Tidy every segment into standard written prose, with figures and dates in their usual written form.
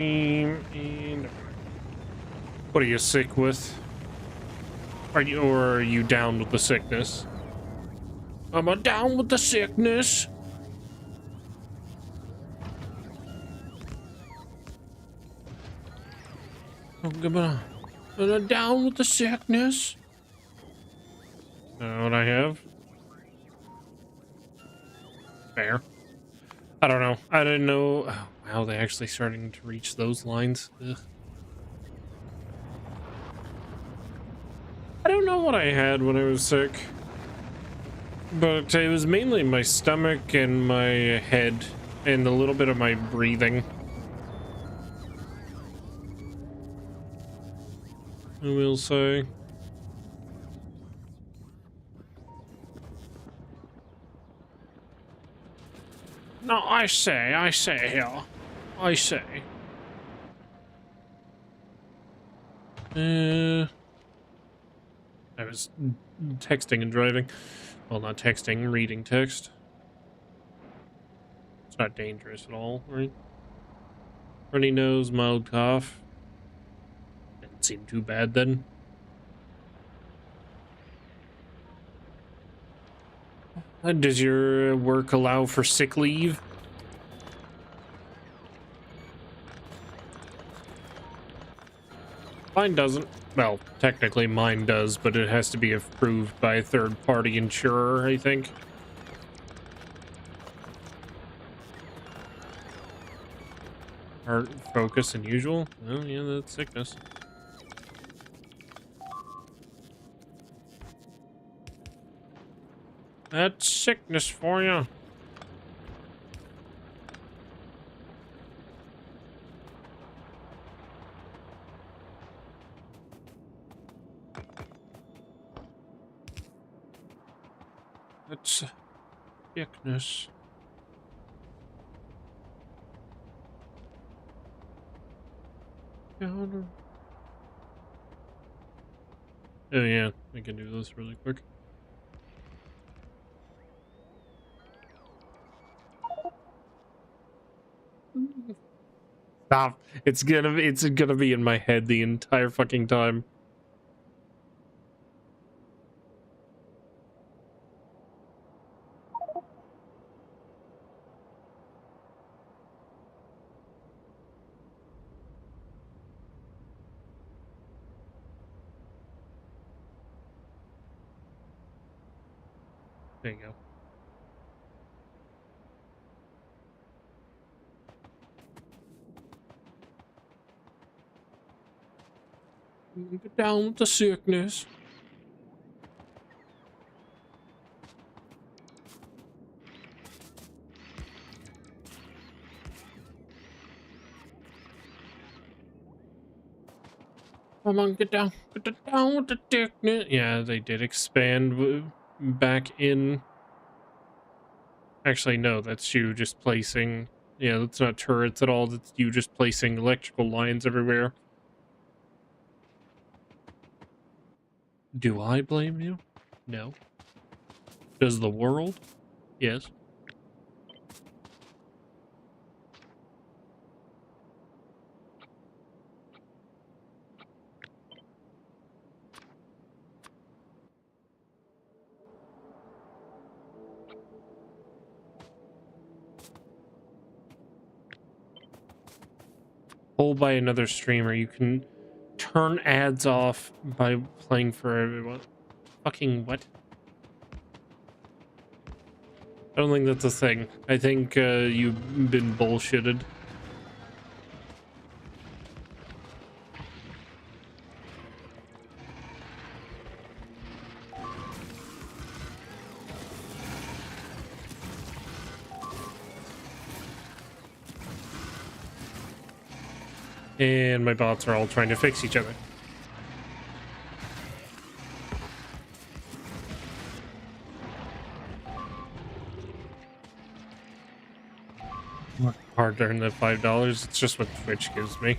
And what are you sick with? Are you down with the sickness? I'm down with the sickness. Oh, come on. I'm down with the sickness. What I have? Fair. I don't know. I didn't know. Oh, wow, they actually starting to reach those lines. Ugh. I don't know what I had when I was sick, but it was mainly my stomach and my head and a little bit of my breathing. I will say. No, I say here. I say. I was texting and driving. Well, not texting, reading text. It's not dangerous at all, right? Runny nose, mild cough. Didn't seem too bad then. Does your work allow for sick leave? Mine doesn't. Well, technically mine does, but it has to be approved by a third-party insurer, I think. Heart focus and usual? Oh, yeah, that's sickness. That's sickness for you. That's sickness. Oh yeah, I can do this really quick. Stop. It's gonna be in my head the entire fucking time. There you go. Get down with the sickness. Come on, get down with the sickness. Yeah, they did expand back in. Actually, no, that's you just placing. Yeah, that's not turrets at all. That's you just placing electrical lines everywhere. Do I blame you? No. Does the world? Yes. Told by another streamer, you can turn ads off by playing for everyone. Fucking what? I don't think that's a thing. I think you've been bullshitted. And my bots are all trying to fix each other. Hard to earn that $5. It's just what Twitch gives me.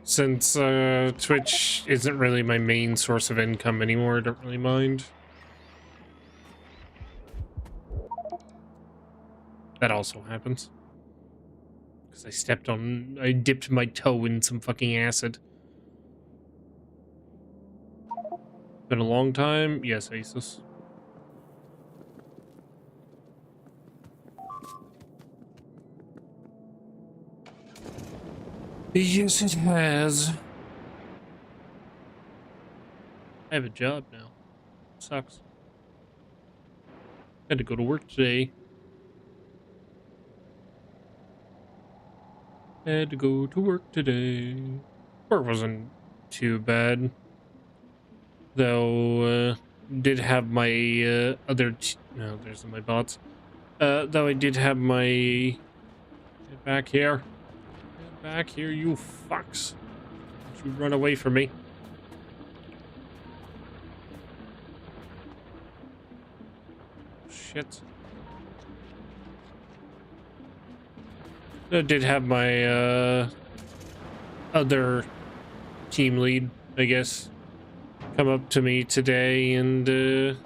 Since Twitch isn't really my main source of income anymore, I don't really mind. That also happens. I dipped my toe in some fucking acid. Been a long time. Yes, Asus. Yes, it has. I have a job now. Sucks. Had to go to work today. Had to go to work today. Work wasn't too bad. Though, did have my, no, there's my bots. Though I did have my... Get back here. Get back here, you fucks. Don't you run away from me. Shit. I did have my, other team lead, I guess, come up to me today and,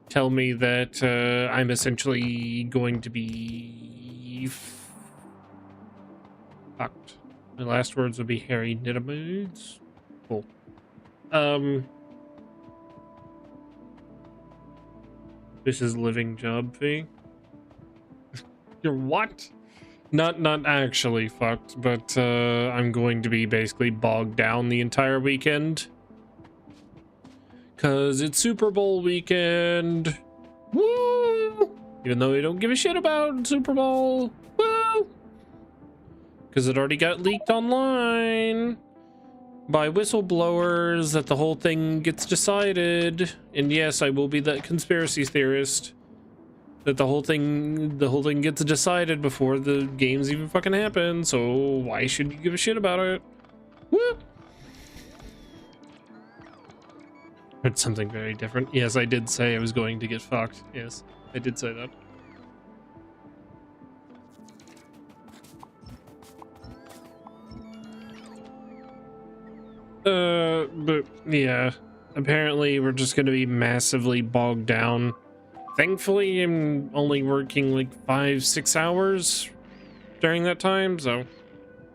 tell me that, I'm essentially going to be... fucked. My last words would be hairy knittermoods. Cool. This is living job fee. You're what? Not actually fucked, but I'm going to be basically bogged down the entire weekend. Cause it's Super Bowl weekend. Woo! Even though we don't give a shit about Super Bowl. Woo! Because it already got leaked online by whistleblowers that the whole thing gets decided. And yes, I will be that conspiracy theorist. That the whole thing gets decided before the games even fucking happen. So why should you give a shit about it? Woo! Heard something very different. Yes, I did say I was going to get fucked. Yes, I did say that. But yeah, apparently we're just gonna be massively bogged down. Thankfully, I'm only working like 5-6 hours during that time, so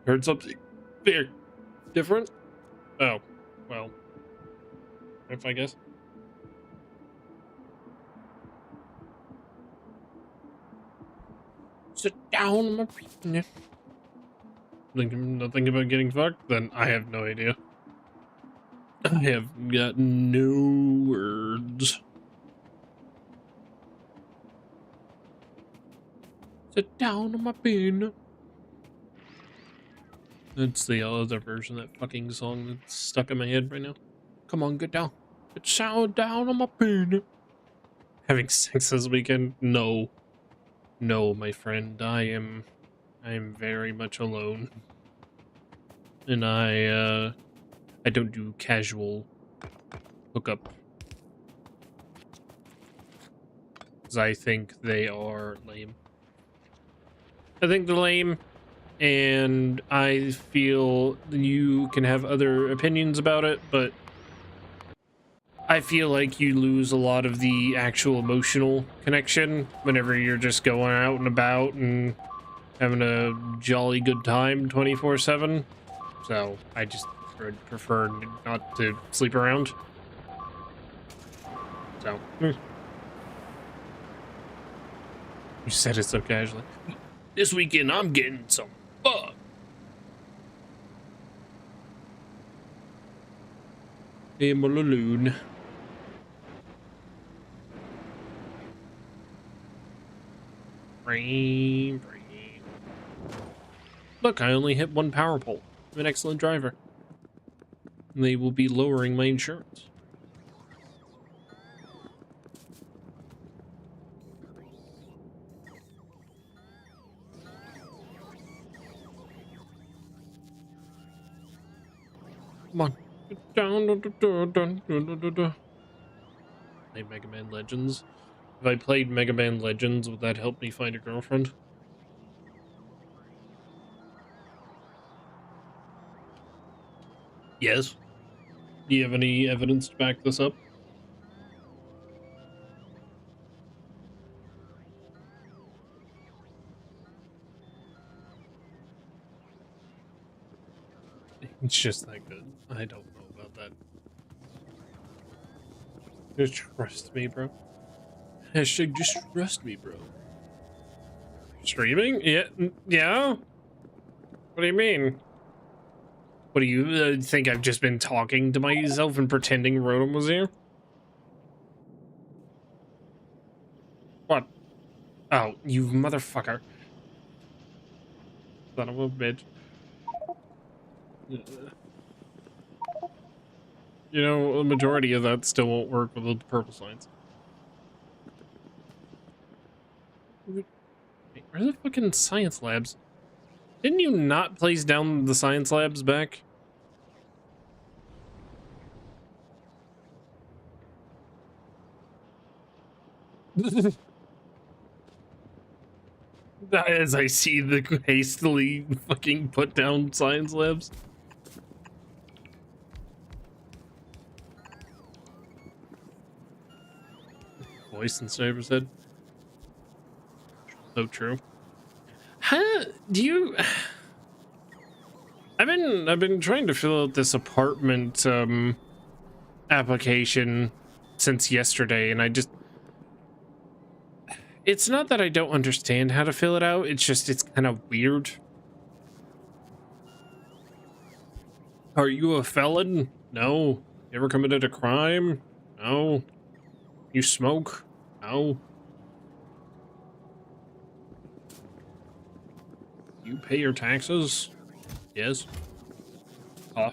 heard something very different. Oh, well, if I guess. Sit down, my penis. Nothing about getting fucked? Then I have no idea. I have got no words. Sit down on my pin. That's the other version of that fucking song that's stuck in my head right now. Come on, get down. Get down on my pin. Having sex this weekend? No. No, my friend. I am very much alone. And I don't do casual hookup. Because I think they are lame. I think they're lame. And I feel you can have other opinions about it, but I feel like you lose a lot of the actual emotional connection whenever you're just going out and about and having a jolly good time 24/7. So I just prefer not to sleep around. So you said it so casually. This weekend I'm getting some fuck. Hey, Malaloon. Brain. Look, I only hit one power pole. I'm an excellent driver. They will be lowering my insurance. Come on. Get down. Play Mega Man Legends. If I played Mega Man Legends, would that help me find a girlfriend? Yes. Do you have any evidence to back this up? It's just that good. I don't know about that. Just trust me, bro. Hashtag just trust me, bro. Streaming? Yeah. Yeah? What do you mean? What do you think I've just been talking to myself and pretending Rotom was here? What? Oh, you motherfucker. Son of a bitch. You know, the majority of that still won't work with the purple signs. Wait, where are the fucking science labs? Didn't you not place down the science labs back? As I see the hastily fucking put down science labs. Voice in Sniper's head. So true. Huh? Do you? I've been trying to fill out this apartment application since yesterday, and it's not that I don't understand how to fill it out, it's just it's kind of weird. Are you a felon? No. You ever committed a crime? No. You smoke? No. You pay your taxes? Yes. Huh?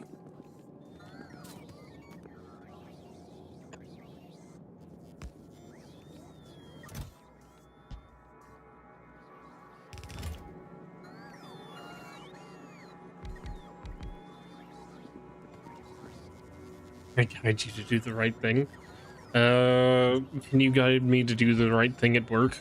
I guide you to do the right thing. Can you guide me to do the right thing at work?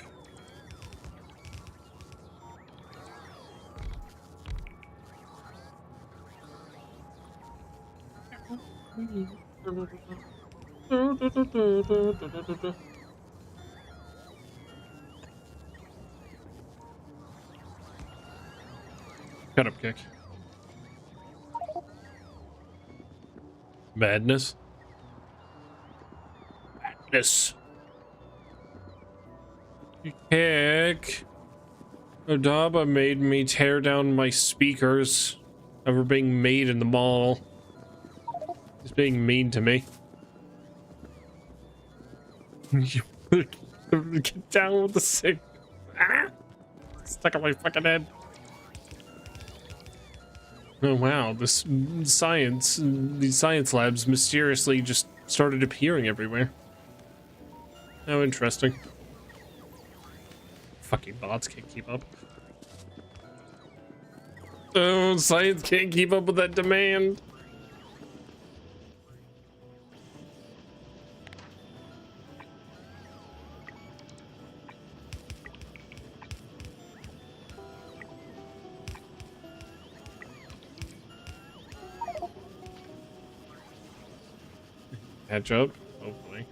Cut up kick. Madness. Madness. Kick. Odaba made me tear down my speakers that were being made in the mall. He's being mean to me. Get down with the sick. Ah! Stuck on my fucking head. Oh wow, these science labs mysteriously just started appearing everywhere. How interesting. Fucking bots can't keep up. Oh, science can't keep up with that demand. Catch up, hopefully.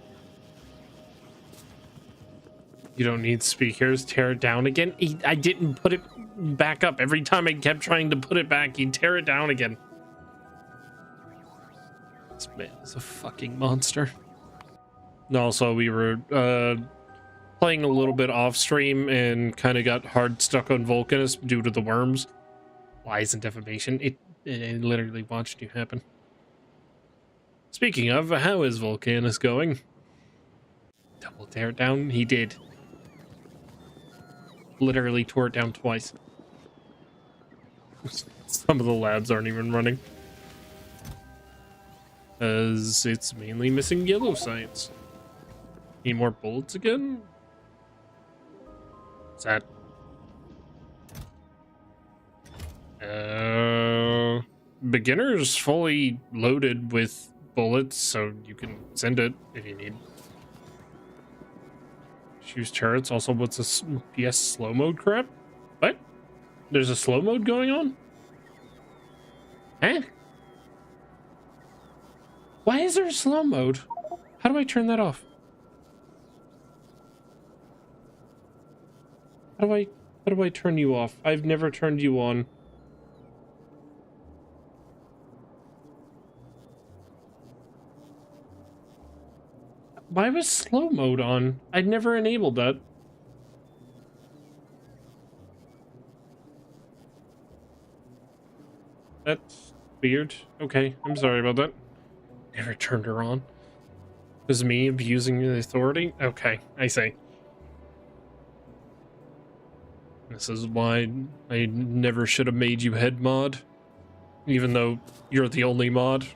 You don't need speakers. Tear it down again. I didn't put it back up. Every time I kept trying to put it back, he'd tear it down again. This man is a fucking monster. Also, we were playing a little bit off stream and kind of got hard stuck on Vulcanus due to the worms. Lies and defamation. It literally watched you happen. Speaking of, how is Vulcanus going? Double tear it down? He did. Literally tore it down twice. Some of the labs aren't even running. As it's mainly missing yellow science. Need more bullets again? Is that... beginner's fully loaded with bullets, so you can send it if you need. Choose turrets. Also, what's this PS slow mode crap? What? There's a slow mode going on? Huh? Why is there a slow mode? How do I turn that off? How do I turn you off? I've never turned you on. Why was slow mode on? I'd never enabled that. That's weird. Okay, I'm sorry about that. Never turned her on. It was me abusing the authority? Okay, I see. This is why I never should have made you head mod. Even though you're the only mod.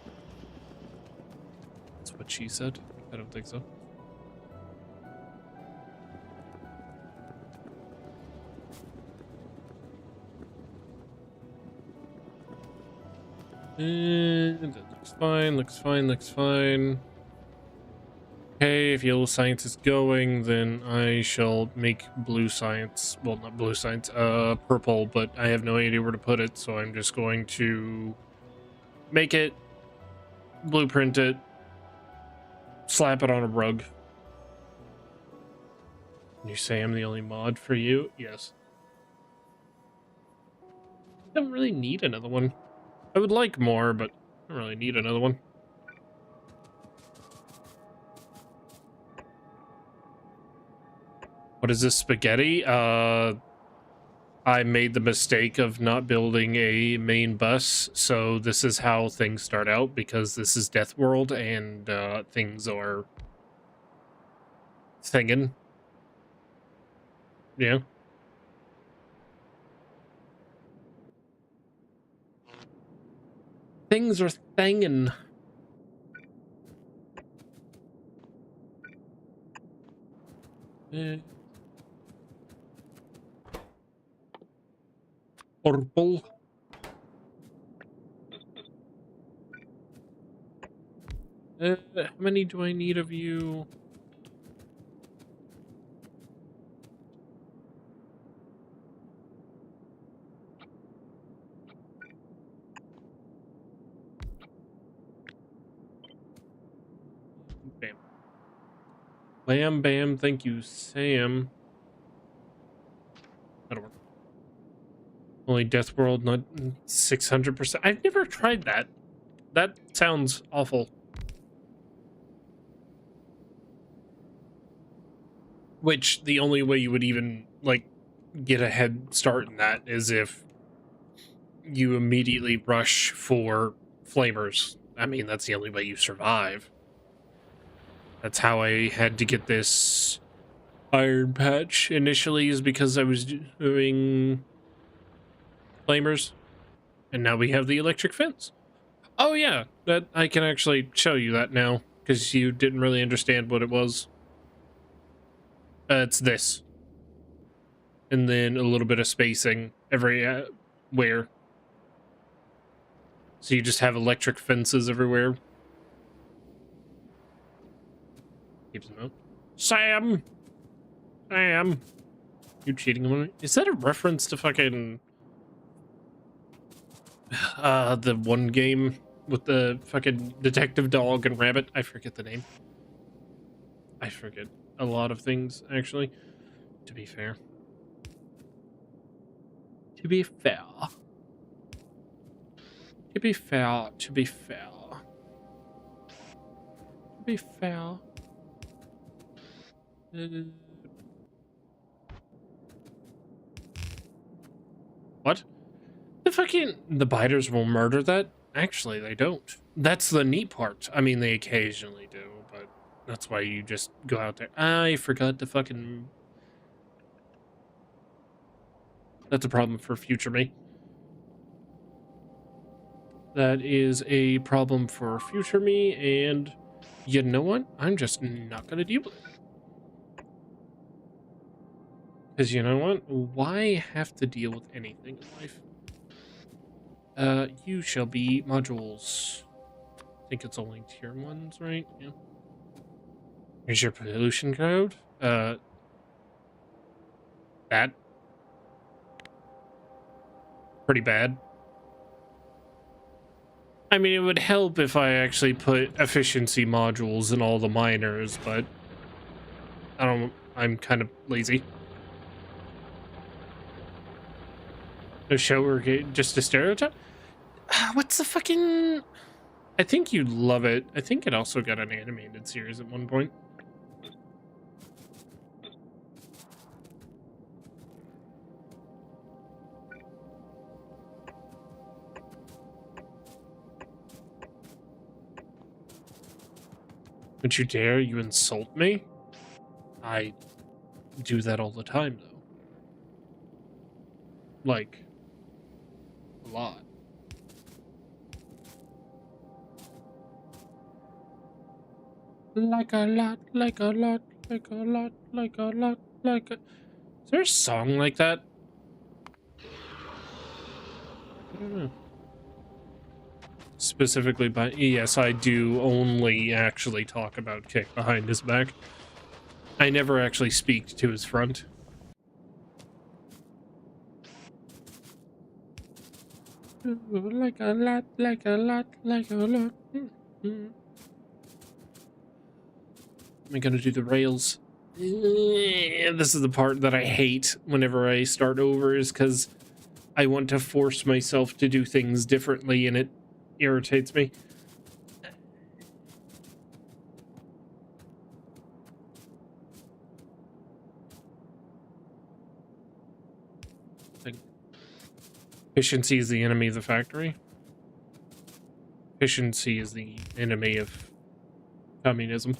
That's what she said. I don't think so. And that looks fine, looks fine, looks fine. Okay, if yellow science is going, then I shall make blue science. Well, not blue science, purple, but I have no idea where to put it, so I'm just going to make it, blueprint it, slap it on a rug. You say I'm the only mod for you? Yes. I don't really need another one. I would like more, but I don't really need another one. What is this, spaghetti? I made the mistake of not building a main bus, so this is how things start out, because this is Death World, and things are thingin'. Yeah. Things are thingin'. Purple. How many do I need of you? Bam. Bam, bam. Thank you, Sam. That'll work. Only Death World, not 600%. I've never tried that. That sounds awful. Which, the only way you would even, like, get a head start in that is if you immediately rush for flamers. I mean, that's the only way you survive. That's how I had to get this iron patch initially, is because I was doing flamers. And now we have the electric fence. Oh yeah, that I can actually show you that now, because you didn't really understand what it was. It's this. And then a little bit of spacing everywhere. So you just have electric fences everywhere. Keeps them out. Sam! Sam! You cheating on me? Is that a reference to fucking... the one game with the fucking detective dog and rabbit? I forget the name. I forget a lot of things, actually, to be fair. To be fair. To be fair, to be fair. To be fair. What? The biters will murder that? Actually, they don't. That's the neat part. I mean, they occasionally do, but that's why you just go out there. I forgot to fucking... That's a problem for future me. That is a problem for future me, and you know what? I'm just not gonna deal with it. Because you know what? Why have to deal with anything in life? You shall be modules. I think it's only tier 1s, right? Yeah. Here's your pollution code. That. Pretty bad. I mean, it would help if I actually put efficiency modules in all the miners, but I'm kind of lazy. No show or just a stereotype? What's the fucking... I think you'd love it. I think it also got an animated series at one point. Don't you dare, you insult me? I do that all the time, though. Like, a lot. Like a lot, like a lot, like a lot, like a lot, like a... Is there a song like that? I don't know. Specifically by... Yes, I do only actually talk about Kick behind his back. I never actually speak to his front. Like a lot, like a lot, like a lot. Am I gonna do the rails? This is the part that I hate whenever I start over, is because I want to force myself to do things differently and it irritates me. Like, efficiency is the enemy of the factory. Efficiency is the enemy of communism.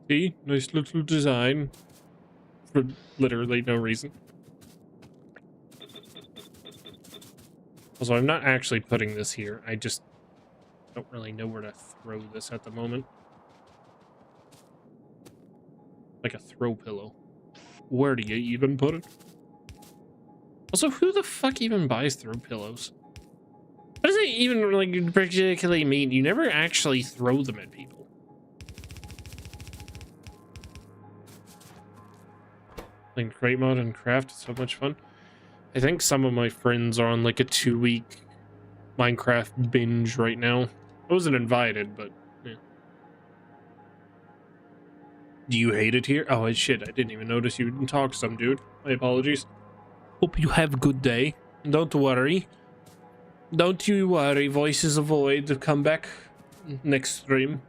See? Nice little design. For literally no reason. Also, I'm not actually putting this here. I just don't really know where to throw this at the moment. Like a throw pillow. Where do you even put it? Also, who the fuck even buys throw pillows? What does it even like particularly mean? You never actually throw them at people. Playing crate mode and craft is so much fun. I think some of my friends are on like a 2-week Minecraft binge right now. I wasn't invited, but yeah. Do you hate it here? Oh shit, I didn't even notice you didn't talk some, dude. My apologies. Hope you have a good day. Don't worry. Don't you worry, Voices of Void. Come back next stream.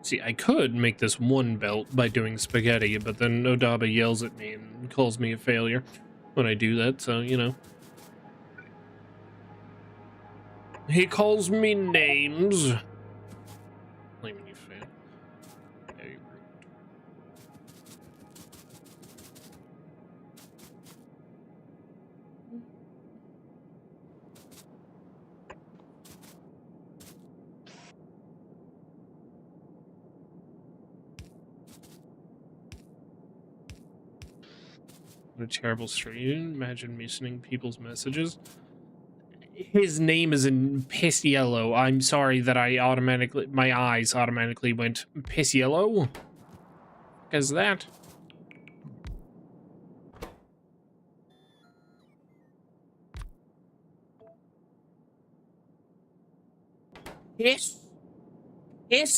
See, I could make this one belt by doing spaghetti, but then Odaba yells at me and calls me a failure when I do that, so, you know. He calls me names. Blaming you, fan. Very rude. What a terrible stream. Imagine me sending people's messages. His name is in piss yellow. I'm sorry that my eyes automatically went piss yellow. Is that? Piss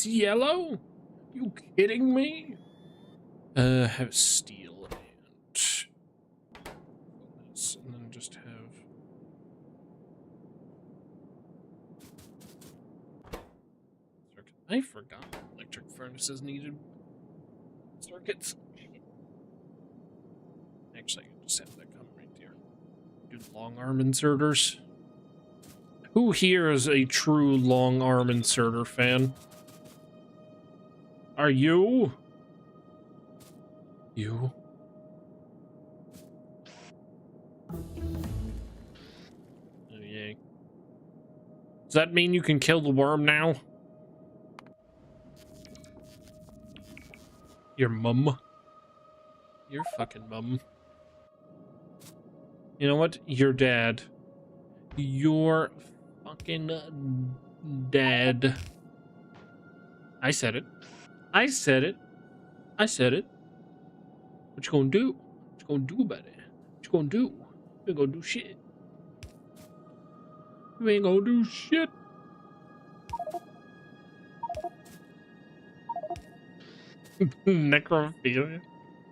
yellow? You kidding me? Have steel and then just have circuit. I forgot electric furnaces needed circuits. Actually, I can just have that come right there. Do long arm inserters. Who here is a true long arm inserter fan? Are you? You? Oh, yay. Does that mean you can kill the worm now? Your mum? Your fucking mum. You know what? Your dad. Your fucking dad. I said it. I said it. I said it. What you gonna do? What you gonna do about it? What you gonna do? You ain't gonna do shit. You ain't gonna do shit. Necrophilia.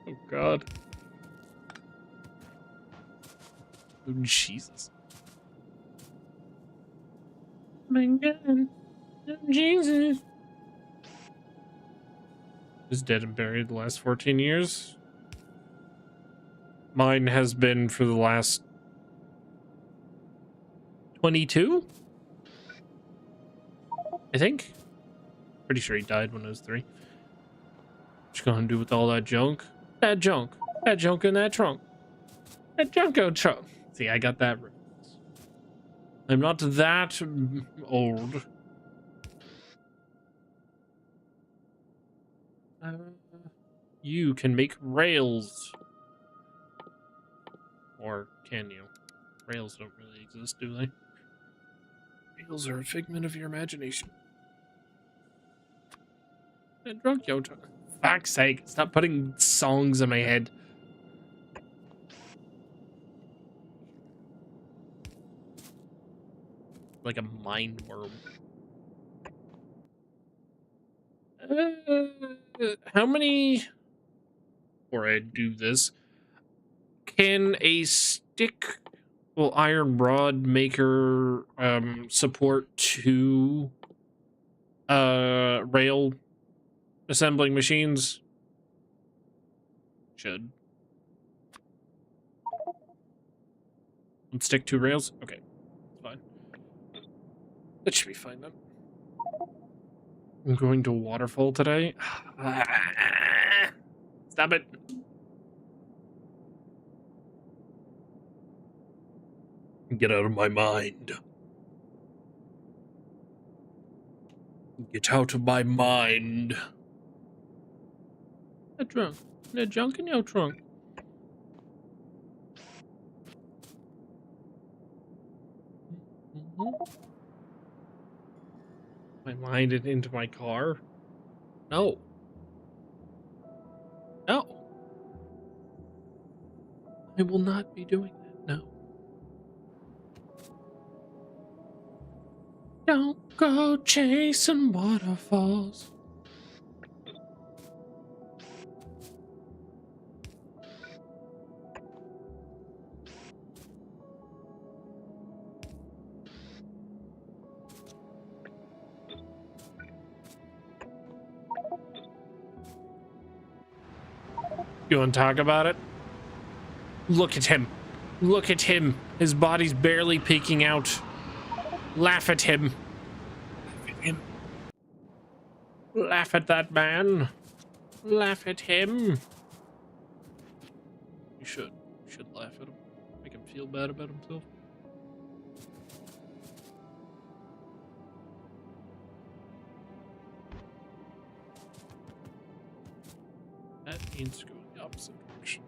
Oh god. Oh, Jesus. My god. Oh, Jesus. Is dead and buried the last 14 years? Mine has been for the last 22, I think. Pretty sure he died when I was 3. What you gonna do with all that junk? That junk. That junk in that trunk. That junk out trunk. See, I got that. I'm not that old. You can make rails. Or can you? Rails don't really exist, do they? Rails are a figment of your imagination. And drunk Yota. Fuck's sake, stop putting songs in my head. Like a mind worm. How many... Before I do this, can a stick, well, iron rod maker support 2 rail assembling machines? Should. And stick 2 rails? Okay, fine. That should be fine then. I'm going to a waterfall today. Stop it. Get out of my mind. Get out of my mind. That drunk. That junk in your trunk. My mind it into my car? No. No. I will not be doing that. No. Don't go chasing waterfalls. You want to talk about it? Look at him. Look at him. His body's barely peeking out. Laugh at him. Laugh at him. Laugh at that man. Laugh at him. You should. You should laugh at him. Make him feel bad about himself. That means go the opposite direction.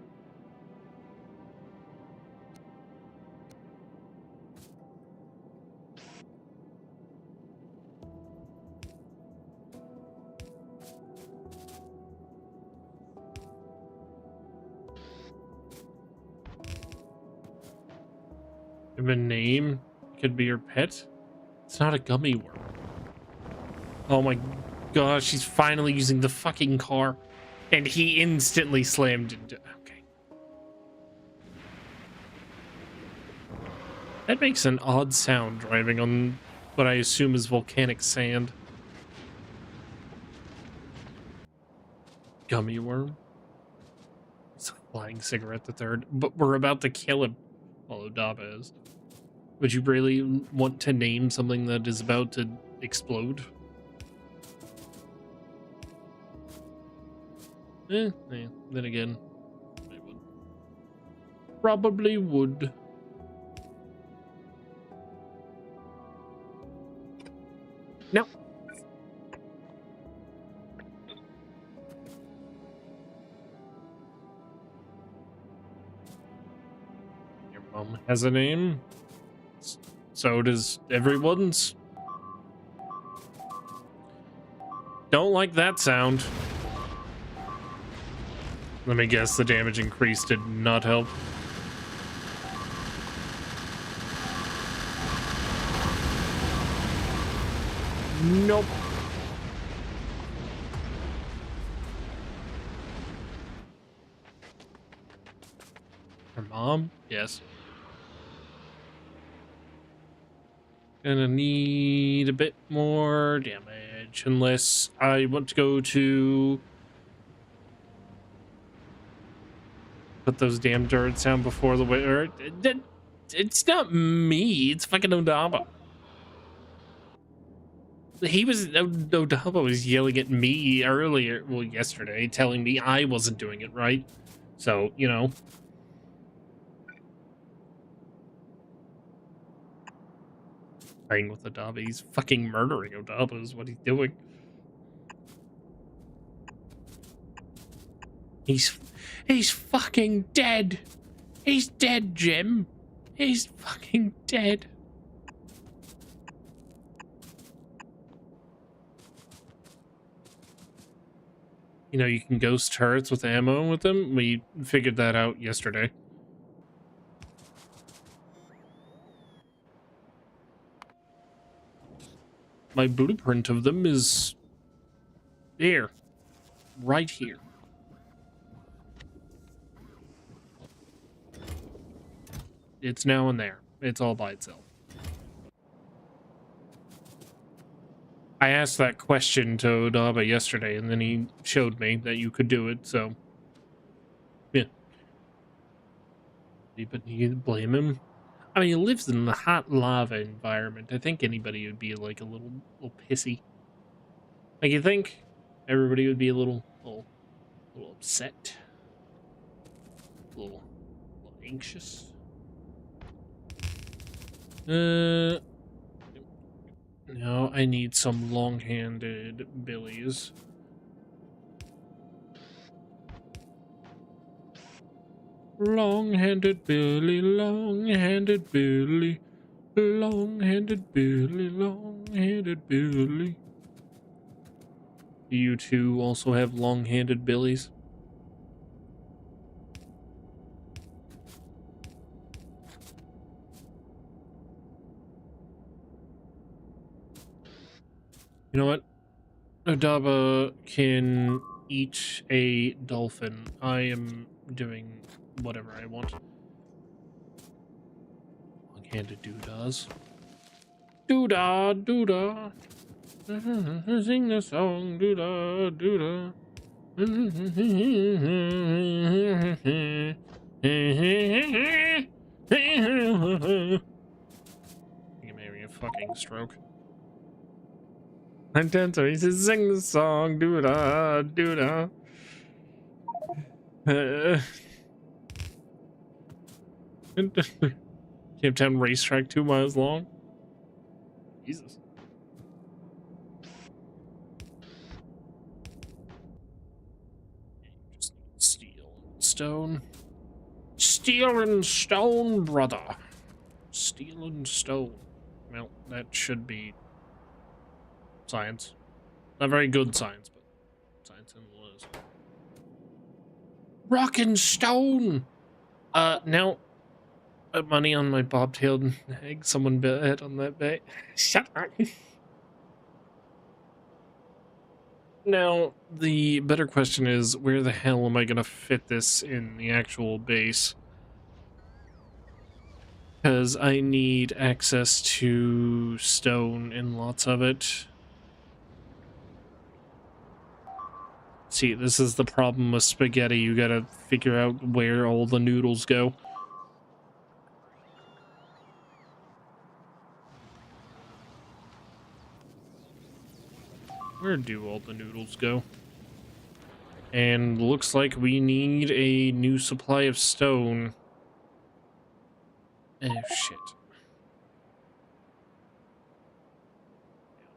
Give him a name. Could be your pet. It's not a gummy worm. Oh my gosh, he's finally using the fucking car. And he instantly slammed into... Okay. That makes an odd sound driving on what I assume is volcanic sand. Gummy worm. It's a flying cigarette the third. But we're about to kill him. Although Daba is. Would you really want to name something that is about to explode? Then again, I would. Probably would. No. Your mom has a name. So does everyone's. Don't like that sound. Let me guess, the damage increase did not help. Nope. Her mom? Yes. Gonna need a bit more damage, unless I want to go to put those damn turrets down before the winter. It's not me. It's fucking Odaba. Odaba was yelling at me earlier, well, yesterday, telling me I wasn't doing it right. So, you know. Praying with Odaba. He's fucking murdering Odaba is what he's doing. He's fucking dead. He's dead, Jim. He's fucking dead. You know, you can ghost turrets with ammo with them. We figured that out yesterday. My blueprint of them is there. Right here. It's now in there. It's all by itself. I asked that question to Odaba yesterday, and then he showed me that you could do it, so... yeah. But you blame him? I mean, he lives in the hot lava environment. I think anybody would be, like, a little pissy. Like, you think everybody would be a little upset? A little anxious? No, I need some long-handed billies. Long-handed Billy, long-handed Billy, long-handed Billy, long-handed Billy. Do you two also have long-handed billies? You know what? Odaba can eat a dolphin. I am doing whatever I want. Long-handed doodahs. Doodah, doodah. Sing the song, doodah, doodah. You're having a fucking stroke. I'm done, so he says, sing the song, doodah, doodah. Cape Town racetrack 2 miles long. Jesus. Just steel and stone. Steel and stone, brother. Steel and stone. Well, that should be science. Not very good science, but science nonetheless. Rock and stone! Now, put money on my bobtailed egg. Someone bet on that bet. Shut up. Now, the better question is, where the hell am I gonna fit this in the actual base? Because I need access to stone and lots of it. See, this is the problem with spaghetti. You gotta figure out where all the noodles go. Where do all the noodles go? And looks like we need a new supply of stone. Oh, shit.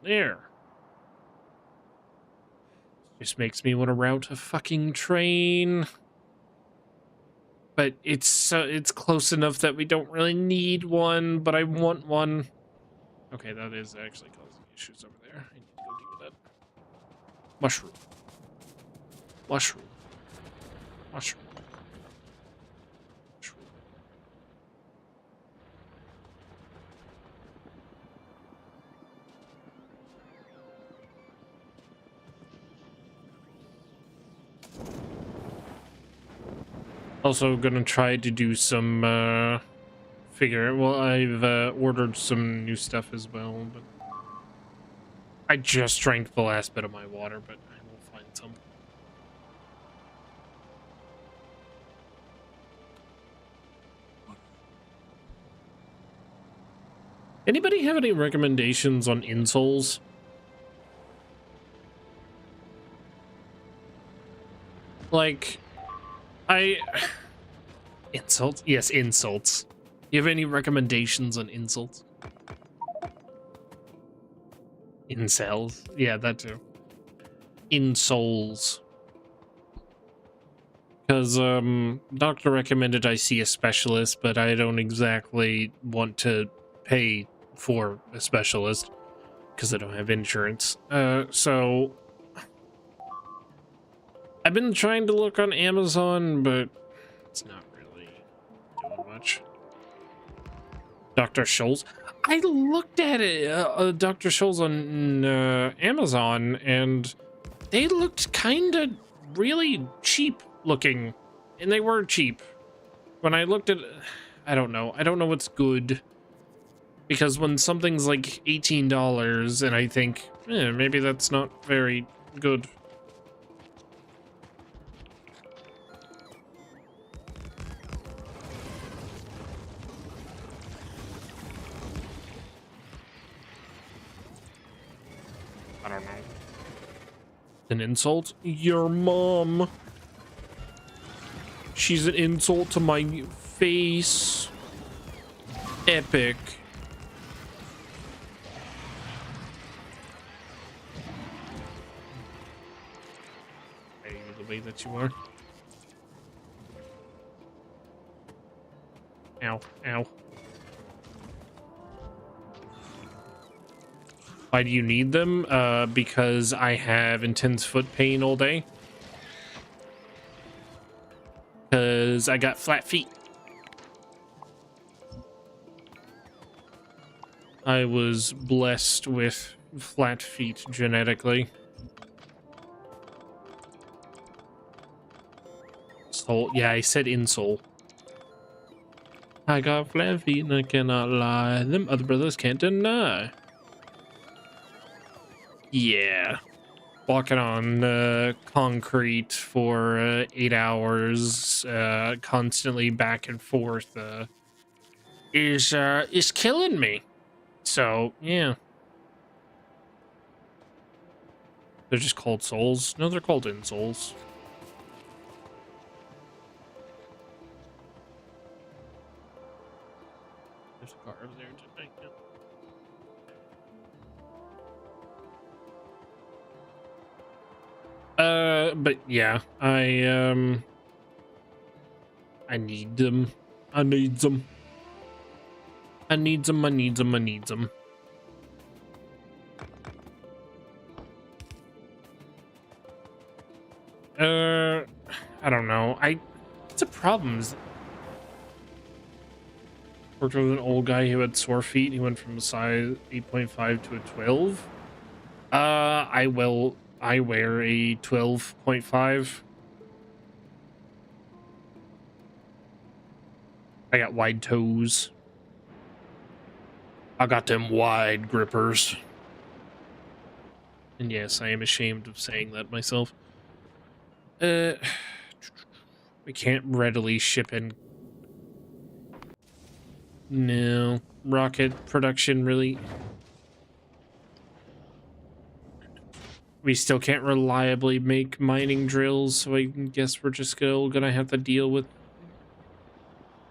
There. Just makes me want to route a fucking train. But it's close enough that we don't really need one, but I want one. Okay, that is actually causing issues over there. I need to go deal with that. Mushroom. Mushroom. Mushroom. Mushroom. Also gonna try to do some well, I've ordered some new stuff as well, but I just drank the last bit of my water, but I will find some. Anybody have any recommendations on insoles? Like, insults? Yes, insults. You have any recommendations on insults? Incels? Yeah, that too. Insoles. Because, doctor recommended I see a specialist, but I don't exactly want to pay for a specialist because I don't have insurance. So I've been trying to look on Amazon, but it's not really doing much. Dr. Scholl's. I looked at it, Dr. Scholl's on Amazon, and they looked kind of really cheap looking, and they were cheap. When I looked at, I don't know what's good, because when something's like $18, and I think, maybe that's not very good. I don't know. An insult? Your mom. She's an insult to my face. Epic. Hey, the way that you are. Ow, ow. Why do you need them? Because I have intense foot pain all day. Because I got flat feet. I was blessed with flat feet genetically. Soul. Yeah, I said insole. I got flat feet and I cannot lie. Them other brothers can't deny. Yeah. Walking on concrete for 8 hours, constantly back and forth, is killing me. So, yeah. They're just called souls. No, they're called insoles. There's a car over there tonight. But yeah, I need them. I need them. I need them. I need them. I need them. I don't know. It's a problem. Worked with an old guy who had sore feet. He went from a size 8.5 to a 12. I wear a 12.5. I got wide toes. I got them wide grippers. And yes, I am ashamed of saying that myself. We can't readily ship in. No. Rocket production, really. We still can't reliably make mining drills, so I guess we're just still gonna have to deal with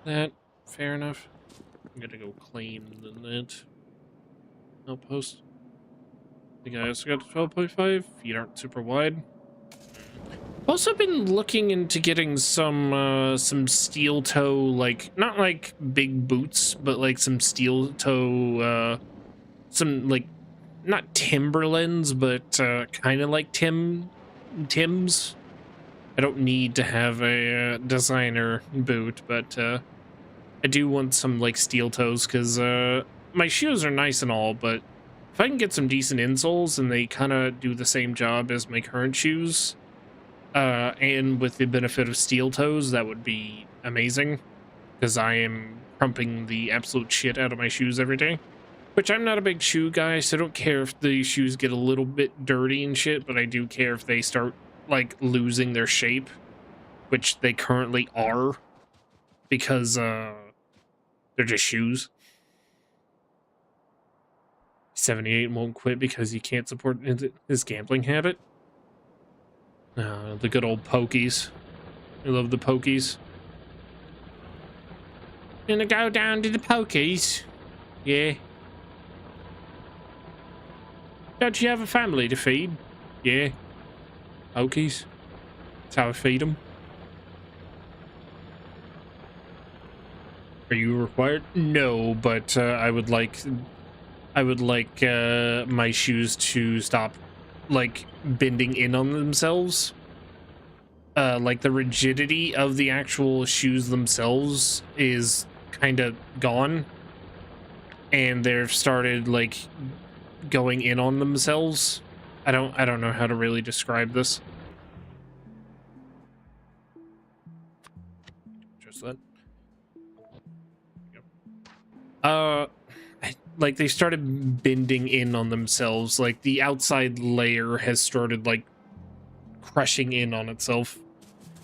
that. Fair enough. I'm gonna go claim the net outpost. The guy also got a 12.5. Feet aren't super wide. Also been looking into getting some steel toe, like, not like big boots, but like some steel toe, some like, not Timberlands, but kind of like Tim's. I don't need to have a designer boot, but I do want some like steel toes, because my shoes are nice and all, but if I can get some decent insoles and they kind of do the same job as my current shoes, and with the benefit of steel toes, that would be amazing, because I am crumping the absolute shit out of my shoes every day. Which, I'm not a big shoe guy, so I don't care if the shoes get a little bit dirty and shit, but I do care if they start, like, losing their shape, which they currently are, because, they're just shoes. 78 won't quit because he can't support his gambling habit. The good old pokies. I love the pokies. Gonna go down to the pokies. Yeah. Don't you have a family to feed? Yeah. Pokies. That's how I feed them. Are you required? No, but I would like my shoes to stop like bending in on themselves. Like the rigidity of the actual shoes themselves is kind of gone, and they've started like going in on themselves. I don't know how to really describe this. Just that. Yep. Like they started bending in on themselves. Like the outside layer has started like crushing in on itself,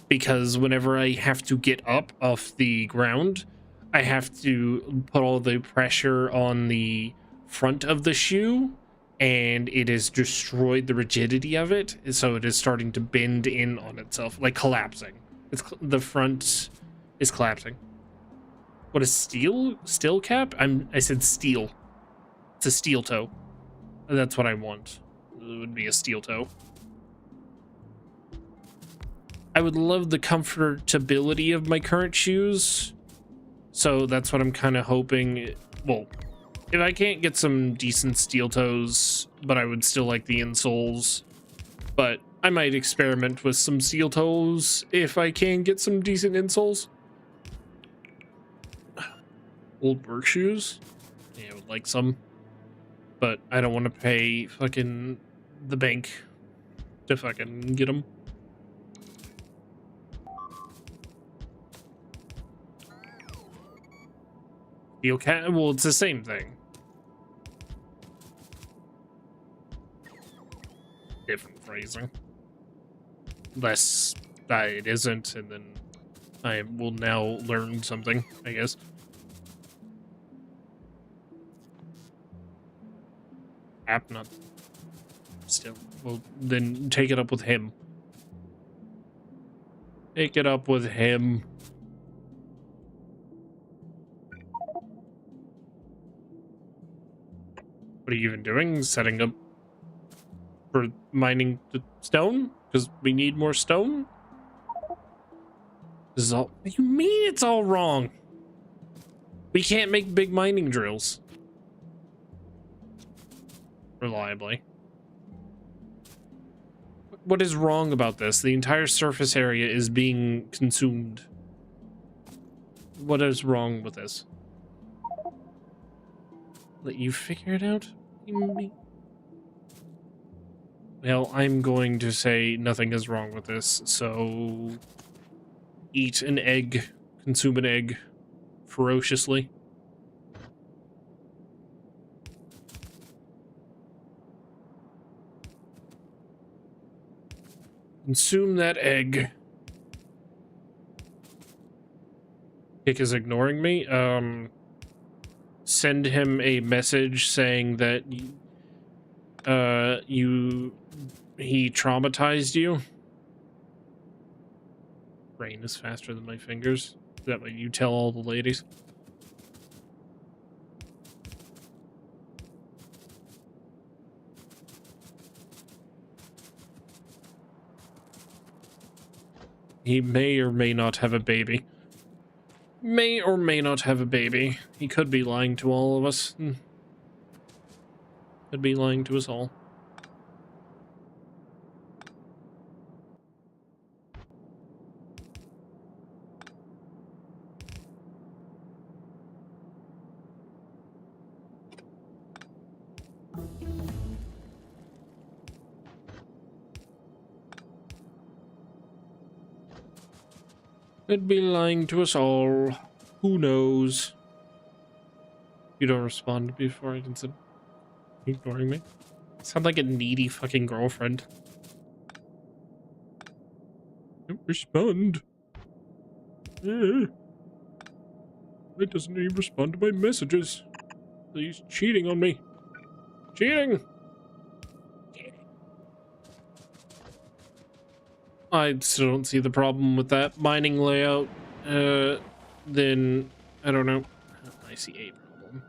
because whenever I have to get up off the ground, I have to put all the pressure on the front of the shoe, and it has destroyed the rigidity of it, so it is starting to bend in on itself, like collapsing. The front is collapsing. What is steel cap? I said steel. It's a steel toe. That's what I want. It would be a steel toe. I would love the comfortability of my current shoes, so that's what I'm kind of hoping. Well, if I can't get some decent steel toes, but I would still like the insoles, but I might experiment with some steel toes if I can get some decent insoles. Old work shoes? Yeah, I would like some, but I don't want to pay fucking the bank to fucking get them. Steel cat? Well, it's the same thing. Different phrasing. Less it isn't, and then I will now learn something, I guess. App not still. Well, then take it up with him. Take it up with him. What are you even doing? Setting up for mining the stone? Because we need more stone? This is all... What do you mean it's all wrong? We can't make big mining drills reliably. What is wrong about this? The entire surface area is being consumed. What is wrong with this? Let you figure it out? Well, I'm going to say nothing is wrong with this, so eat an egg, consume an egg ferociously. Consume that egg. Kick is ignoring me. Send him a message saying that he traumatized you. Brain is faster than my fingers. Is that what you tell all the ladies? He may or may not have a baby. May or may not have a baby. He could be lying to all of us. Could be lying to us all. Could be lying to us all. Who knows? You don't respond before I consider ignoring me. Sound like a needy fucking girlfriend. Don't respond. Why doesn't he respond to my messages? He's cheating on me. Cheating! I still don't see the problem with that mining layout. Then I don't know. I see a problem.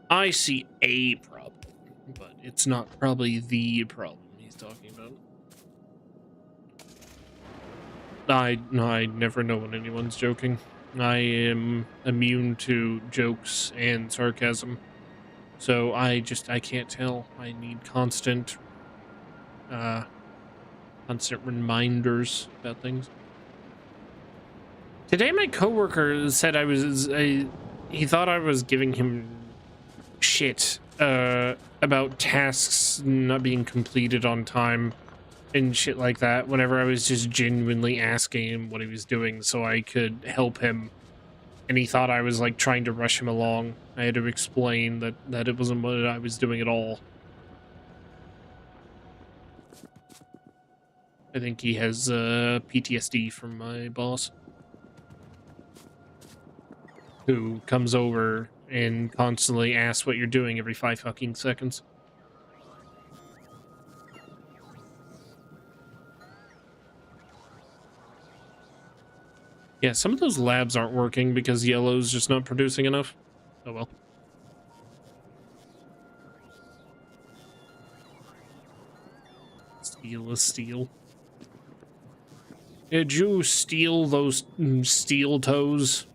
I see a problem, but it's not probably the problem he's talking about. I never know when anyone's joking. I am immune to jokes and sarcasm. So I can't tell. I need constant reminders about things. Today my coworker said he thought I was giving him shit about tasks not being completed on time and shit like that, whenever I was just genuinely asking him what he was doing so I could help him. And he thought I was like trying to rush him along. I had to explain that it wasn't what I was doing at all. I think he has PTSD from my boss, who comes over and constantly asks what you're doing every 5 fucking seconds. Yeah, some of those labs aren't working because yellow's just not producing enough. Oh well. Steel is steel. Did you steal those steel toes?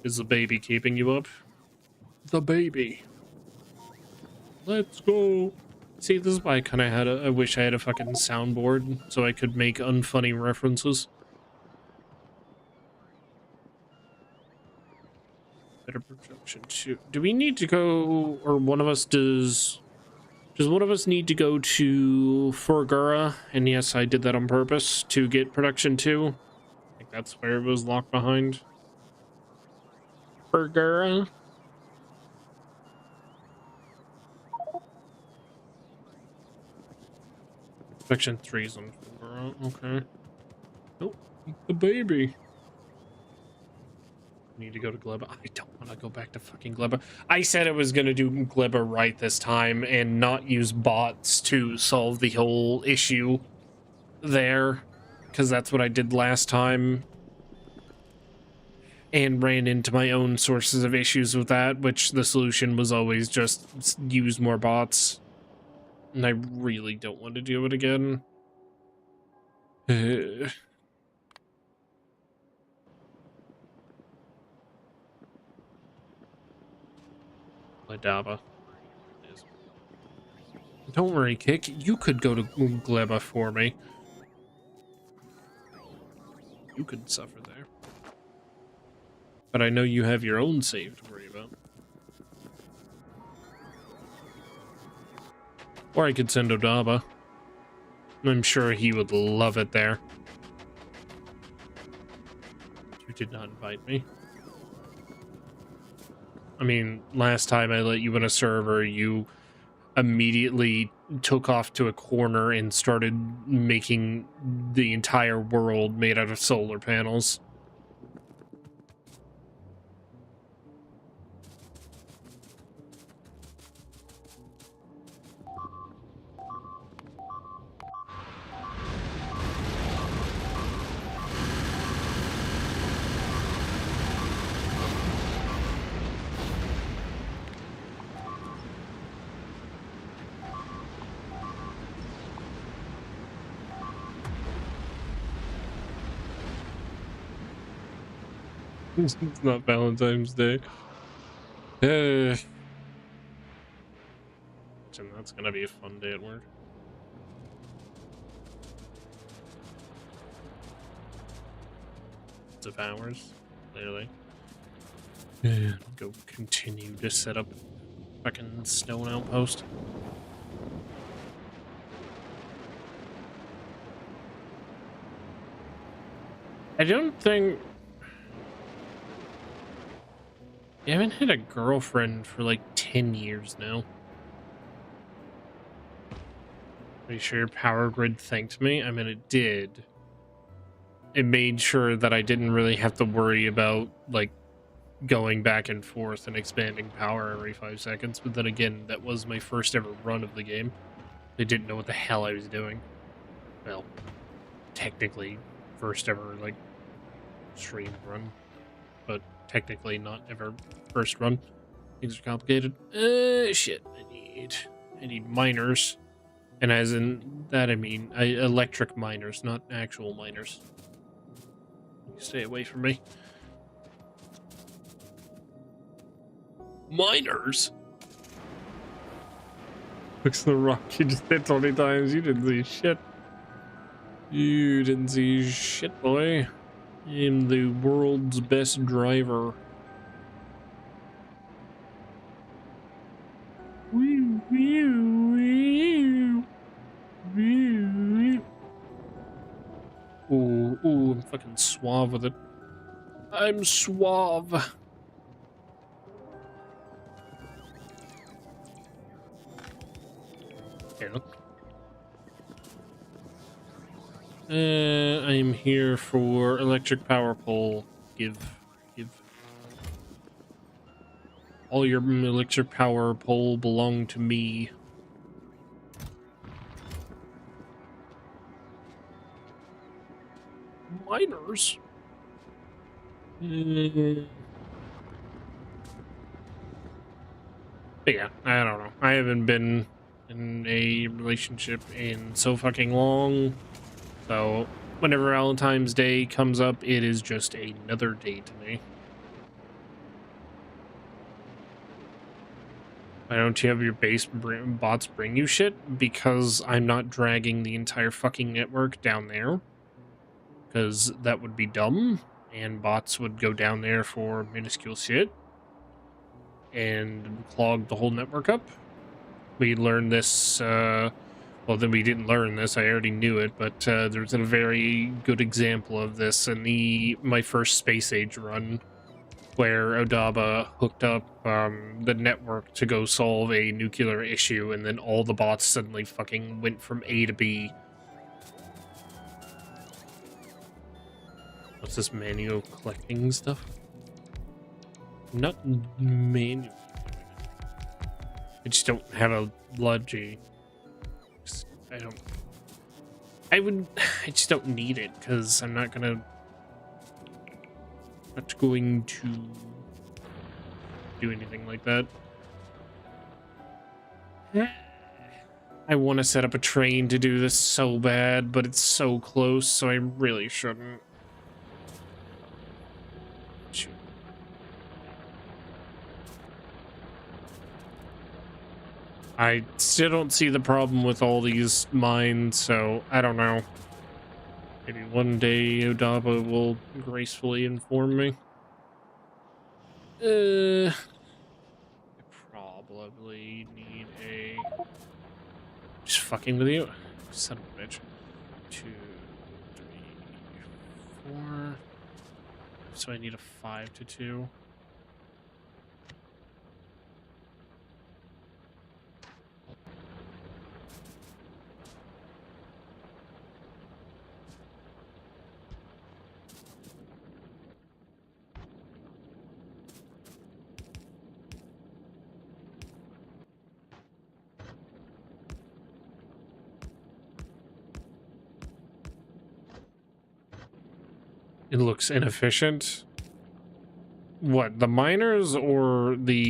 Is the baby keeping you up? The baby. Let's go. See, this is why I kind of had I wish I had a fucking soundboard so I could make unfunny references. Better production too. Do we need to go, or one of us does one of us need to go to Forgura? And yes, I did that on purpose to get production 2. I think that's where it was locked behind. Forgura. Section 3 is on Forgura. Okay. Oh, the baby. Need to go to Gleba. I don't want to go back to fucking Gleba. I said I was going to do Gleba right this time and not use bots to solve the whole issue there, because that's what I did last time and ran into my own sources of issues with that, which the solution was always just use more bots, and I really don't want to do it again. Ladaba. Don't worry, Kick. You could go to Gleba for me. You could suffer there. But I know you have your own save to worry about. Or I could send Odaba. I'm sure he would love it there. You did not invite me. I mean, last time I let you in a server, you immediately took off to a corner and started making the entire world made out of solar panels. It's not Valentine's Day. And that's gonna be a fun day at work. Lots of hours, clearly. Go continue to set up fucking stone outpost. I don't think... I haven't had a girlfriend for like 10 years now. Are you sure your power grid thanked me? I mean, it did. It made sure that I didn't really have to worry about, like, going back and forth and expanding power every 5 seconds. But then again, that was my first ever run of the game. I didn't know what the hell I was doing. Well, technically, first ever, like, stream run. But technically not ever first run. Things are complicated. Shit. I need miners. And as in that, I mean electric miners, not actual miners. Stay away from me. Miners? Looks the rock you just hit 20 times. You didn't see shit. You didn't see shit, boy. I'm the world's best driver. Ooh, I'm fucking suave with it. I'm suave. Here, look. I'm here for electric power pole. Give. All your electric power pole belong to me. Miners? But yeah, I don't know. I haven't been in a relationship in so fucking long. So whenever Valentine's Day comes up, it is just another day to me. Why don't you have your bots bring you shit? Because I'm not dragging the entire fucking network down there. Because that would be dumb. And bots would go down there for minuscule shit. And clog the whole network up. We learned this, well, then we didn't learn this, I already knew it, but there's a very good example of this in my first Space Age run, where Odaba hooked up the network to go solve a nuclear issue, and then all the bots suddenly fucking went from A to B. What's this manual collecting stuff? Not manual. I just don't have a Ludgy. I just don't need it, because I'm not going to do anything like that. I want to set up a train to do this so bad, but it's so close, so I really shouldn't. Shoot. I still don't see the problem with all these mines, so I don't know. Maybe one day Odaba will gracefully inform me. I probably need a... Just fucking with you? Son of a bitch. 2, 3, 4... So I need a 5 to 2. It looks inefficient. What, the miners or this?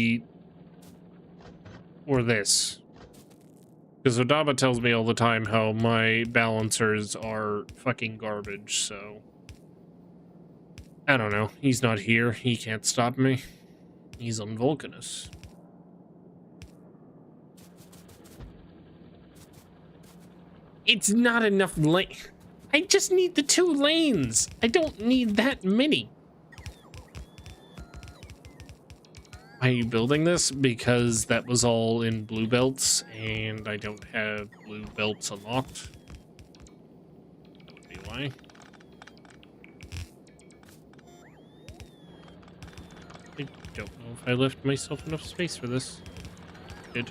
Because Odaba tells me all the time how my balancers are fucking garbage, so... I don't know. He's not here. He can't stop me. He's on Vulcanus. It's not enough lane. I just need the 2 lanes. I don't need that many. Why are you building this? Because that was all in blue belts, and I don't have blue belts unlocked. That would be why. I don't know if I left myself enough space for this. Good.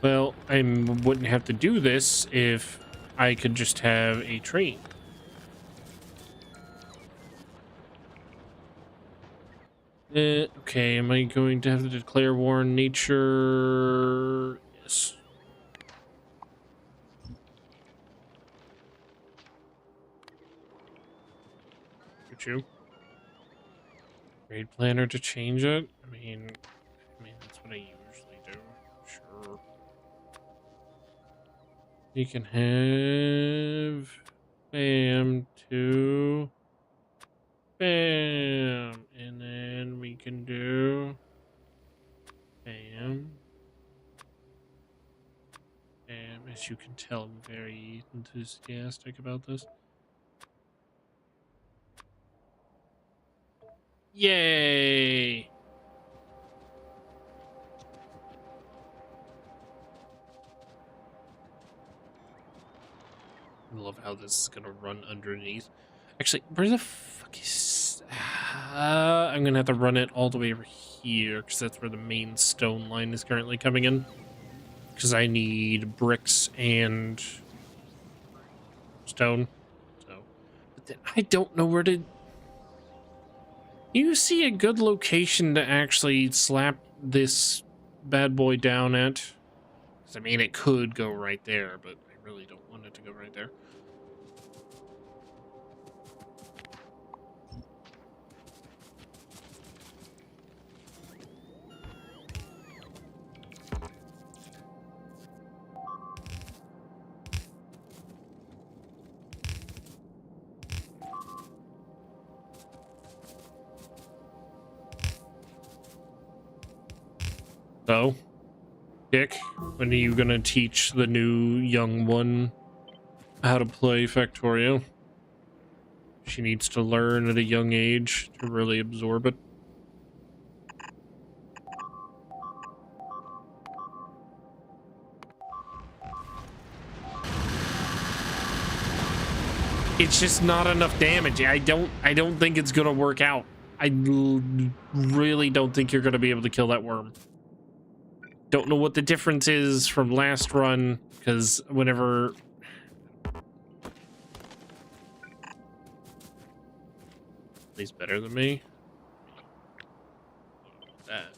Well, I wouldn't have to do this if I could just have a train. Okay, am I going to have to declare war on nature? Yes. Could you? Trade planner to change it? I mean that's what I usually do. Sure. You can have bam two bam, and then we can do bam bam. As you can tell, I'm very enthusiastic about this. Yay! I love how this is gonna run underneath. Actually, where the fuck is... I'm gonna have to run it all the way over here, because that's where the main stone line is currently coming in. Because I need bricks and stone. So, but then I don't know where to... You see a good location to actually slap this bad boy down at? Because I mean, it could go right there, but I really don't want it to go right there. So, Dick, when are you gonna teach the new young one how to play Factorio? She needs to learn at a young age to really absorb it. It's just not enough damage. I don't think it's gonna work out. Really don't think you're gonna be able to kill that worm. Don't know what the difference is from last run, because whenever... He's better than me. That.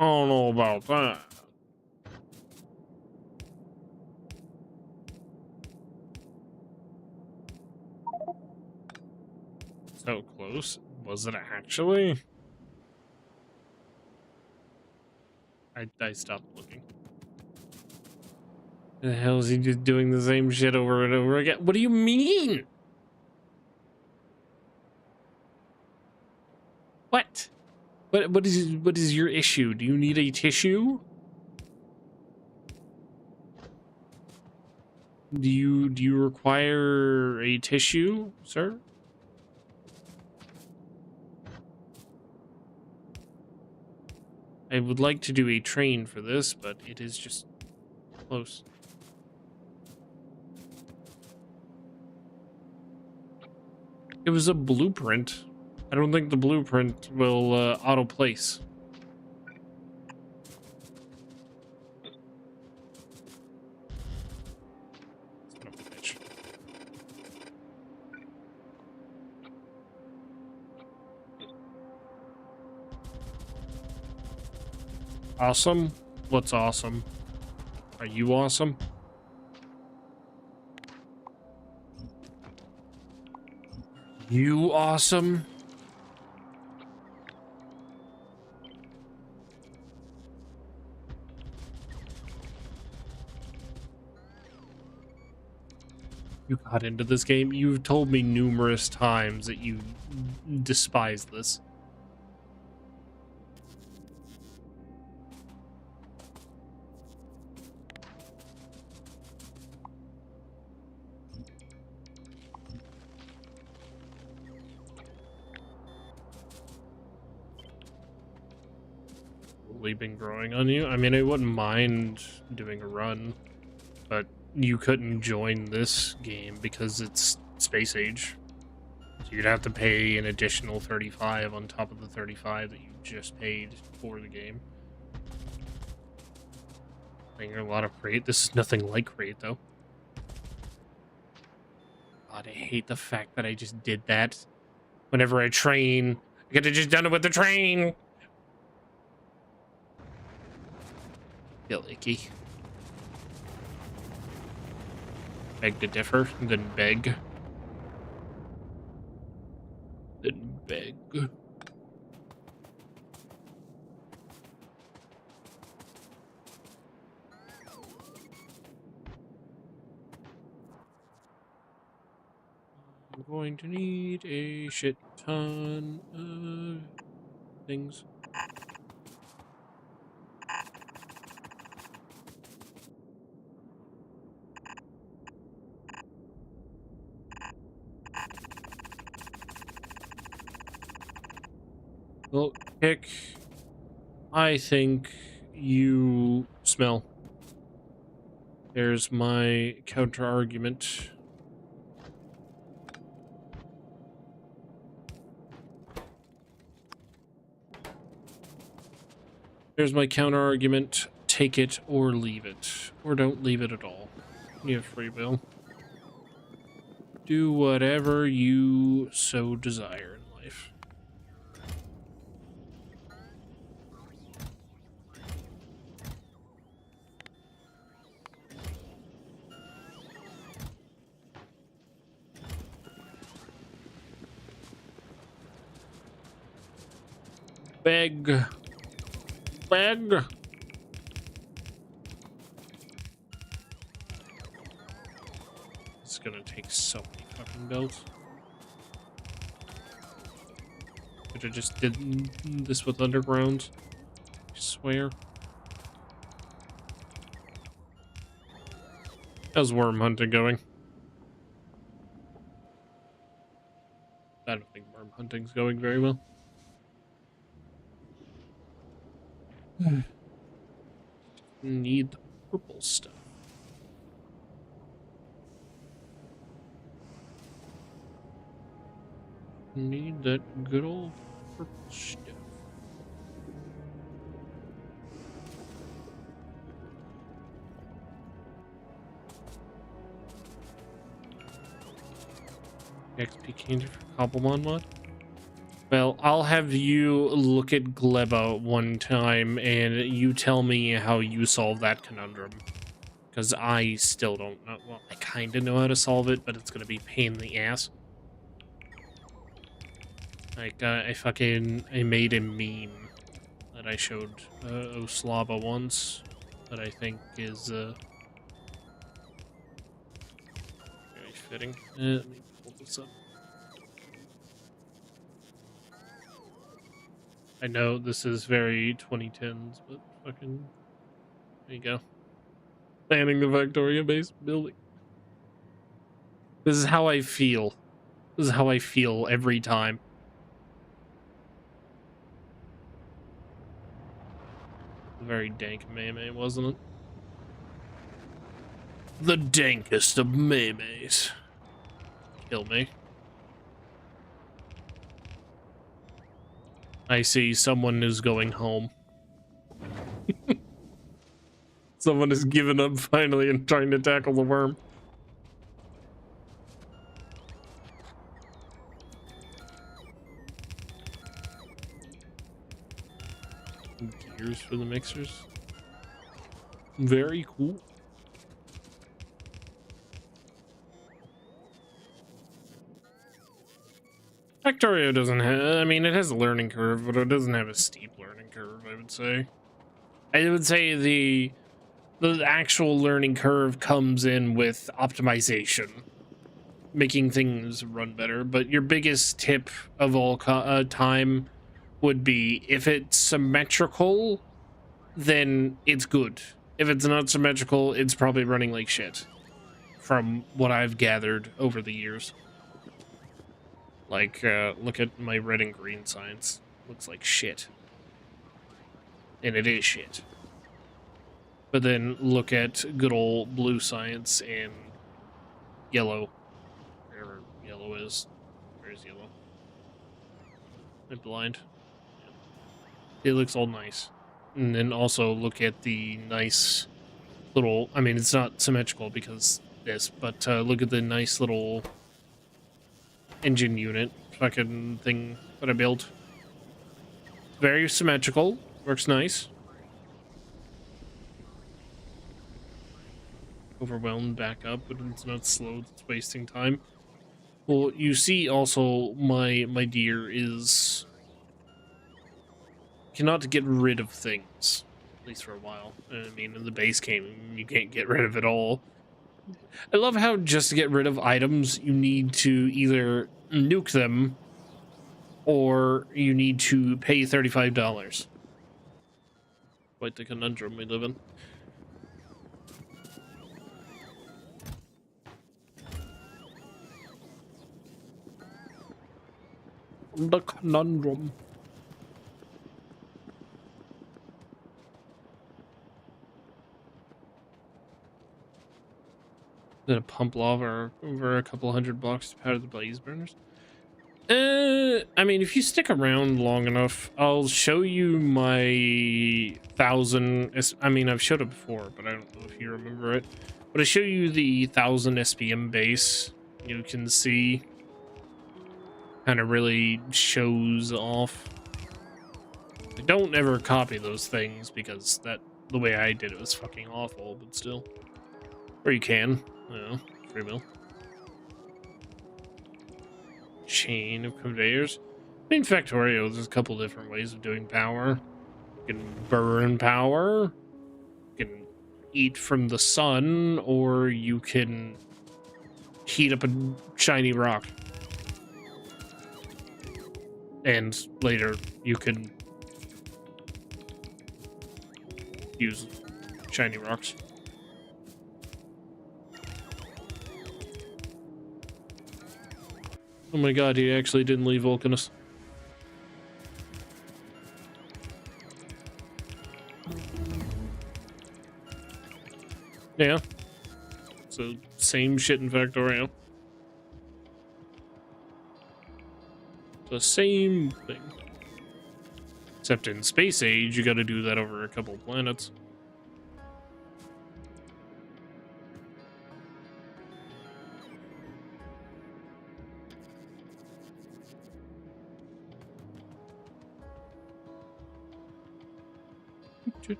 I don't know about that. So close. Was it actually? I stopped looking. The hell is he just doing the same shit over and over again? What do you mean? What? What is your issue? Do you need a tissue? Do you require a tissue, sir? I would like to do a train for this, but it is just close. It was a blueprint. I don't think the blueprint will auto place. Son of a bitch. Awesome? What's awesome? Are you awesome? You awesome? You got into this game? You've told me numerous times that you despise this. Been growing on you. I mean, I wouldn't mind doing a run, but you couldn't join this game because it's space age. So you'd have to pay an additional 35 on top of the 35 that you just paid for the game. I think a lot of crate. This is nothing like crate though. God, I hate the fact that I just did that. Whenever I train, I could have just done it with the train. Feel icky. Beg to differ, then beg. Then beg. I'm going to need a shit ton of things. Well, Kick, I think you smell. There's my counter argument. There's my counter argument. Take it or leave it. Or don't leave it at all. You have free will. Do whatever you so desire in life. Beg. Beg. It's gonna take so many fucking belts. Could have just did this with underground. I swear. How's worm hunting going? I don't think worm hunting's going very well. Need the purple stuff. Need that good old purple stuff. XP candy for Cobblemon mod? Well, I'll have you look at Gleba one time and you tell me how you solve that conundrum. Because I still don't know. Well, I kind of know how to solve it, but it's going to be a pain in the ass. Like, I made a meme that I showed Oslava once that I think is very fitting. Let me pull this up. I know this is very 2010s, but fucking, there you go. Planning the Factorio base building. This is how I feel. This is how I feel every time. Very dank meme, wasn't it? The dankest of memes. Kill me. I see someone is going home. Someone has given up finally and trying to tackle the worm. Gears for the mixers. Very cool. Factorio doesn't have, I mean, it has a learning curve, but it doesn't have a steep learning curve, I would say. I would say the actual learning curve comes in with optimization, making things run better. But your biggest tip of all time would be, if it's symmetrical, then it's good. If it's not symmetrical, it's probably running like shit, from what I've gathered over the years. Like, look at my red and green science. Looks like shit. And it is shit. But then look at good old blue science and yellow. Wherever yellow is. Where's yellow? I'm blind. Yeah. It looks all nice. And then also look at the nice little, I mean, it's not symmetrical because this, but look at the nice little engine unit fucking thing that I built. Very symmetrical, works nice. Overwhelmed, back up, but it's not slow, it's wasting time. Well, you see also my deer is cannot get rid of things, at least for a while. I mean, in the base game, you can't get rid of it all. I love how just to get rid of items, you need to either nuke them or you need to pay $35. Quite the conundrum we live in. The conundrum. Did a pump lava over a couple $100 to powder the blaze burners? I mean, if you stick around long enough, I'll show you my 1000. I mean, I've showed it before, but I don't know if you remember it. But I show you the 1000 SPM base. You can see, kind of really shows off. I don't ever copy those things because the way I did it was fucking awful. But still, or you can, you know, free will. Chain of conveyors. In Factorio, there's a couple different ways of doing power. You can burn power, you can eat from the sun, or you can heat up a shiny rock. And later you can use shiny rocks. Oh my god, he actually didn't leave Vulcanus. Yeah. So, same shit in Factorio. The same thing. Except in Space Age, you gotta do that over a couple planets.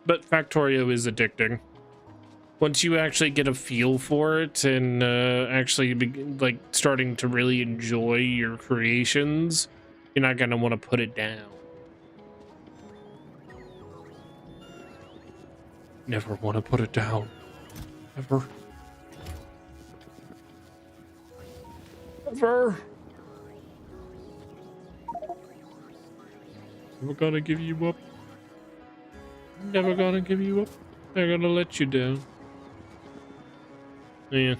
But Factorio is addicting. Once you actually get a feel for it and actually like starting to really enjoy your creations, you're not gonna want to put it down. Never want to put it down. Ever. Ever. Never gonna give you up. Never gonna give you up. They're gonna let you down. Yeah. If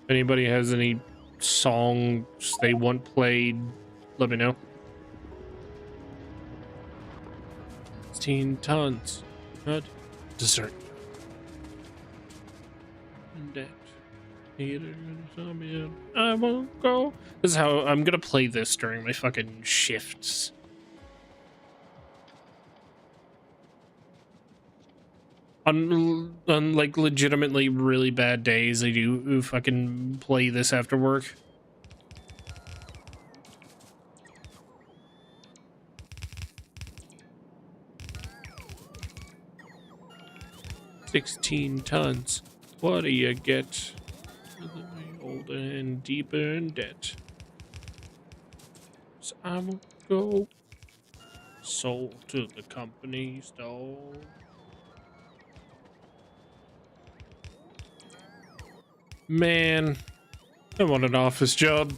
anybody has any songs they want played, let me know. 16 tons. What? Dessert. Debt. I won't go. This is how I'm gonna play this during my fucking shifts. On like legitimately really bad days, I do fucking play this after work. $16 tons. What do you get? Older and deeper in debt. So I will go. Sold to the company store. Man, I want an office job.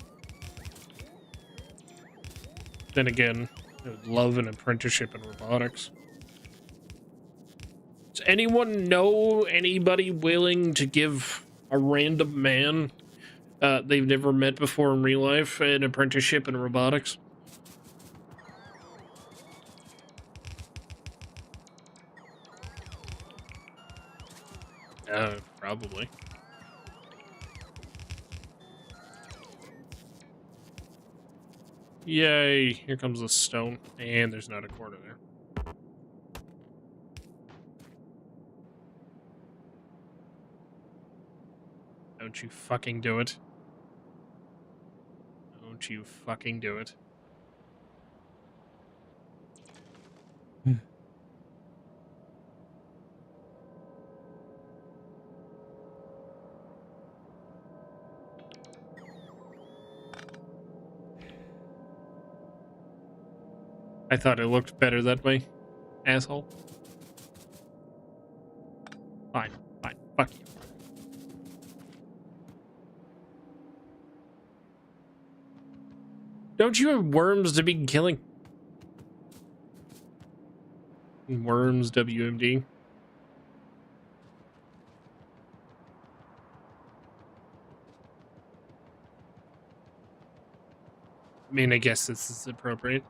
Then again, I would love an apprenticeship in robotics. Does anyone know anybody willing to give a random man they've never met before in real life an apprenticeship in robotics? Probably. Yay, here comes the stone. And there's not a quarter there. Don't you fucking do it. Don't you fucking do it. I thought it looked better that way, asshole. Fine, fine, fuck you. Don't you have worms to be killing? Worms, WMD. I mean, I guess this is appropriate.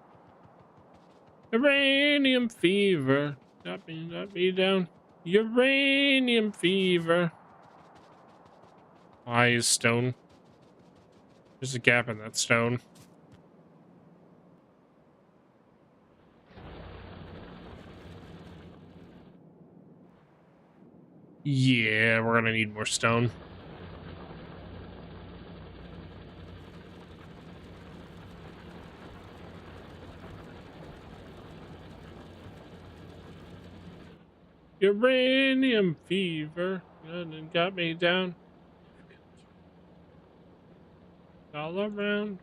Uranium fever. Not me down. Uranium fever. Why is stone? There's a gap in that stone. Yeah, we're gonna need more stone. Uranium fever. And got me down. All around.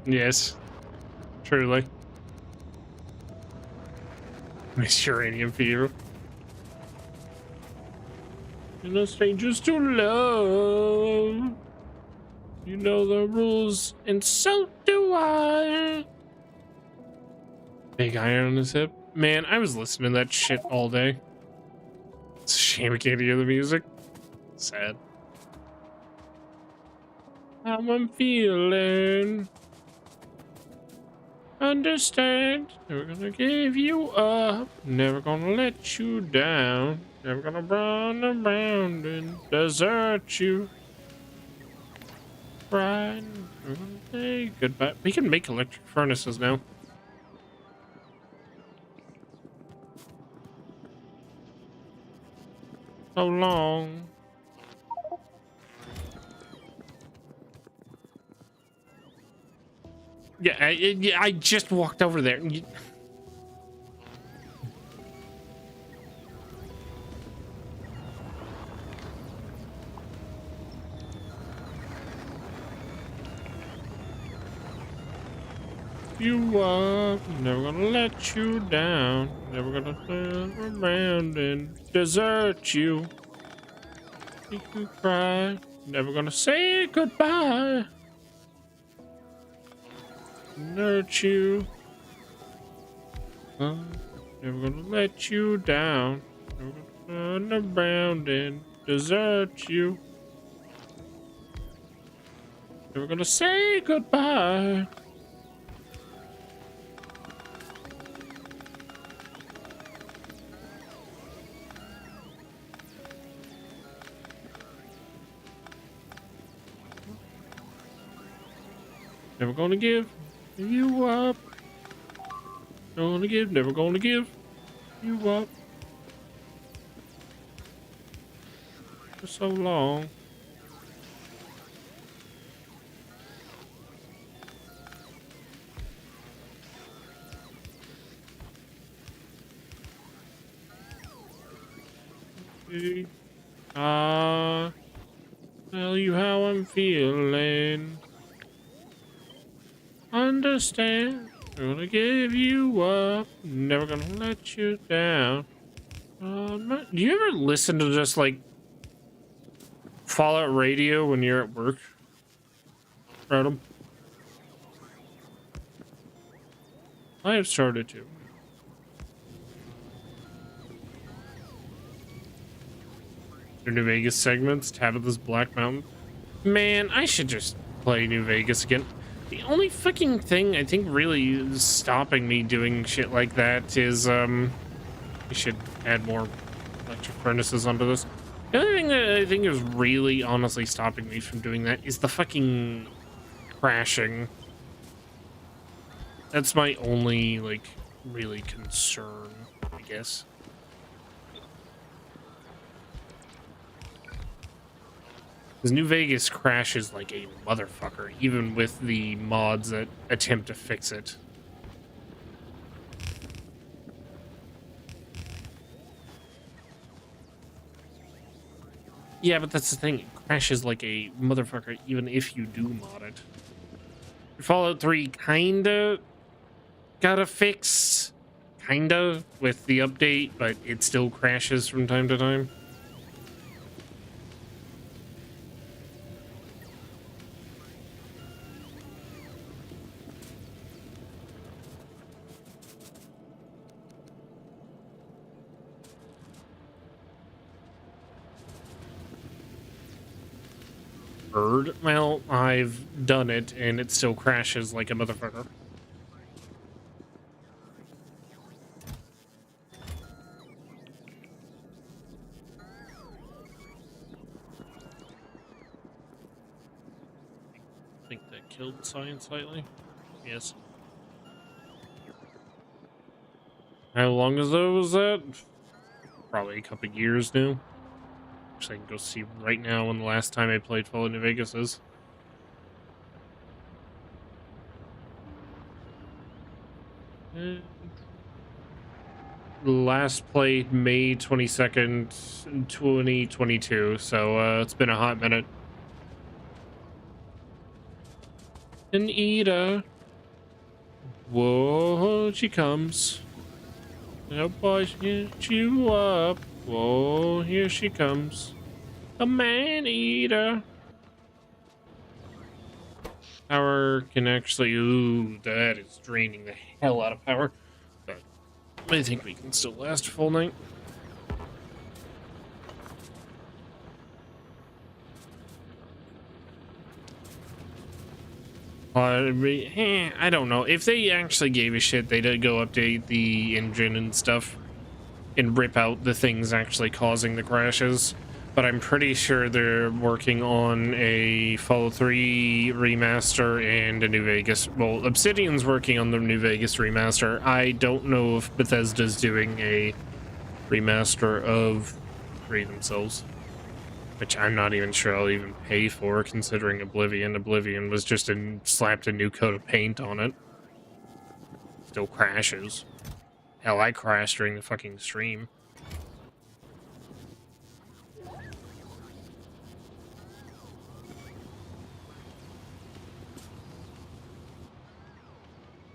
Yes, truly. Miss uranium fever. You're no strangers to love. You know the rules, and so do I. Big iron on his hip. Man, I was listening to that shit all day. It's a shame I can't hear the music. Sad. How I'm feeling. Understand. Never gonna give you up. Never gonna let you down. Never gonna run around and desert you. Right. Never gonna say goodbye. We can make electric furnaces now. So long. Yeah, I just walked over there. You up, never gonna let you down, never gonna turn around and desert you. Make you cry, never gonna say goodbye. Hurt you. Never gonna let you down. Never gonna turn around and desert you. Never gonna say goodbye. Never gonna give you up. Gonna give, never gonna give you up. For so long. Tell you how I'm feeling. Understand, gonna give you up, never gonna let you down. Do you ever listen to just like Fallout radio when you're at work? Rodham? I have started to. Your New Vegas segments, Tabitha's Black Mountain. Man, I should just play New Vegas again. The only fucking thing I think really is stopping me doing shit like that is, we should add more electric furnaces onto this. The only thing that I think is really honestly stopping me from doing that is the fucking crashing. That's my only, like, really concern, I guess. Because New Vegas crashes like a motherfucker, even with the mods that attempt to fix it. Yeah, but that's the thing. It crashes like a motherfucker, even if you do mod it. Fallout 3 kinda got a fix, kinda, with the update, but it still crashes from time to time. Bird? Well, I've done it, and it still crashes like a motherfucker. I think that killed science slightly. Yes. How long ago was that? Probably a couple years now. Actually, I can go see right now when the last time I played Fallout New Vegas is. Last played May 22nd, 2022, so it's been a hot minute. Anita. Whoa, she comes. Oh boy, get you up. Whoa, here she comes. A man eater. Power can actually, ooh, that is draining the hell out of power. But I think we can still last a full night. I don't know. If they actually gave a shit, they'd go update the engine and stuff and rip out the things actually causing the crashes. But I'm pretty sure they're working on a Fallout 3 remaster and a New Vegas. Well, Obsidian's working on the New Vegas remaster. I don't know if Bethesda's doing a remaster of 3 themselves, which I'm not even sure I'll even pay for, considering Oblivion. Oblivion was just slapped a new coat of paint on it. Still crashes. Hell, I crashed during the fucking stream.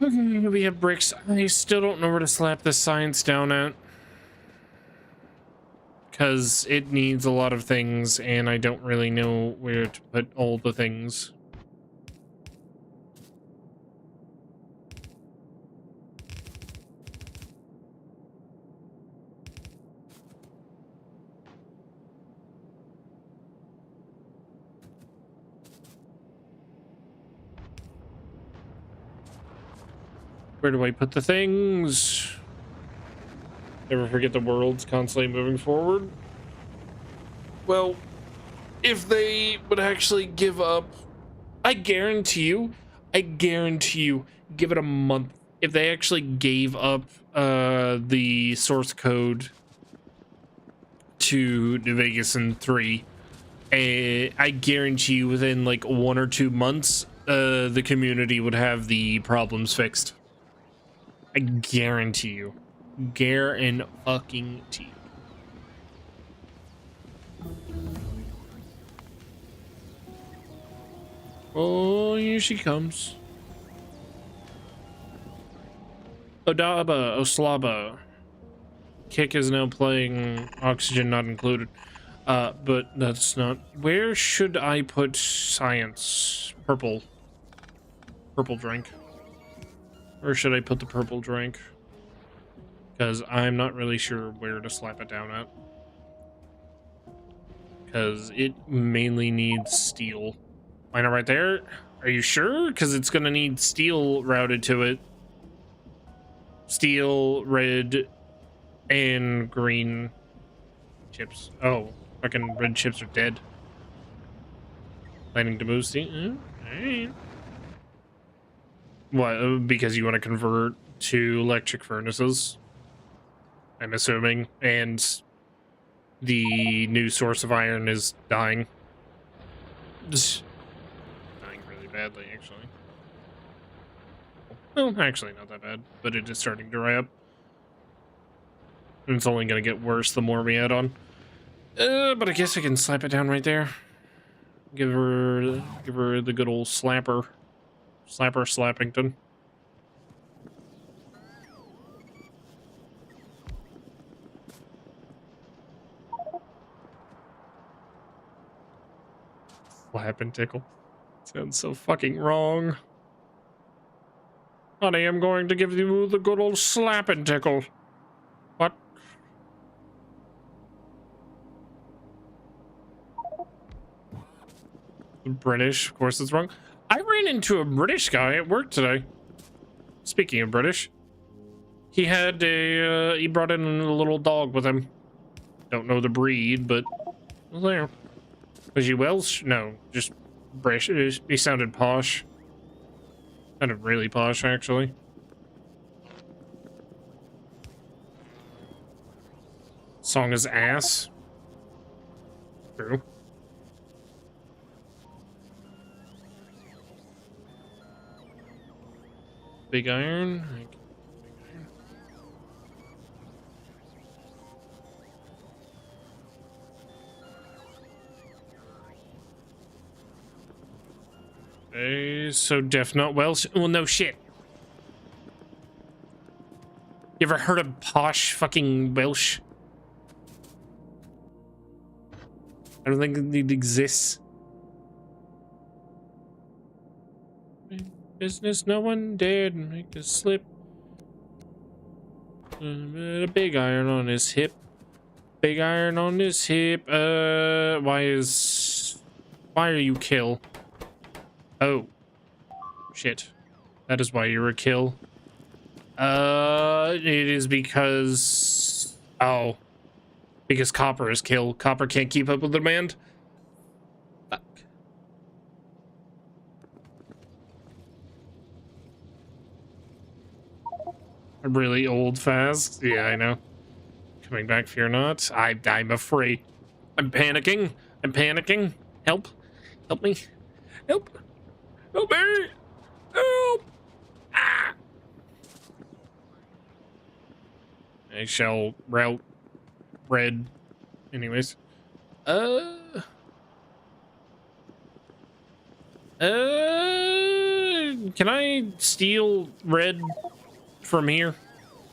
Okay, we have bricks. I still don't know where to slap this science down at, because it needs a lot of things, and I don't really know where to put all the things. Where do I put the things? Never forget the world's constantly moving forward. Well, if they would actually give up, I guarantee you, give it a month. If they actually gave up the source code to New Vegas in 3, I guarantee you within like 1 or 2 months, the community would have the problems fixed. I guarantee you. Guarantee you. Oh, here she comes. Odaba, Oslaba. Kick is now playing Oxygen Not Included. But that's not... Where should I put science? Purple. Purple drink. Where should I put the purple drink? Because I'm not really sure where to slap it down at. Because it mainly needs steel. Line it right there. Are you sure? Because it's gonna need steel routed to it. Steel, red, and green chips. Oh, fucking red chips are dead. Planning to move steel. Alright. What? Because you want to convert to electric furnaces? I'm assuming, and the new source of iron is dying. Dying really badly, actually. Well, actually not that bad, but it is starting to dry up. And it's only going to get worse the more we add on. But I guess I can slap it down right there. Give her the good old slapper. Slappington. Slap and tickle. Sounds so fucking wrong. Honey, I'm going to give you the good old slap and tickle. What? British, of course it's wrong. I ran into a British guy at work today. Speaking of British, he had a, he brought in a little dog with him. Don't know the breed, but it was there. Was he Welsh? No, just British. He sounded posh. Sounded really posh, actually. Song is ass. True. Big iron. Okay, so deaf not Welsh. Well, no shit. You ever heard of posh fucking Welsh? I don't think it exists. Business no one dared make a slip. A big iron on his hip. Big iron on his hip. Why are you kill? Oh. Shit. That is why you're a kill. It is because... Oh. Because copper is kill. Copper can't keep up with the demand. Fuck. Really old fast. Yeah, I know. Coming back, fear not. I'm afraid. I'm panicking. I'm panicking. Help. Help me. Help. Help me. Help. Ah. I shall route red. Anyways. Can I steal red from here?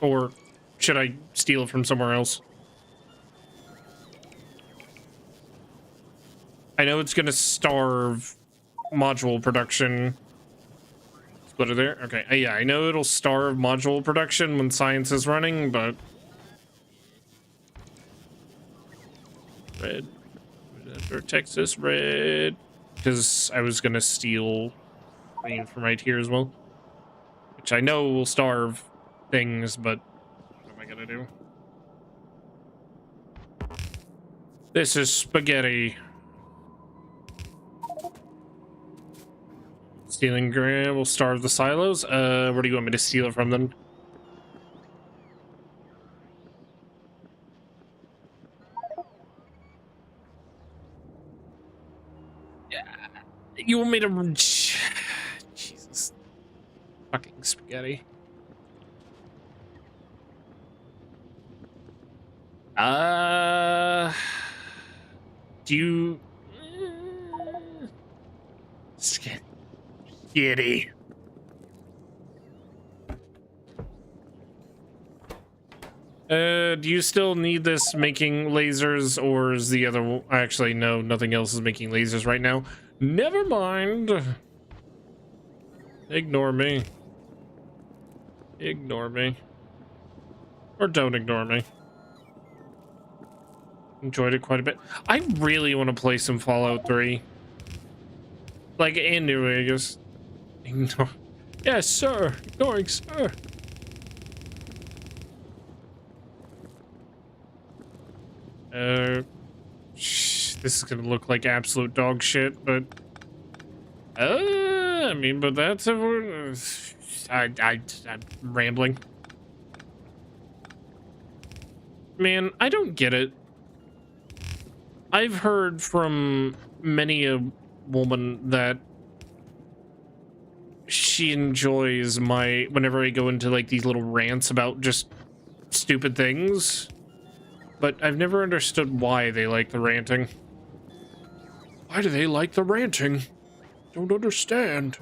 Or should I steal it from somewhere else? I know it's gonna starve module production. Let's put it there. Okay, yeah, I know it'll starve module production when science is running, but... Red. Or Texas red. Because I was gonna steal green from right here as well. Which I know will starve things, but what am I gonna do? This is spaghetti. Stealing grain will starve the silos. Where do you want me to steal it from then? You want me to... Jesus. Fucking spaghetti. Do you... Skitty. Do you still need this making lasers, or is the other... Actually, no, nothing else is making lasers right now. Never mind. Ignore me. Ignore me. Or don't ignore me. Enjoyed it quite a bit. I really want to play some Fallout 3. Like in New Vegas. Ignore. Yes, sir. Ignoring, sir. This is gonna look like absolute dog shit, but I mean, but that's I'm rambling. Man, I don't get it. I've heard from many a woman that she enjoys my whenever I go into like these little rants about just stupid things, but I've never understood why they like the ranting. Why do they like the ranting? Don't understand.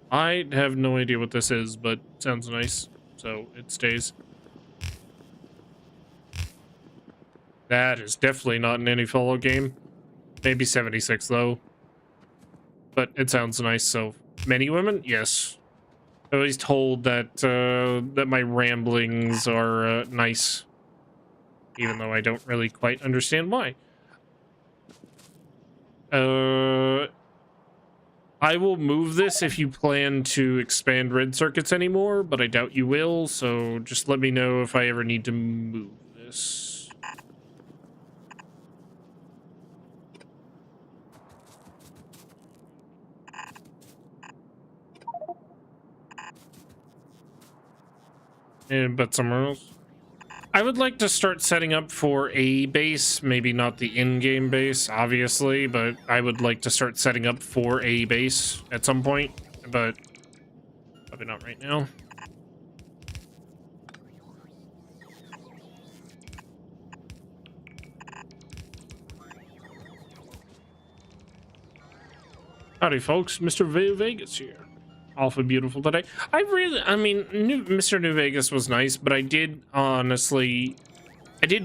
I have no idea what this is, but sounds nice, so it stays. That is definitely not in any Fallout game. Maybe 76 though. But it sounds nice, so many women? Yes. I was told that that my ramblings are nice. Even though I don't really quite understand why. I will move this if you plan to expand red circuits anymore, but I doubt you will, so just let me know if I ever need to move this. But somewhere else. I would like to start setting up for a base, maybe not the in-game base, obviously, but I would like to start setting up for a base at some point, but probably not right now. Howdy, folks. Mr. Vegas here. Awfully beautiful today. I mean, Mr. New Vegas was nice, but I did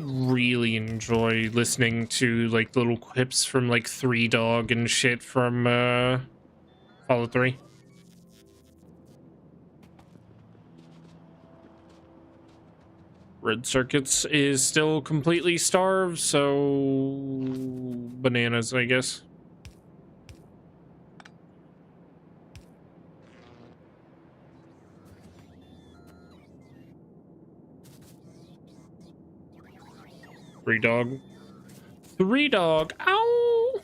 really enjoy listening to like little clips from like Three Dog and shit from Fallout 3. Red Circuits is still completely starved, so bananas, I guess. Three Dog. Three Dog. Ow!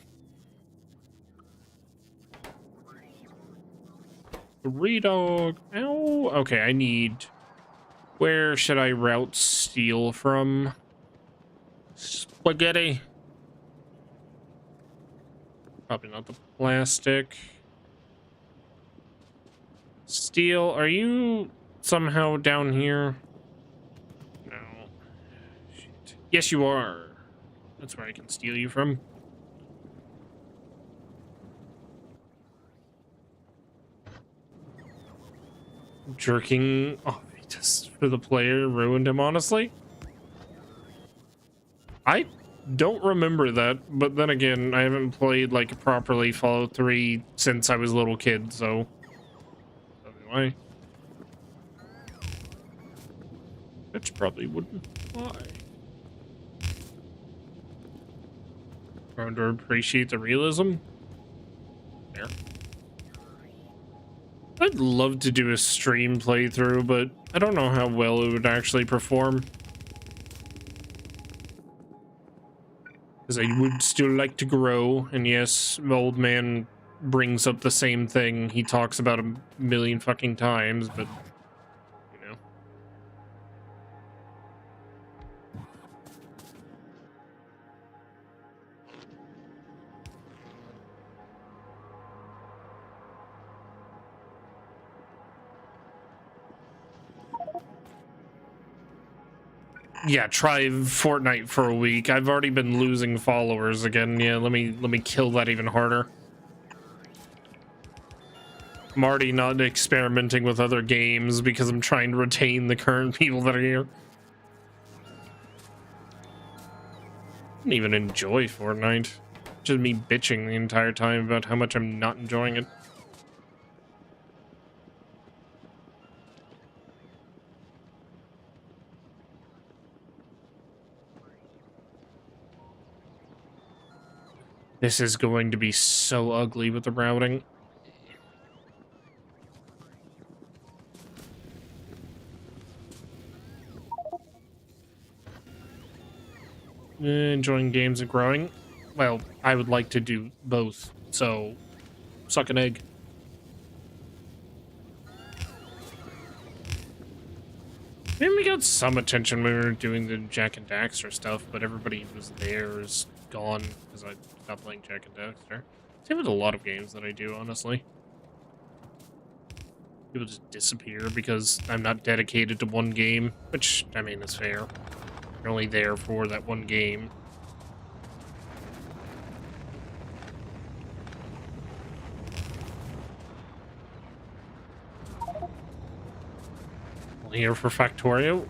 Three Dog. Ow. Okay, I need... Where should I route steel from? Spaghetti. Probably not the plastic. Steel, are you somehow down here? No. Shit. Yes, you are. That's where I can steal you from. Jerking off just for the player ruined him, honestly. I don't remember that, but then again, I haven't played like properly Fallout 3 since I was a little kid, so anyway. Which probably wouldn't fly. Trying to appreciate the realism. There. I'd love to do a stream playthrough, but I don't know how well it would actually perform. Because I would still like to grow, and yes, the old man brings up the same thing he talks about a million fucking times, but, you know. Yeah, try Fortnite for a week. I've already been losing followers again. Yeah, let me kill that even harder. I'm already not experimenting with other games because I'm trying to retain the current people that are here. I don't even enjoy Fortnite. Just me bitching the entire time about how much I'm not enjoying it. This is going to be so ugly with the routing. Enjoying games and growing. Well, I would like to do both, so suck an egg. I mean, we got some attention when we were doing the Jack and Daxter stuff, but everybody who was there is gone because I stopped playing Jack and Daxter. Same with a lot of games that I do, honestly. People just disappear because I'm not dedicated to one game, which, I mean, is fair. You're only there for that one game. Here for Factorio?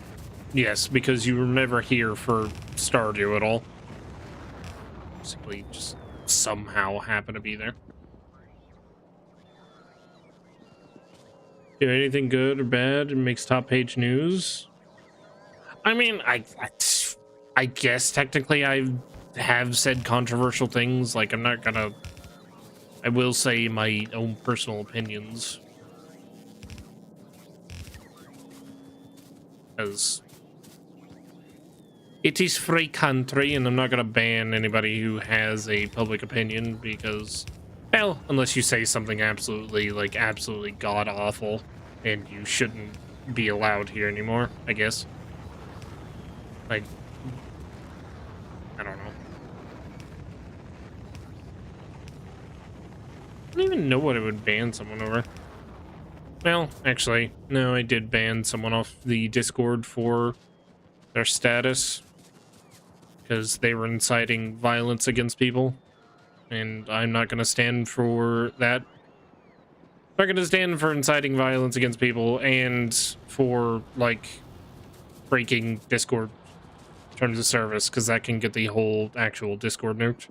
Yes, because you were never here for Stardew at all. Simply just somehow happen to be there. Do anything good or bad and makes top page news? I mean, I guess technically I have said controversial things. Like, I'm not gonna... I will say my own personal opinions. Because it is free country, and I'm not gonna ban anybody who has a public opinion because, well, unless you say something absolutely, like, absolutely god-awful, and you shouldn't be allowed here anymore, I guess. Like, I don't know. I don't even know what it would ban someone over. Well, actually, no, I did ban someone off the Discord for their status because they were inciting violence against people, and I'm not going to stand for that. I'm not going to stand for inciting violence against people and for, like, breaking Discord terms of service, because that can get the whole actual Discord nuked.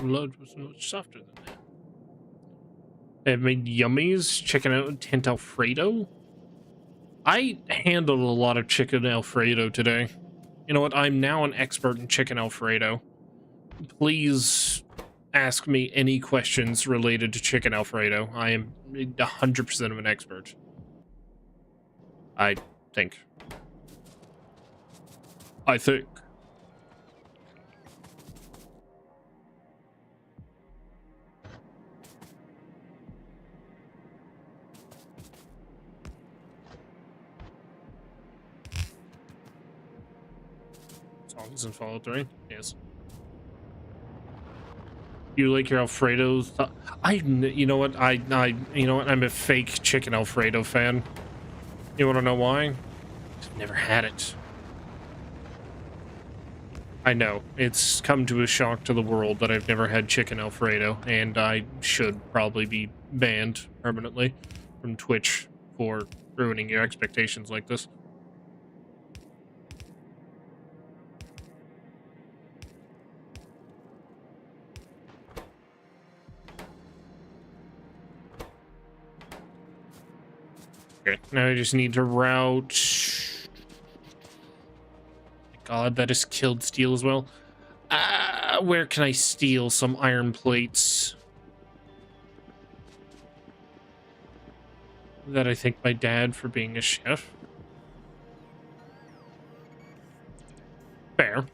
Load was much softer than that. They made yummies, chicken out Tint Alfredo. I handled a lot of chicken Alfredo today. You know what? I'm now an expert in chicken Alfredo. Please ask me any questions related to chicken Alfredo. I am 100% of an expert. I think. Songs and follow through. Yes. You like your Alfredo? You know what? You know what? I'm a fake chicken Alfredo fan. You want to know why? I've never had it. I know it's come to a shock to the world that I've never had chicken Alfredo, and I should probably be banned permanently from Twitch for ruining your expectations like this. Okay, now I just need to route. God, that has killed steel as well. Where can I steal some iron plates? That I thank my dad for being a chef. Fair.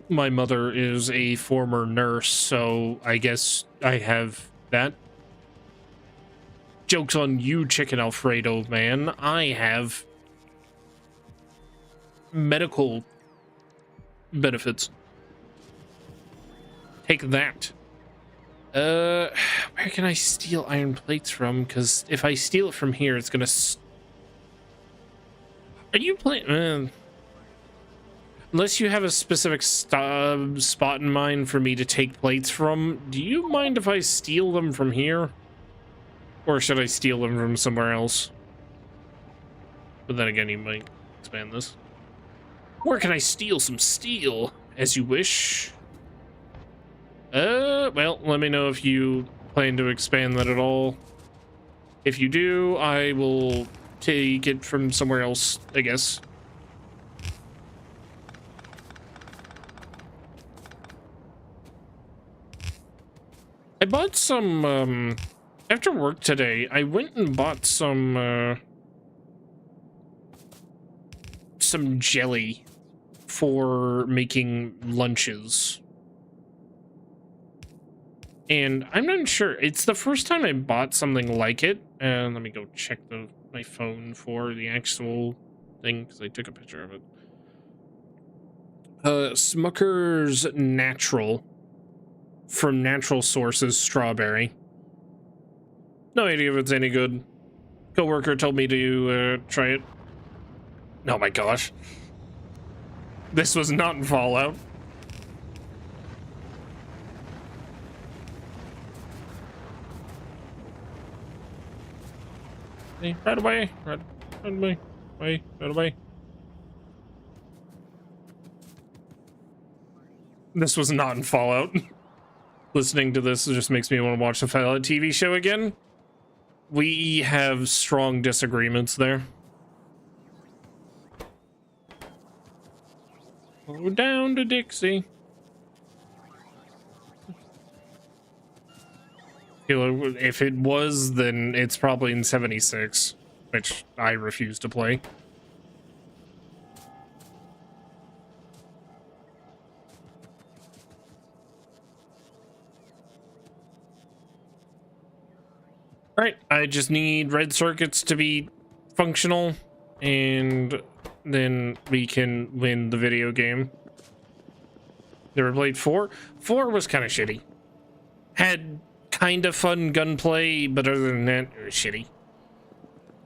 My mother is a former nurse, so I guess I have that. Joke's on you, chicken Alfredo, man. I have medical benefits. Take that. Where can I steal iron plates from? Because if I steal it from here, it's gonna... Are you playing... Unless you have a specific spot in mind for me to take plates from, do you mind if I steal them from here? Or should I steal them from somewhere else? But then again, you might expand this. Where can I steal some steel? As you wish. Well, let me know if you plan to expand that at all. If you do, I will take it from somewhere else, I guess. I bought some, after work today, I went and bought some jelly for making lunches. And I'm not sure. It's the first time I bought something like it. And let me go check my phone for the actual thing, because I took a picture of it. Smucker's Natural. From Natural Sources Strawberry. No idea if it's any good. Coworker told me to try it. Oh my gosh. This was not in Fallout. Hey, right away. Right away. Right away. This was not in Fallout. Listening to this just makes me want to watch the Fallout TV show again. We have strong disagreements there. Go down to Dixie. If it was, then it's probably in 76, which I refuse to play. Alright, I just need red circuits to be functional, and then we can win the video game. Never played 4? 4 was kind of shitty. Had kind of fun gunplay, but other than that, it was shitty.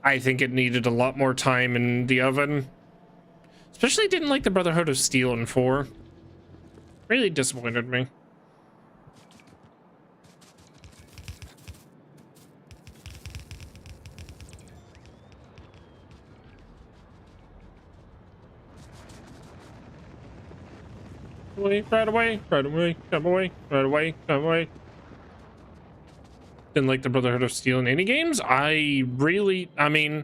I think it needed a lot more time in the oven. Especially didn't like the Brotherhood of Steel in 4. Really disappointed me. Right away, right away, come away, right away, come away. Didn't like the Brotherhood of Steel in any games. I mean,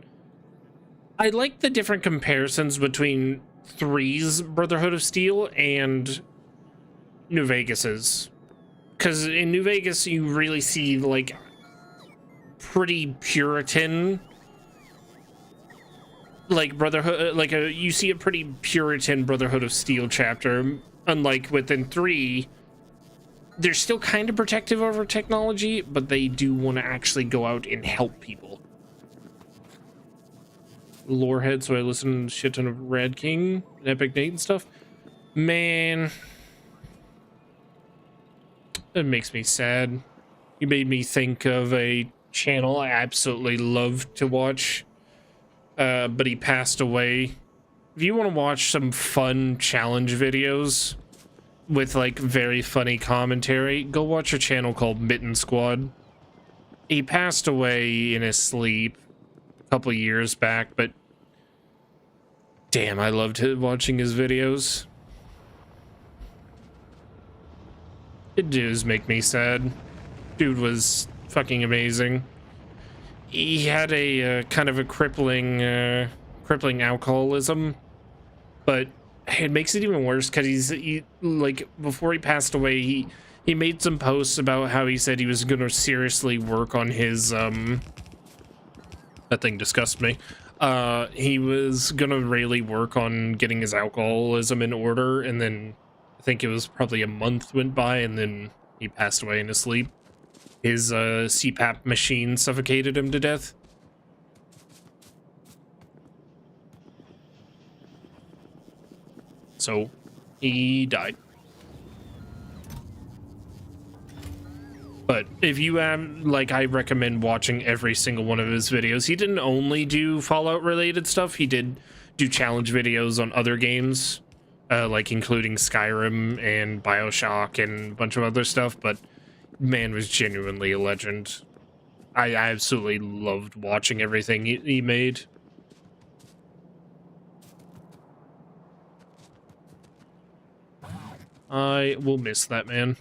I like the different comparisons between 3's Brotherhood of Steel and New Vegas's. Because in New Vegas, you really see, like, pretty Puritan, like, Brotherhood, like, you see a pretty Puritan Brotherhood of Steel chapter. Unlike within 3, they're still kind of protective over technology, but they do want to actually go out and help people. Lorehead, so I listen to shit ton of Red King, Epic Nate and stuff. Man, that makes me sad. You made me think of a channel I absolutely loved to watch, but he passed away. If you want to watch some fun challenge videos with like very funny commentary, go watch a channel called Mitten Squad. He passed away in his sleep a couple years back, but damn, I loved watching his videos. It does make me sad. Dude was fucking amazing. He had a kind of a crippling alcoholism, but it makes it even worse because he like before he passed away, he made some posts about how he said he was gonna seriously work on his that thing disgusts me. He was gonna really work on getting his alcoholism in order, and then I think it was probably a month went by, and then he passed away in his sleep. His CPAP machine suffocated him to death. So he died. But if you have, like, I recommend watching every single one of his videos. He didn't only do Fallout related stuff. He did do challenge videos on other games, like including Skyrim and BioShock and a bunch of other stuff. But man was genuinely a legend. I absolutely loved watching everything he made. I will miss that man.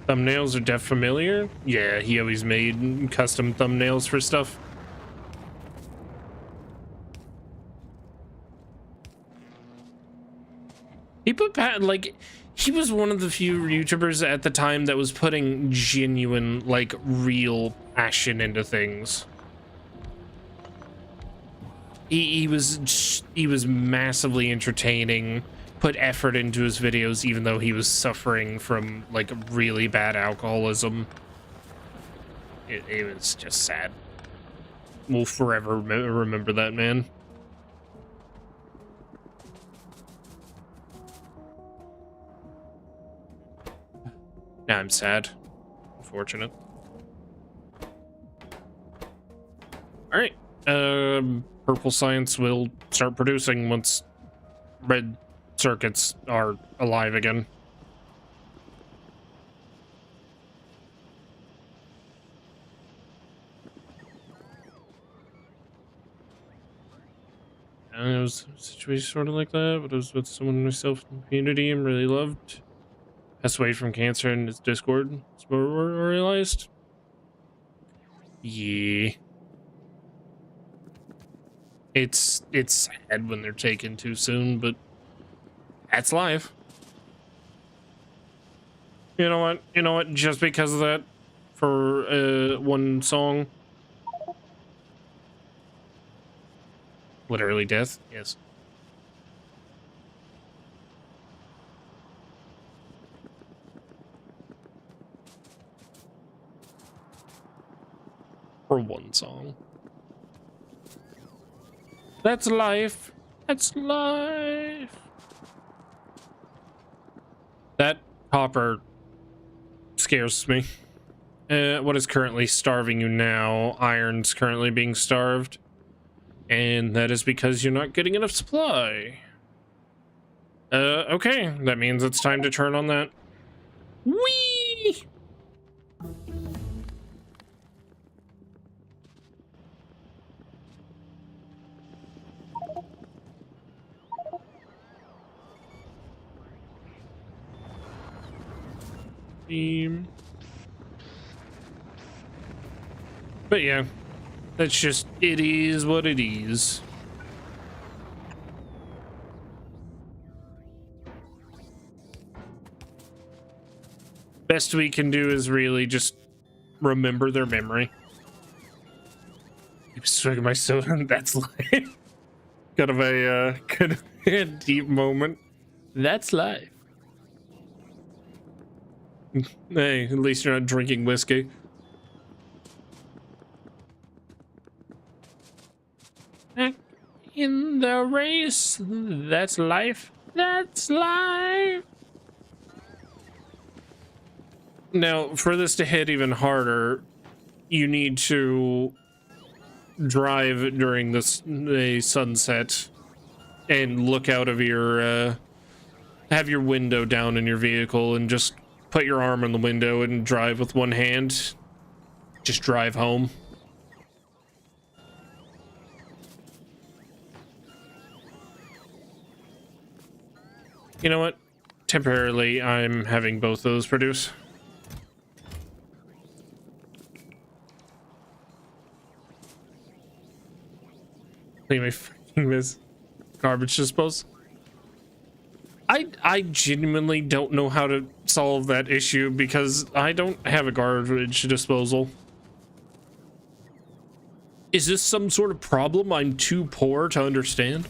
Thumbnails are def familiar. Yeah, he always made custom thumbnails for stuff. He put like, he was one of the few YouTubers at the time that was putting genuine, like, real passion into things. He was massively entertaining, put effort into his videos, even though he was suffering from, like, really bad alcoholism. It was just sad. We'll forever remember that man. Now I'm sad. Unfortunate. All right. Purple Science will start producing once red circuits are alive again. And it was a situation sort of like that, but it was with someone myself in the community and really loved. Passed away from cancer in his Discord. It's memorialized. Yeah. It's sad when they're taken too soon, but that's life. You know what? You know what? Just because of that, for one song, literally death. Yes. For one song. That's life. That's life. That copper scares me. What is currently starving you now? Iron's currently being starved. And that is because you're not getting enough supply. Okay. That means it's time to turn on that. Whee! But yeah, that's just, it is what it is. Best we can do is really just remember their memory. Keep swigging my soda. That's life. Kind of a deep moment. That's life. Hey, at least you're not drinking whiskey. In the race, that's life. That's life. Now, for this to hit even harder, you need to drive during the sunset and look out of your have your window down in your vehicle and just put your arm in the window and drive with one hand. Just drive home. You know what? Temporarily, I'm having both of those produce. Leave me fucking this garbage disposal. I genuinely don't know how to solve that issue because I don't have a garbage disposal. Is this some sort of problem I'm too poor to understand?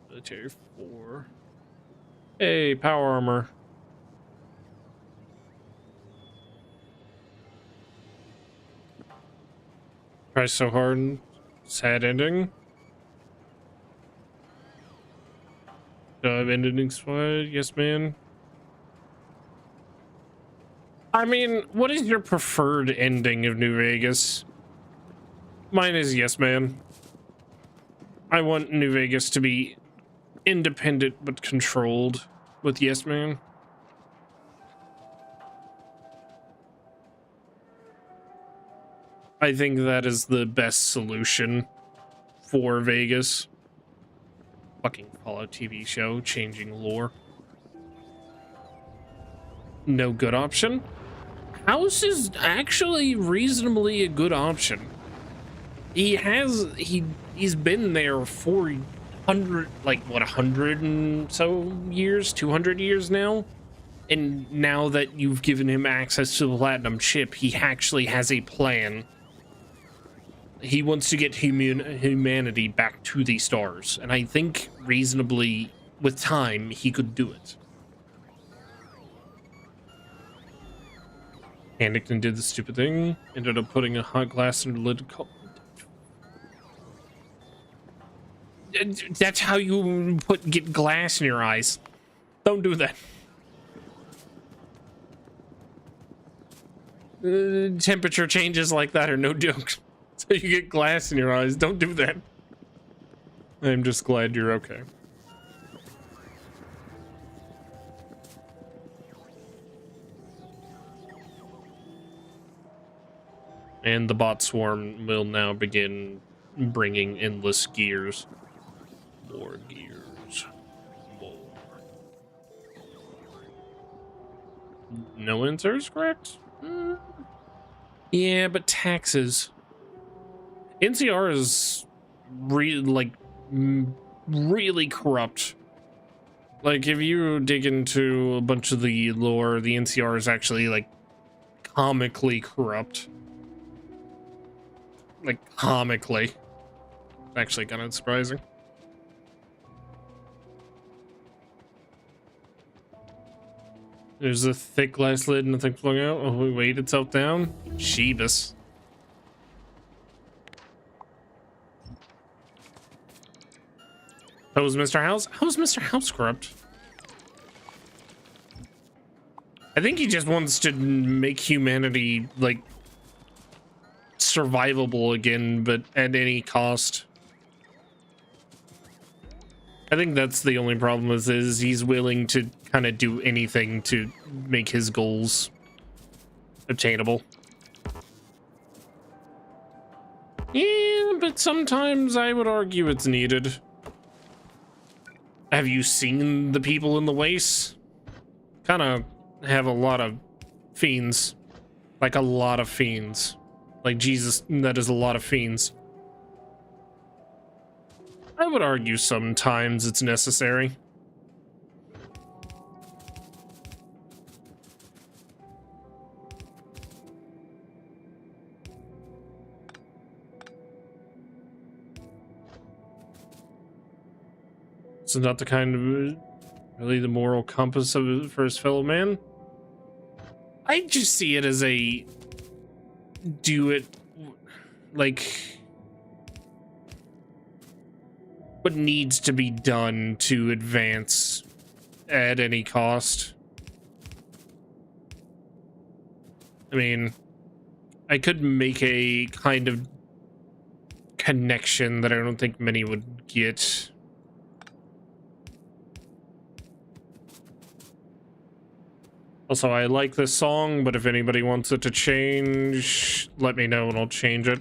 Military 4. Hey, power armor. Try so hard. Sad ending. Ending squad. Yes, man. I mean, what is your preferred ending of New Vegas? Mine is yes, man. I want New Vegas to be independent but controlled with yes, man. I think that is the best solution for Vegas. Fucking Fallout TV show changing lore. no good option. House is actually reasonably a good option. He's been there for 100, like what, 100 and so years, 200 years now. And now that you've given him access to the platinum chip, he actually has a plan. He wants to get humanity back to the stars, and I think reasonably with time he could do it. Panicked and did the stupid thing. Ended up putting a hot glass in the lid. That's how you get glass in your eyes. Don't do that. Temperature changes like that are no joke. So you get glass in your eyes. Don't do that. I'm just glad you're okay. And the bot swarm will now begin bringing endless gears. More gears. More. No answers, correct? Yeah, but taxes. NCR is really corrupt. Like, if you dig into a bunch of the lore, the NCR is actually like comically corrupt. Like, comically. Actually kind of surprising. There's a thick glass lid and the thing flung out. Oh, we weighed itself down. Jeebus. That was Mr. House? How is Mr. House corrupt? I think he just wants to make humanity, like, survivable again, but at any cost. I think that's the only problem with this, is he's willing to kind of do anything to make his goals obtainable. Yeah, but sometimes I would argue it's needed. Have you seen the people in the waste? Kind of have a lot of fiends. Like a lot of fiends. Like Jesus, that is a lot of fiends. I would argue sometimes it's necessary. This is not the kind of really the moral compass for his fellow man. I just see it as a do it like what needs to be done to advance at any cost. I mean, I could make a kind of connection that I don't think many would get. Also, I like this song, but if anybody wants it to change, let me know and I'll change it.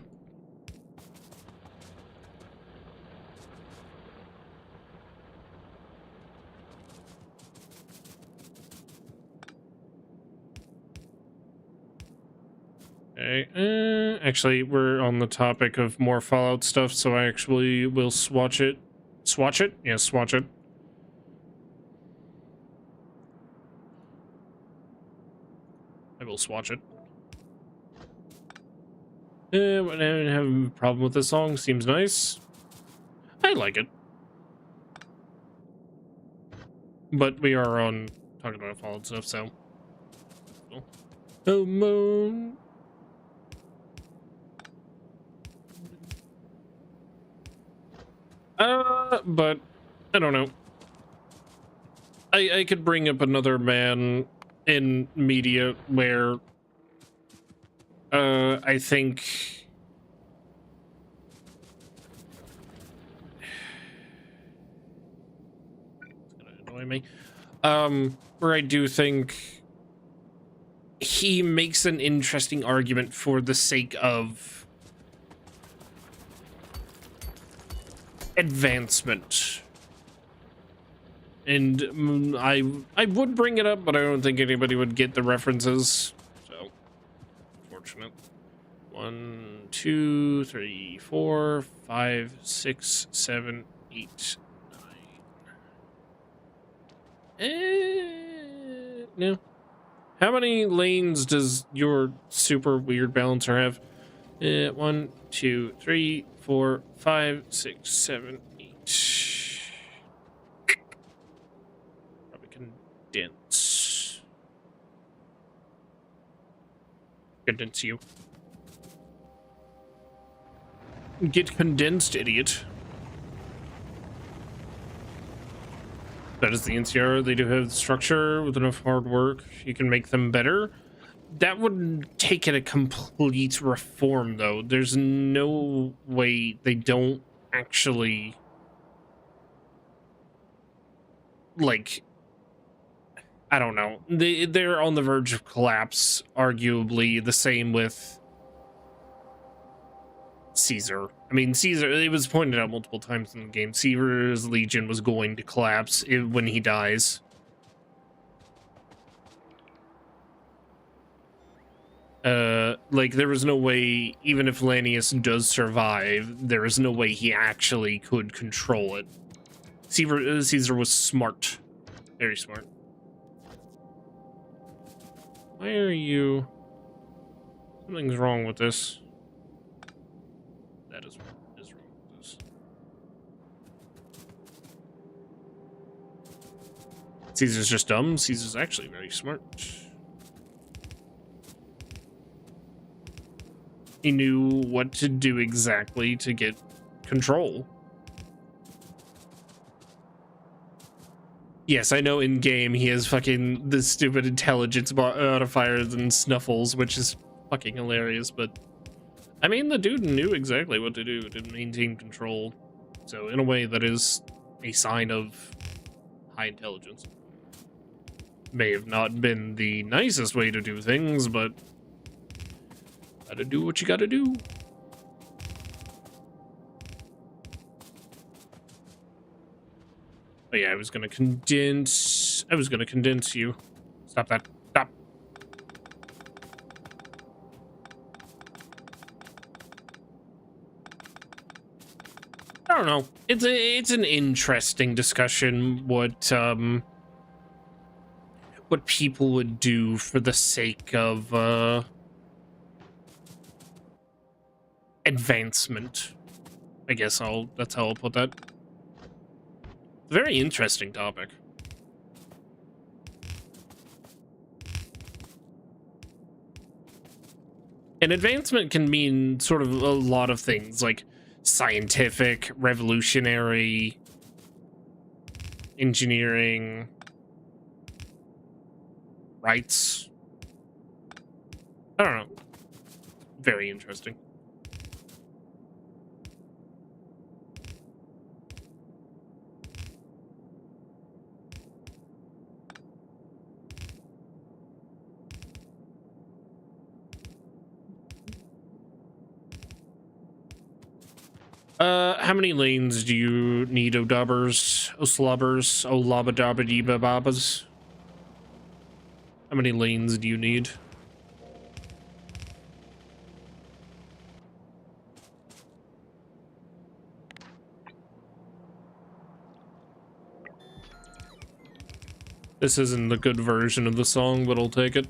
Okay, actually, we're on the topic of more Fallout stuff, so I actually will swatch it. Swatch it? Yeah, swatch it. I will swatch it. I don't have a problem with this song. Seems nice. I like it. But we are on talking about Fallout stuff, so. Oh, moon. But I don't know. I could bring up another man in media where I think it's gonna annoy me. Where I do think he makes an interesting argument for the sake of advancement. And I would bring it up, but I don't think anybody would get the references. So, unfortunate. 1, 2, 3, 4, 5, 6, 7, 8, 9. No. How many lanes does your super weird balancer have? 1, 2, 3, 4, 5, 6, 7, 8. Probably condense. Condense you. Get condensed, idiot. That is the NCR. They do have the structure with enough hard work. You can make them better. That would take it a complete reform, though. There's no way they don't actually, like, I don't know. They're on the verge of collapse, arguably. The same with Caesar. I mean, Caesar, it was pointed out multiple times in the game. Caesar's Legion was going to collapse when he dies. Like, there was no way, even if Lanius does survive, there is no way he actually could control it. Caesar was smart. Very smart. Why are you... Something's wrong with this. That is wrong with this. Caesar's just dumb. Caesar's actually very smart. He knew what to do exactly to get control. Yes, I know in game he has fucking the stupid intelligence modifiers and snuffles, which is fucking hilarious, but I mean, the dude knew exactly what to do to maintain control. So in a way, that is a sign of high intelligence. May have not been the nicest way to do things, but gotta do what you gotta do. But yeah, I was gonna condense you. Stop that. Stop. I don't know. It's an interesting discussion what people would do for the sake of advancement. I guess that's how I'll put that. Very interesting topic. And advancement can mean sort of a lot of things, like scientific, revolutionary, engineering, rights. I don't know. Very interesting. How many lanes do you need, Odabbers, Oslobbers, Olabadabadibababas? How many lanes do you need? This isn't the good version of the song, but I'll take it.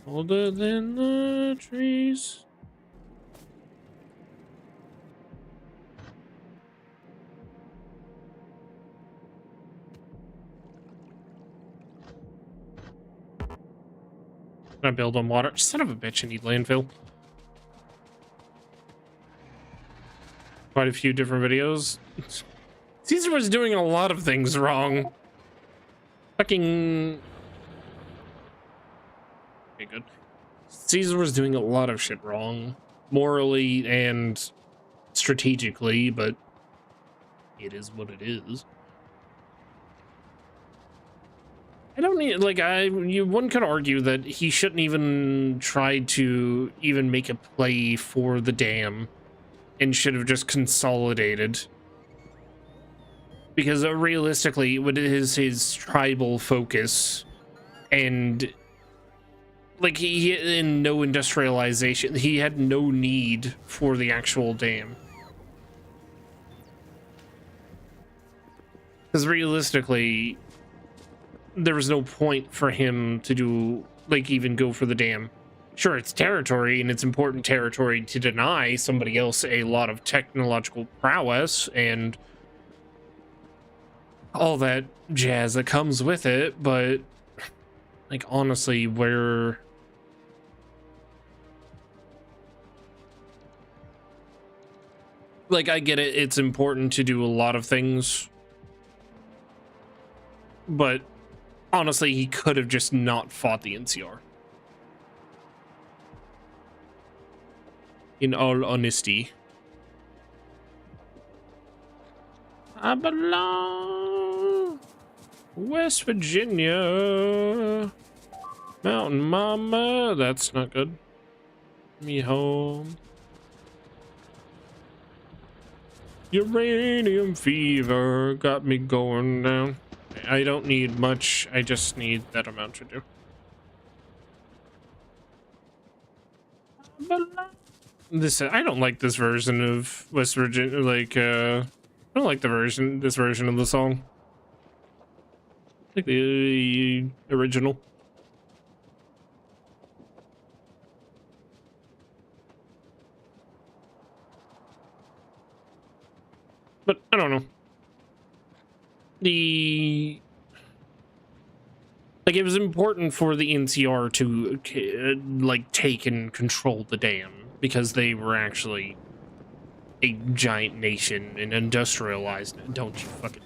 Older than the trees. Can I build on water? Son of a bitch, I need landfill. Quite a few different videos. Caesar was doing a lot of things wrong. Fucking... Okay, good. Caesar was doing a lot of shit wrong. Morally and strategically, but it is what it is. I don't need, like, one could argue that he shouldn't even try to even make a play for the dam and should have just consolidated. Because realistically, with his tribal focus and like he in no industrialization, he had no need for the actual dam. Because realistically, there was no point for him to do, like, even go for the dam. Sure, it's territory and it's important territory to deny somebody else a lot of technological prowess and all that jazz that comes with it, but like honestly, where like I get it, it's important to do a lot of things, but honestly, he could have just not fought the NCR. In all honesty. I belong West Virginia. Mountain Mama. That's not good. Me home. Uranium fever got me going down. I don't need much. I just need that amount to do. This I don't like this version of West Virginia. Like I don't like this version of the song. I like the original. But I don't know. Like, it was important for the NCR to like take and control the dam because they were actually a giant nation and industrialized. Don't you fucking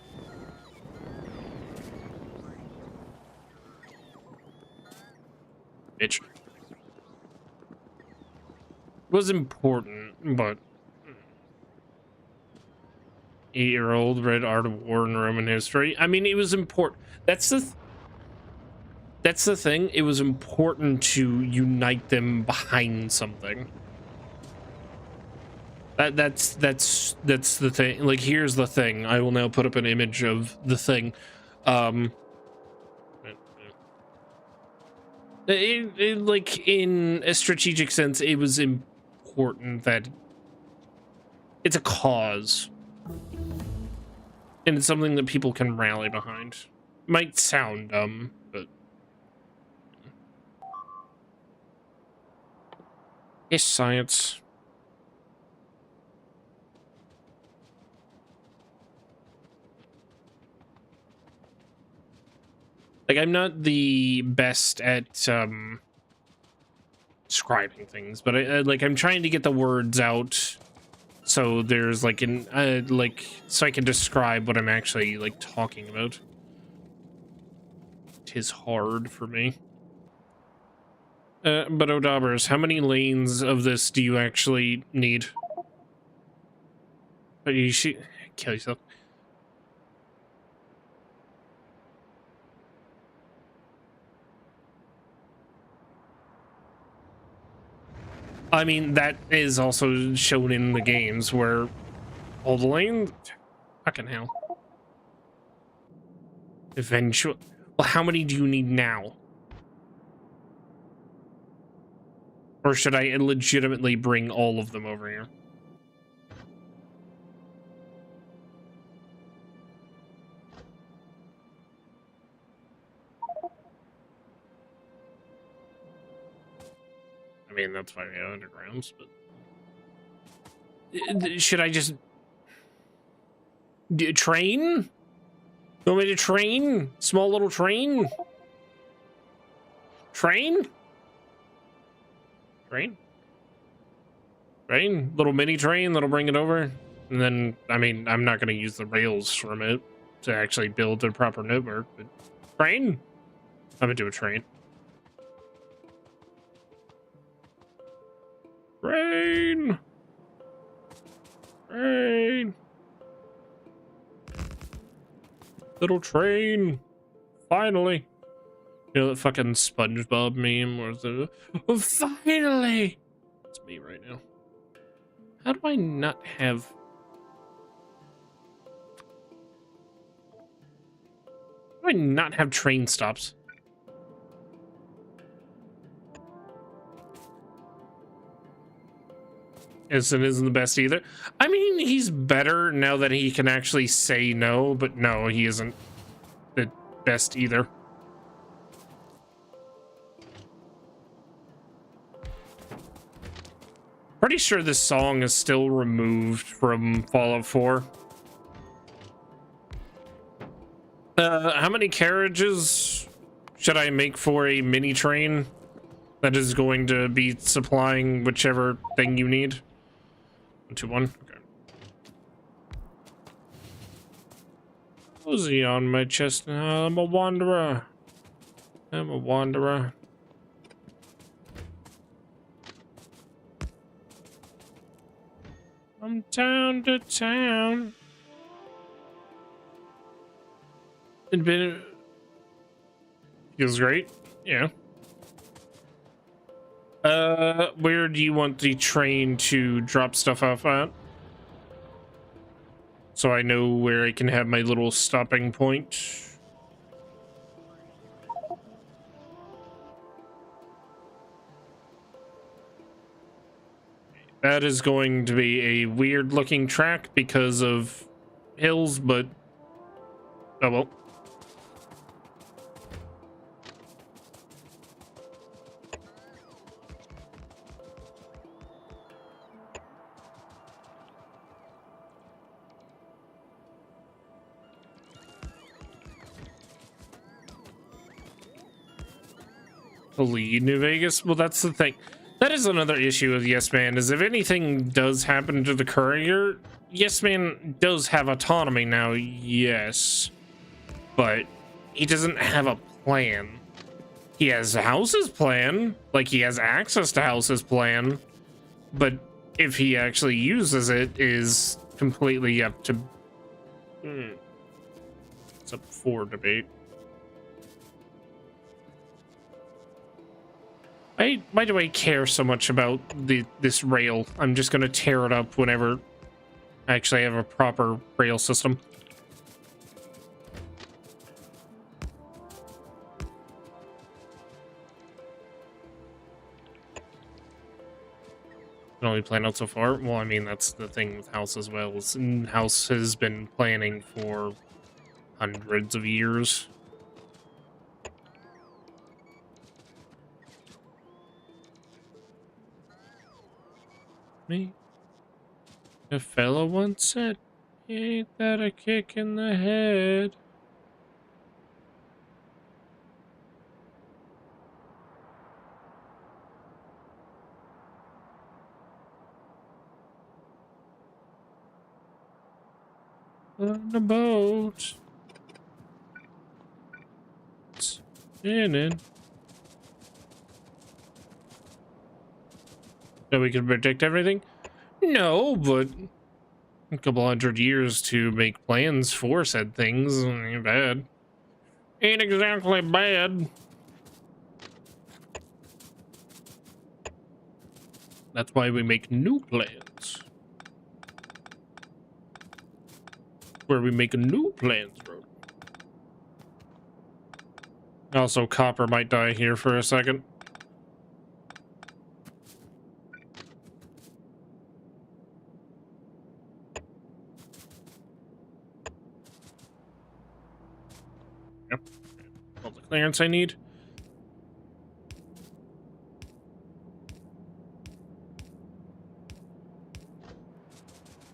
bitch. It was important, but 8-year-old read Art of War and Roman history. I mean, it was important. That's the thing. It was important to unite them behind something. That's the thing. Like, here's the thing. I will now put up an image of the thing. Like, in a strategic sense, it was important that it's a cause. And it's something that people can rally behind. Might sound dumb, but it's science. Like, I'm not the best at describing things, but I'm trying to get the words out so there's like an so I can describe what I'm actually like talking about. Tis hard for me. But O'Dabbers, how many lanes of this do you actually need? You should kill yourself. I mean, that is also shown in the games where all the lanes. Fucking hell. Eventually. Well, how many do you need now? Or should I legitimately bring all of them over here? I mean, that's why we have undergrounds, but should I just train? You want me to train? Small little train? Train? Train? Train? Little mini train that'll bring it over? And then, I mean, I'm not going to use the rails from it to actually build a proper network, but train? I'm going to do a train. Train! Train! Little train! Finally! You know that fucking SpongeBob meme where the oh, finally it's me right now. How do I not have train stops? Isn't the best either. I mean, he's better now that he can actually say no, but no, he isn't the best either. Pretty sure this song is still removed from Fallout 4. How many carriages should I make for a mini train that is going to be supplying whichever thing you need? 1, 2, 1. Okay. Cozy on my chest. I'm a wanderer. I'm a wanderer. From town to town. It feels great. Yeah. Where do you want the train to drop stuff off at? So I know where I can have my little stopping point. That is going to be a weird looking track because of hills, but oh well. Lead New Vegas? Well, that's the thing. That is another issue with Yes Man, is if anything does happen to the courier, Yes Man does have autonomy now, yes. But he doesn't have a plan. He has House's plan, like he has access to House's plan, but if he actually uses it is completely up to... It's up for debate. Why do I care so much about this rail? I'm just gonna tear it up whenever I actually have a proper rail system. Can only plan out so far. Well, I mean, that's the thing with House as well. House has been planning for hundreds of years. Me, a fellow once said, ain't that a kick in the head? On the boat. Spinning. So we can predict everything? No, but a couple hundred years to make plans for said things ain't bad. Ain't exactly bad. That's why we make new plans. Where we make new plans, bro. Also, Copper might die here for a second. Yep. All the clearance I need.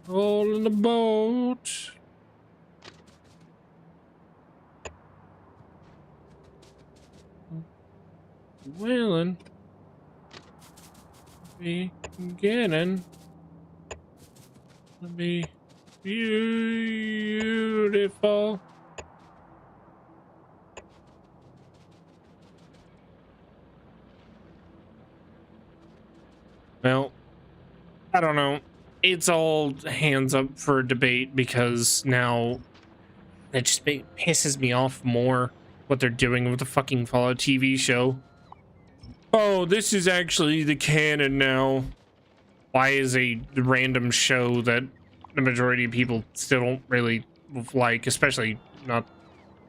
All in the boat. Willing. Beginning. To be beautiful. Well, I don't know. It's all hands up for debate because now it just pisses me off more what they're doing with the fucking Fallout TV show. Oh, this is actually the canon now. Why is a random show that the majority of people still don't really like, especially not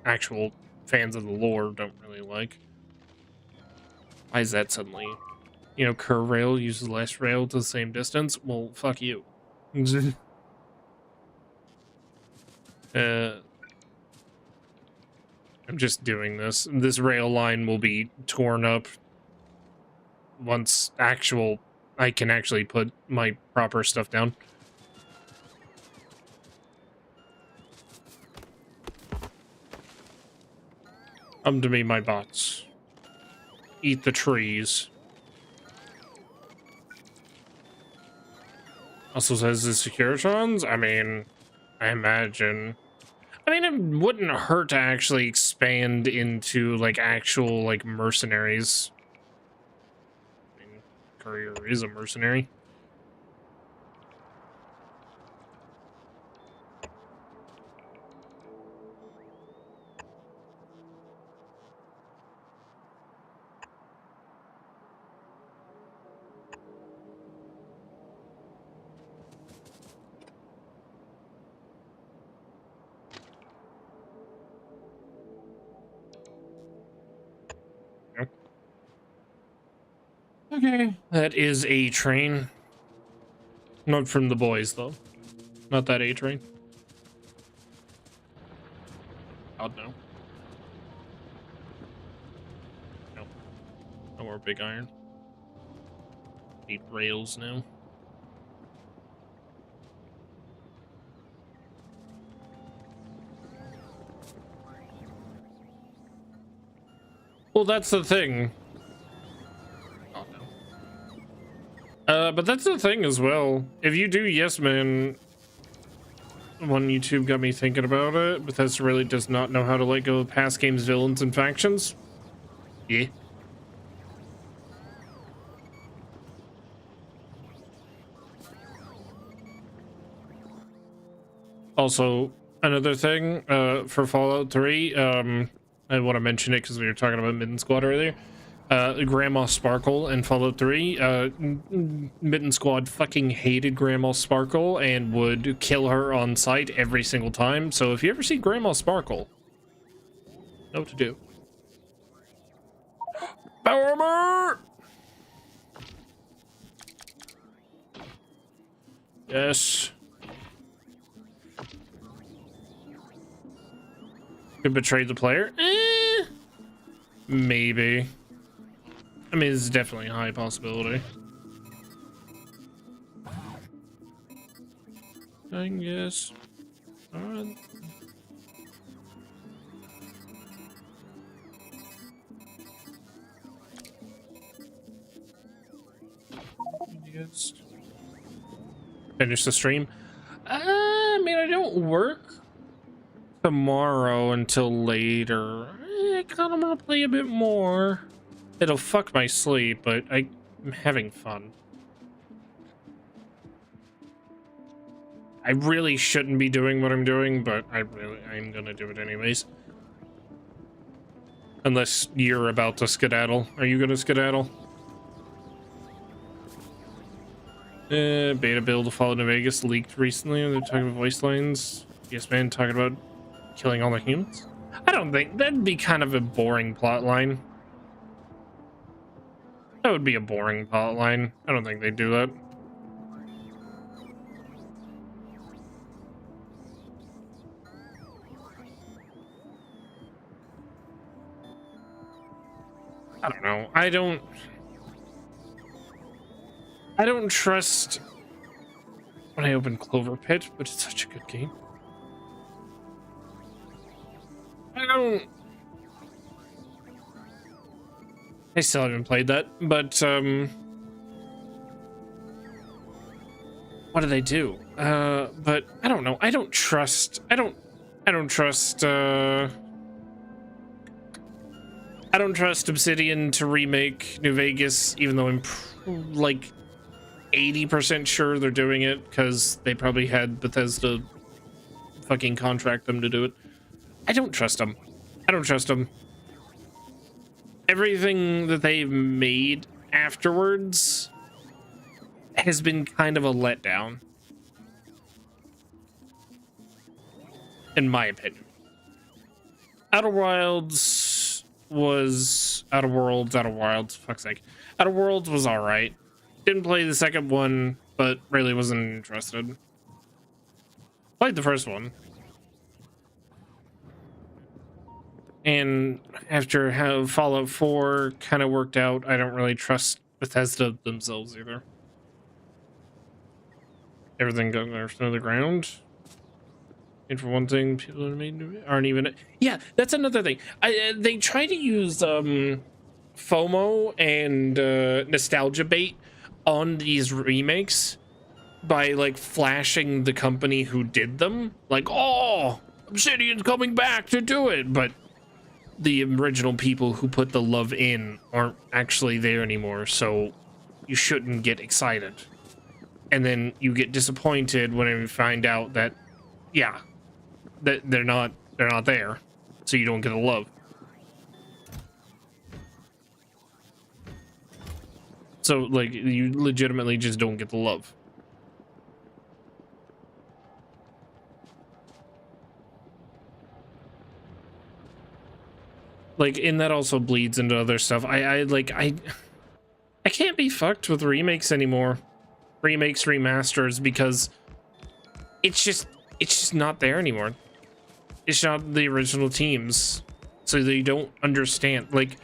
actual fans of the lore, don't really like? Why is that suddenly? You know, curve rail uses less rail to the same distance. Well, fuck you. I'm just doing this. This rail line will be torn up once I can actually put my proper stuff down. Come to me, my bots. Eat the trees. Also says the Securitrons? I mean, I imagine. I mean, it wouldn't hurt to actually expand into, like, actual, like, mercenaries. I mean, Courier is a mercenary. Okay, that is A train. Not from the boys, though. Not that A train. God, no. No. No more big iron. Need rails now. Well, that's the thing. But that's the thing as well. If you do Yes Man, one YouTube got me thinking about it. Bethesda really does not know how to let go of past games, villains, and factions. Yeah. Also, another thing for Fallout 3, I want to mention it because we were talking about Mitten Squad earlier. Grandma Sparkle in Fallout 3, Mitten Squad fucking hated Grandma Sparkle and would kill her on sight every single time. So if you ever see Grandma Sparkle, know what to do. Power armor! Yes. Could betray the player? Maybe. I mean, it's definitely a high possibility. I guess. Alright. Yes. Finish the stream. I mean, I don't work tomorrow until later. I kind of want to play a bit more. It'll fuck my sleep, but I'm having fun. I really shouldn't be doing what I'm doing, but I'm gonna do it anyways. Unless you're about to skedaddle. Are you gonna skedaddle? Beta build of Fallout New Vegas leaked recently. They're talking about voice lines. Yes Man talking about killing all the humans. I don't think that'd be kind of a boring plot line. That would be a boring plot line. I don't think they'd do that. I don't know. I don't trust when I open Clover Pit, but it's such a good game. I still haven't played that, but what do they do? But I don't know. I don't trust Obsidian to remake New Vegas, even though I'm like 80% sure they're doing it because they probably had Bethesda fucking contract them to do it. I don't trust them. I don't trust them. everything that they've made afterwards has been kind of a letdown, in my opinion. Outer Wilds, fuck's sake. Outer Worlds was all right. Didn't play the second one, but really wasn't interested. Played the first one. And after how Fallout 4 kind of worked out, I don't really trust Bethesda themselves either. Everything going to the ground. And for one thing, people aren't even... Yeah, that's another thing. They try to use FOMO and nostalgia bait on these remakes by like flashing the company who did them. Like, oh, Obsidian's coming back to do it. But the original people who put the love in aren't actually there anymore. So you shouldn't get excited. And then you get disappointed when you find out that, yeah, that they're not there, so you don't get the love. So like you legitimately just don't get the love. Like, and that also bleeds into other stuff. I can't be fucked with remakes anymore. Remakes, remasters, because it's just not there anymore. It's not the original teams, so they don't understand. Like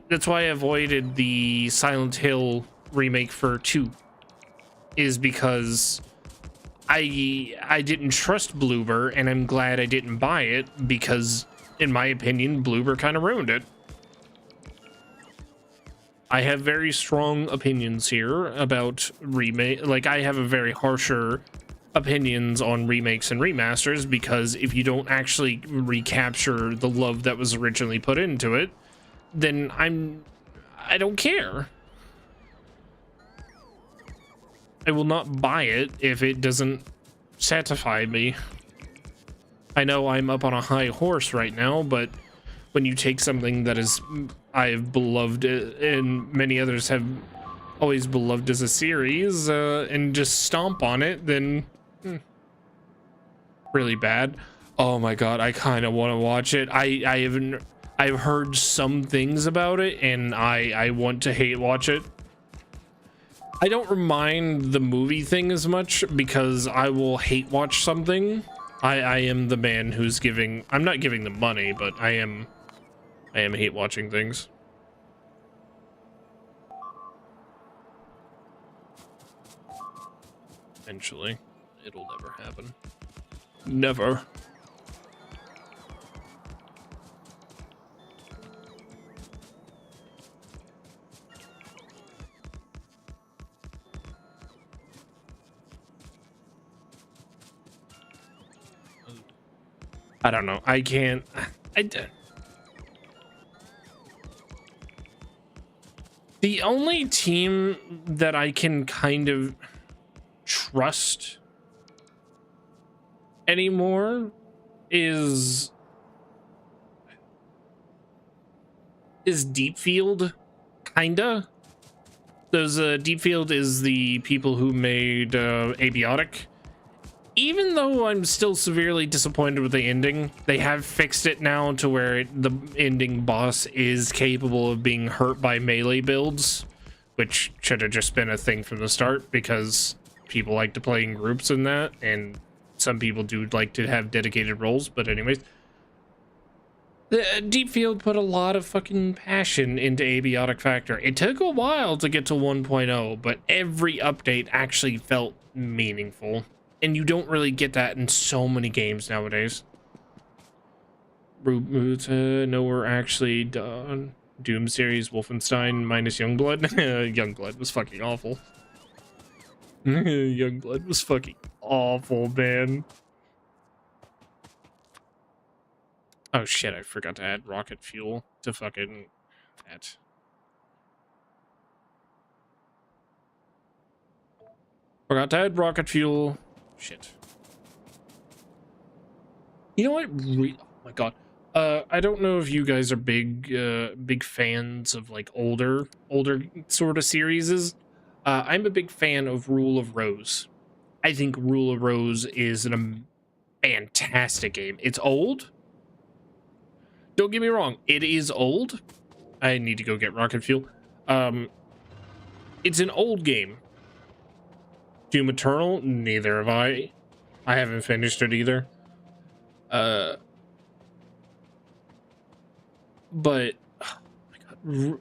that's why I avoided the Silent Hill remake for 2, is because I didn't trust Bloober, and I'm glad I didn't buy it, because in my opinion Bloober kind of ruined it. I have very strong opinions here about remake. Like, I have a very harsher opinions on remakes and remasters, because if you don't actually recapture the love that was originally put into it, then I don't care. I will not buy it if it doesn't satisfy me. I know I'm up on a high horse right now, but when you take something that is I've beloved and many others have always beloved as a series and just stomp on it, then really bad. Oh my god, I kind of want to watch it. I've heard some things about it, and I want to hate watch it. I don't mind the movie thing as much, because I will hate watch something. I am the man who's giving... I'm not giving them money, but I am hate watching things. Eventually. It'll never happen. Never. I don't know. I can't... The only team that I can kind of trust anymore is Deep Field, kinda. Those Deep Field is the people who made Abiotic. Even though I'm still severely disappointed with the ending, they have fixed it now to where the ending boss is capable of being hurt by melee builds, which should have just been a thing from the start, because people like to play in groups in that, and some people do like to have dedicated roles. But anyways, the Deep Field put a lot of fucking passion into Abiotic Factor. It took a while to get to 1.0, but every update actually felt meaningful. And you don't really get that in so many games nowadays. No, we're actually done. Doom series, Wolfenstein minus Youngblood. Youngblood was fucking awful. Youngblood was fucking awful, man. Oh shit, I forgot to add rocket fuel to fucking that. Forgot to add rocket fuel. Shit. You know what? Oh my god. I don't know if you guys are big fans of like older sort of series. I'm a big fan of Rule of Rose. I think Rule of Rose is fantastic game. It's old. Don't get me wrong, it is old. I need to go get rocket fuel. It's an old game. Doom Eternal, neither have I. I haven't finished it either. But oh my God.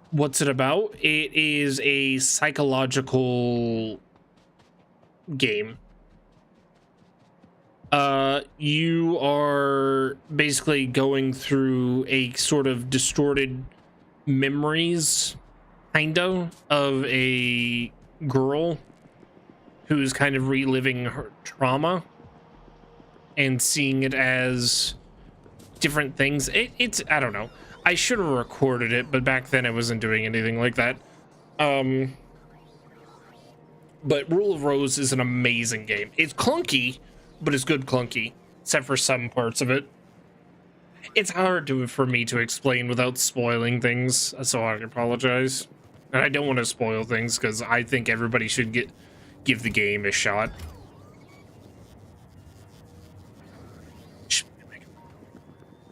What's it about? It is a psychological game. You are basically going through a sort of distorted memories, kind of a girl who's kind of reliving her trauma and seeing it as different things. It's I don't know. I should have recorded it, but back then I wasn't doing anything like that. But Rule of Rose is an amazing game. It's clunky, but it's good clunky, except for some parts of it. It's hard for me to explain without spoiling things, so I apologize. And I don't want to spoil things because I think everybody should give the game a shot.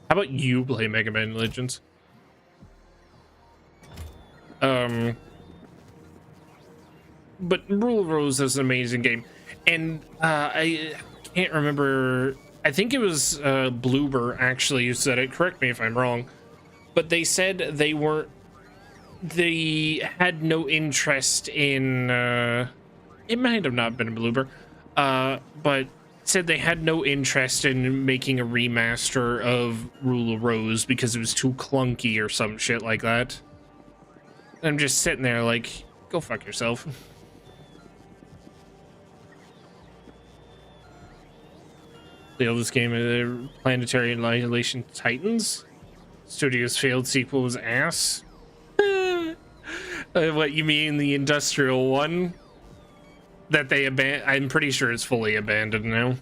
How about you play Mega Man Legends? But Rule of Rose is an amazing game, and I can't remember. I think it was Bloober actually who said it. Correct me if I'm wrong, but they said they had no interest in. It might have not been Bloober, but said they had no interest in making a remaster of Rule of Rose because it was too clunky or some shit like that. I'm just sitting there like, go fuck yourself. The oldest game of Planetary Annihilation Titans. Studio's failed sequel was ass. What you mean, the industrial one? That they abandoned? I'm pretty sure it's fully abandoned now.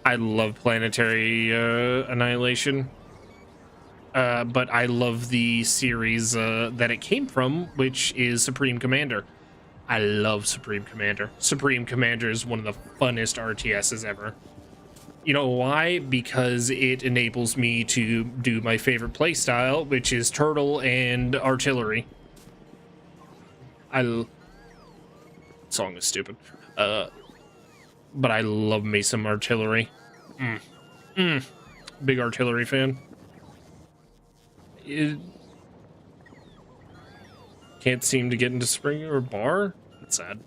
I love Planetary Annihilation. But I love the series that it came from, which is Supreme Commander. I love Supreme Commander. Supreme Commander is one of the funnest RTSs ever. You know why? Because it enables me to do my favorite playstyle, which is Turtle and Artillery. Song is stupid. But I love me some Artillery. Big Artillery fan. Can't seem to get into Spring or Bar? That's sad.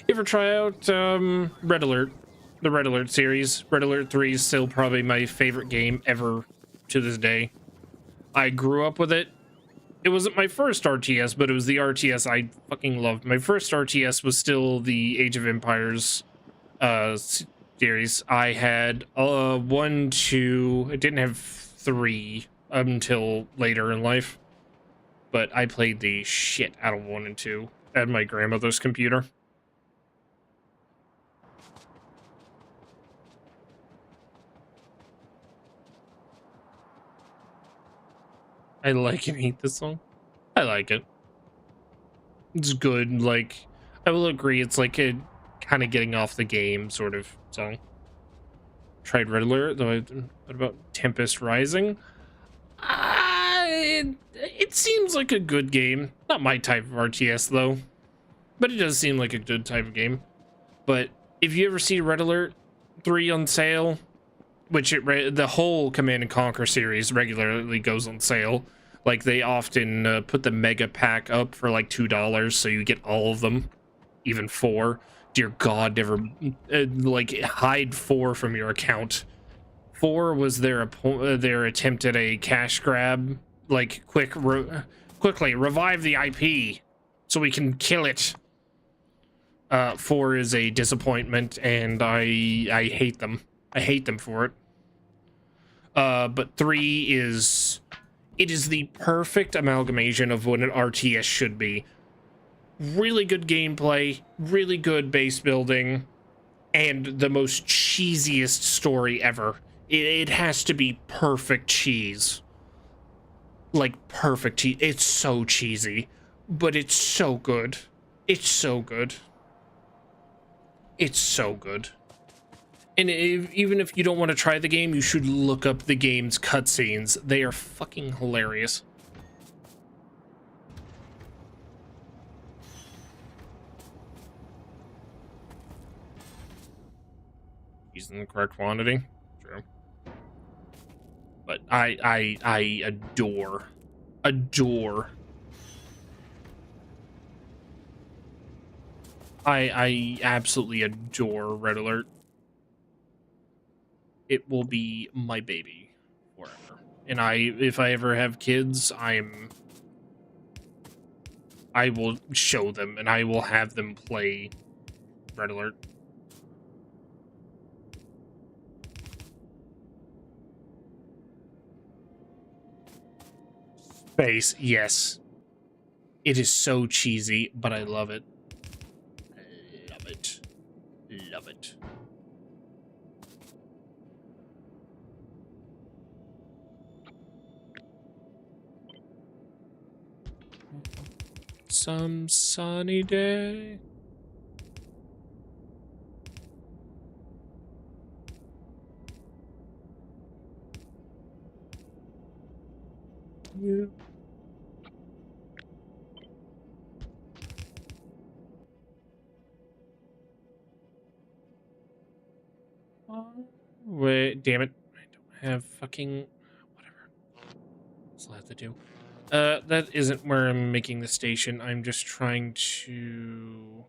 You ever try out Red Alert? The Red Alert series. Red Alert 3 is still probably my favorite game ever to this day. I grew up with it. It wasn't my first RTS, but it was the RTS I fucking loved. My first RTS was still the Age of Empires series. I had 1, 2, I didn't have 3 until later in life. But I played the shit out of 1 and 2 at my grandmother's computer. I like and hate this song. I like it. It's good. Like, I will agree, it's like a kind of getting off the game sort of song. Tried Red Alert, though. What about Tempest Rising? It seems like a good game. Not my type of RTS, though. But it does seem like a good type of game. But if you ever see Red Alert 3 on sale, which the whole Command & Conquer series regularly goes on sale. Like, they often put the mega pack up for like $2, so you get all of them, even 4. Dear God, never like hide 4 from your account. 4 was their attempt at a cash grab, like quickly revive the IP so we can kill it. 4 is a disappointment, and I hate them. I hate them for it. But 3 is the perfect amalgamation of what an RTS should be. Really good gameplay, really good base building, and the most cheesiest story ever. It has to be perfect cheese. Like perfect cheese. It's so cheesy, but it's so good. It's so good. It's so good. And even if you don't want to try the game, you should look up the game's cutscenes. They are fucking hilarious. He's in the correct quantity. True. But I adore I absolutely adore Red Alert. It will be my baby forever. And if I ever have kids, I will show them and I will have them play Red Alert. Space, yes. It is so cheesy, but I love it. Love it. Love it. Some sunny day. You. Wait, damn it. I don't have fucking whatever. That's all I have to do. That isn't where I'm making the station. I'm just trying to...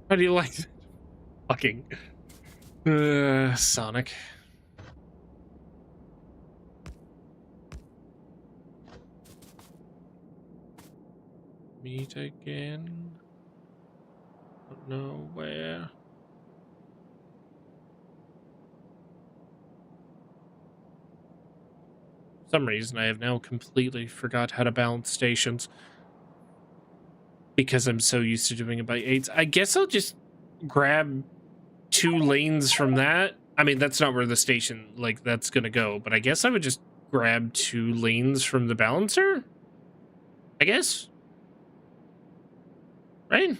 How do you like that? Fucking... Sonic. Meet again. Don't know where. For some reason, I have now completely forgot how to balance stations. Because I'm so used to doing it by 8s. I guess I'll just grab 2 lanes from that. I mean, that's not where the station, like, that's gonna go. But I guess I would just grab 2 lanes from the balancer? I guess? Right?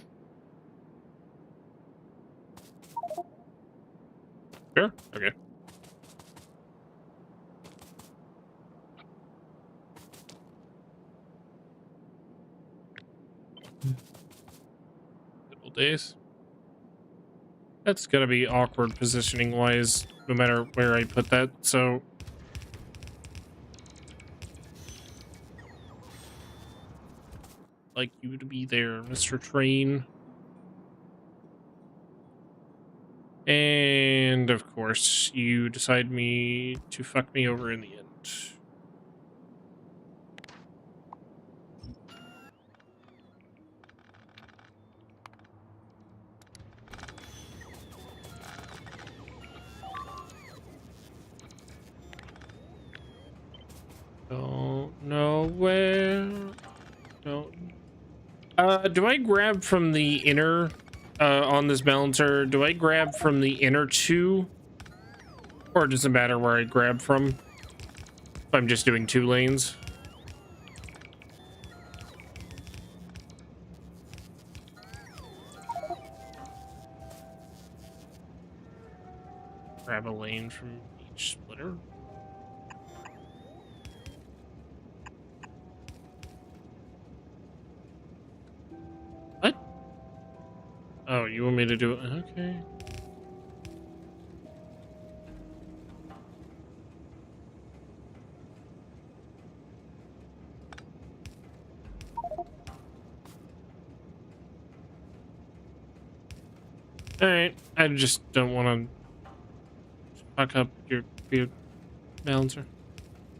Sure. Okay. Good old days. That's gonna be awkward positioning wise, no matter where I put that, so... Like you to be there, Mr. Train. And of course, you decide to fuck me over in the end. Don't know where. Don't. Do I grab from the inner on this balancer? Do I grab from the inner 2? Or does it matter where I grab from? If I'm just doing 2 lanes. Grab a lane from each splitter. What? Oh, you want me to do it? Okay. Alright, I just don't want to fuck up your balancer.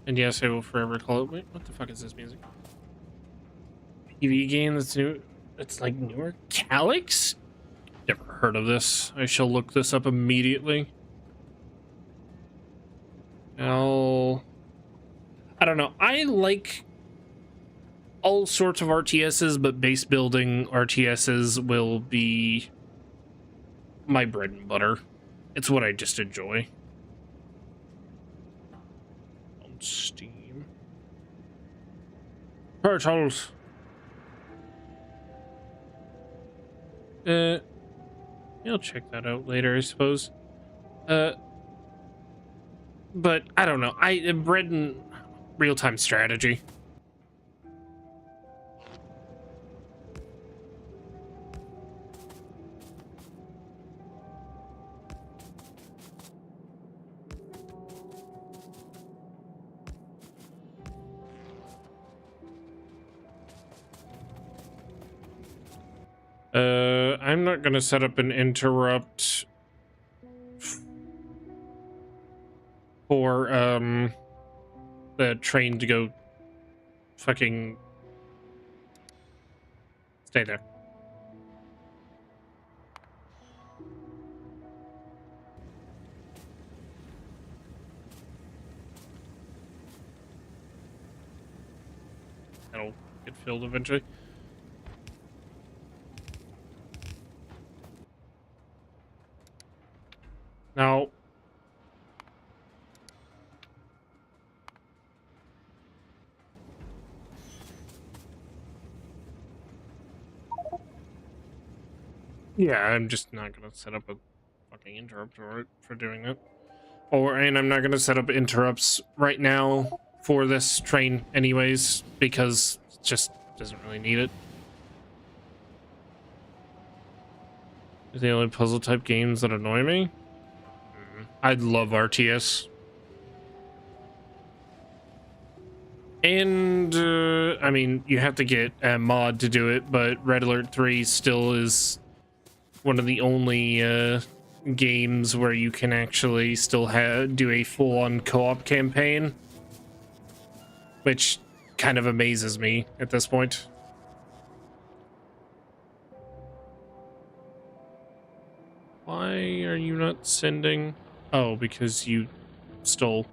And yes, I will forever call it... Wait, what the fuck is this music? TV game that's new... It's like newer? Calyx? Never heard of this. I shall look this up immediately. I don't know. I like all sorts of RTSs, but base building RTSs will be my bread and butter. It's what I just enjoy. On Steam. Turtles. I'll check that out later, I suppose. But I don't know. I bread and real-time strategy. I'm not gonna set up an interrupt for the train to go fucking stay there. That'll get filled eventually. Now, yeah, I'm just not gonna set up a fucking interrupt for doing it. And I'm not gonna set up interrupts right now for this train anyways, because it just doesn't really need it. The only puzzle type games that annoy me? I love RTS. And, I mean, you have to get a mod to do it, but Red Alert 3 still is one of the only games where you can actually still do a full-on co-op campaign, which kind of amazes me at this point. Why are you not sending? Oh, because you stole.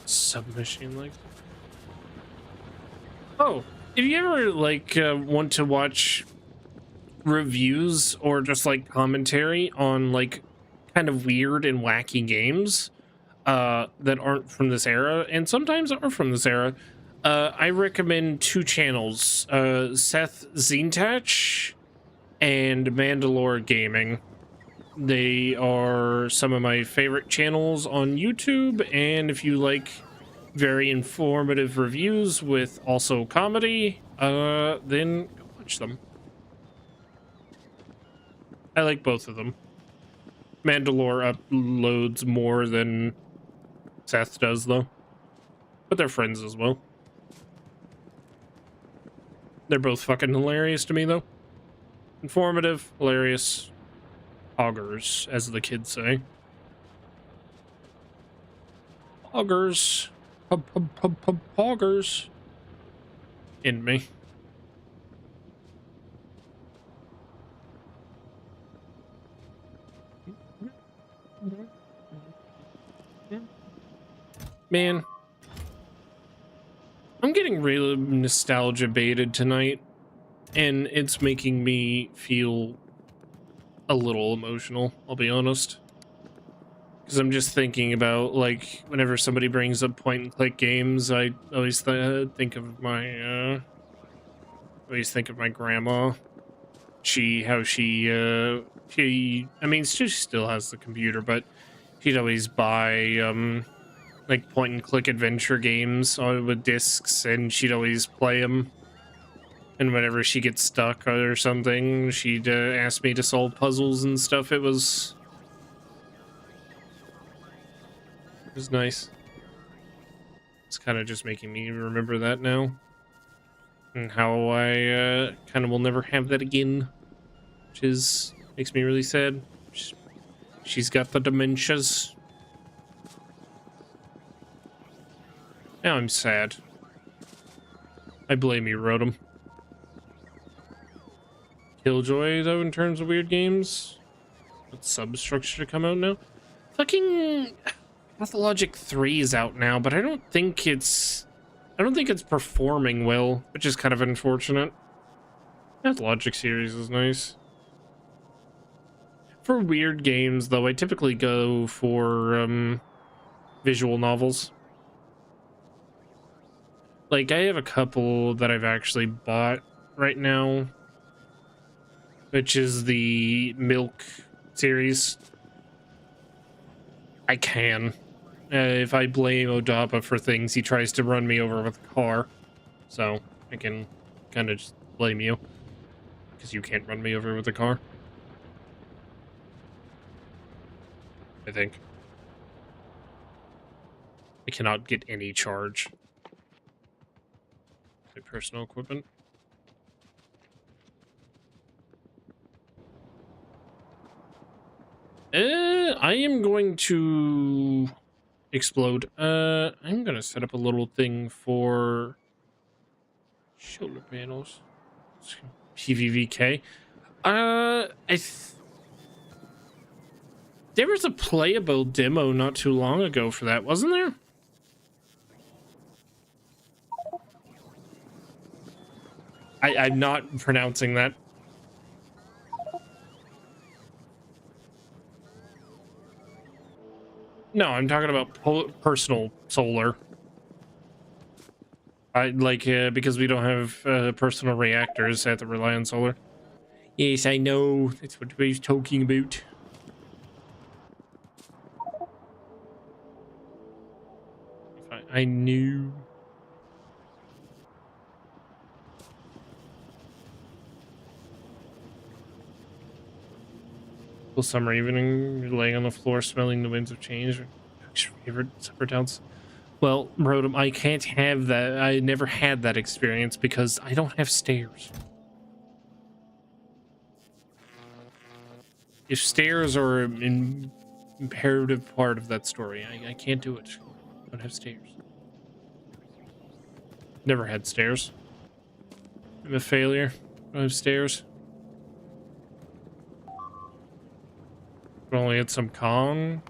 Submachine like. Oh, if you ever like want to watch reviews or just like commentary on like kind of weird and wacky games that aren't from this era, and sometimes are from this era, I recommend two channels, Seth Zintach and Mandalore Gaming. They are some of my favorite channels on YouTube, and if you like very informative reviews with also comedy, then go watch them. I like both of them. Mandalore uploads more than Seth does, though. But they're friends as well. They're both fucking hilarious to me, though. Informative, hilarious, poggers, as the kids say. Poggers. Poggers. In me. Man, I'm getting really nostalgia baited tonight, and it's making me feel a little emotional, I'll be honest. Because I'm just thinking about, like, whenever somebody brings up point and click games, I always think of my grandma. I mean, she still has the computer, but she'd always buy, like point and click adventure games with discs, and she'd always play them. And whenever she gets stuck or something, she'd ask me to solve puzzles and stuff. It was nice. It's kind of just making me remember that now, and how I kind of will never have that again, which makes me really sad. She's got the dementias. Now I'm sad. I blame you, Rotom. Killjoy, though, in terms of weird games. What substructure to come out now? Fucking Pathologic 3 is out now, but I don't think it's performing well, which is kind of unfortunate. Pathologic series is nice. For weird games, though, I typically go for visual novels. Like, I have a couple that I've actually bought right now, which is the Milk series. I can. If I blame Odaba for things, he tries to run me over with a car. So, I can kind of just blame you. Because you can't run me over with a car. I think. I cannot get any charge. My personal equipment. I am going to explode. I'm gonna set up a little thing for solar panels. PVVK. There was a playable demo not too long ago for that, wasn't there? I'm not pronouncing that. No, I'm talking about personal solar. I like because we don't have personal reactors, I have to rely on solar. Yes, I know. That's what we're talking about. I knew. Cool summer evening, laying on the floor, smelling the winds of change. Favorite supper towns. Well, Rodem, I can't have that. I never had that experience because I don't have stairs. If stairs are an imperative part of that story, I can't do it. I don't have stairs. Never had stairs. I'm a failure. I don't have stairs. Only had some con.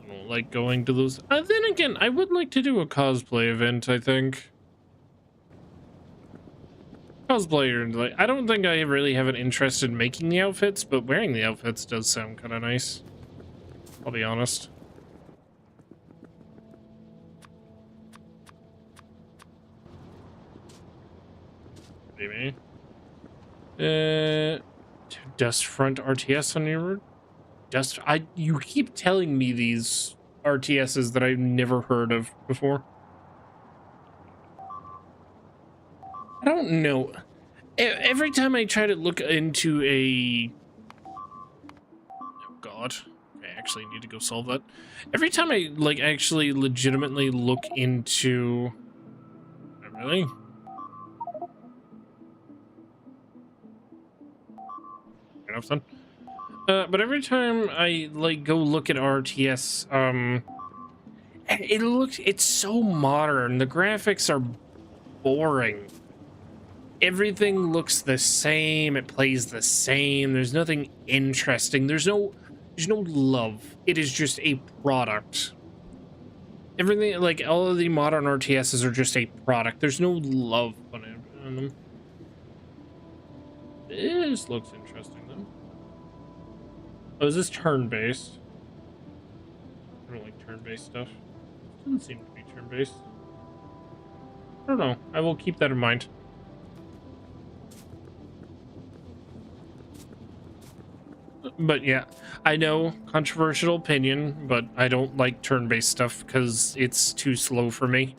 I don't like going to those. Then again, I would like to do a cosplay event, I think. Cosplayer, like, I don't think I really have an interest in making the outfits, but wearing the outfits does sound kind of nice. I'll be honest. Maybe. Dust front RTS on your road? You keep telling me these RTSs that I've never heard of before. I don't know. Every time I try to look into a... Oh god. I actually need to go solve that. Every time I, like, actually legitimately look into... Oh, really? Enough then. But every time I, like, go look at RTS, it's so modern. The graphics are boring. Everything looks the same. It plays the same. There's nothing interesting. There's no love. It is just a product. Everything, like, all of the modern RTSs are just a product. There's no love on them. This looks interesting, though. Oh, is this turn-based? I don't like turn-based stuff. It doesn't seem to be turn-based. I don't know. I will keep that in mind. But yeah, I know, controversial opinion, but I don't like turn-based stuff because it's too slow for me.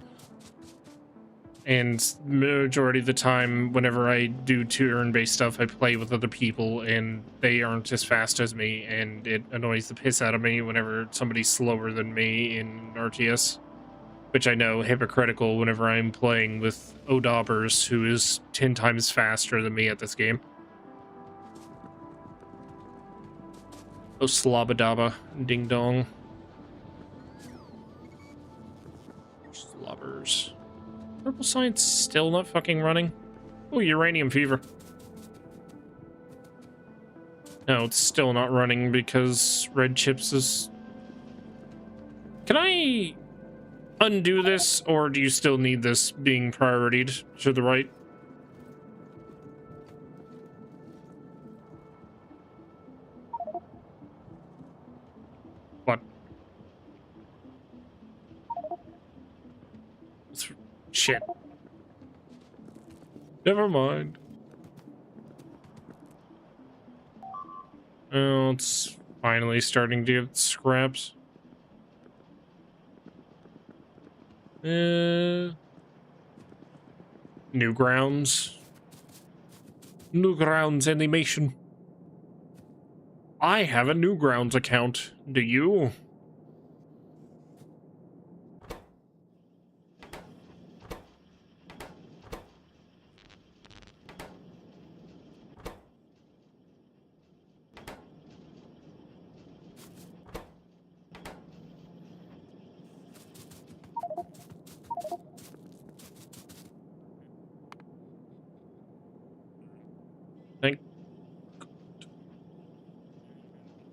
And majority of the time, whenever I do turn-based stuff, I play with other people and they aren't as fast as me, and it annoys the piss out of me whenever somebody's slower than me in RTS. Which I know, hypocritical whenever I'm playing with Odabbers, who is 10 times faster than me at this game. Oh, slobadaba, ding dong. Slobbers. Purple Science still not fucking running? Oh, uranium fever. No, it's still not running because red chips is... Can I undo this, or do you still need this being prioritied to the right? What? Shit. Never mind. Oh, it's finally starting to get scraps. Newgrounds. Newgrounds animation. I have a Newgrounds account. Do you? Thank...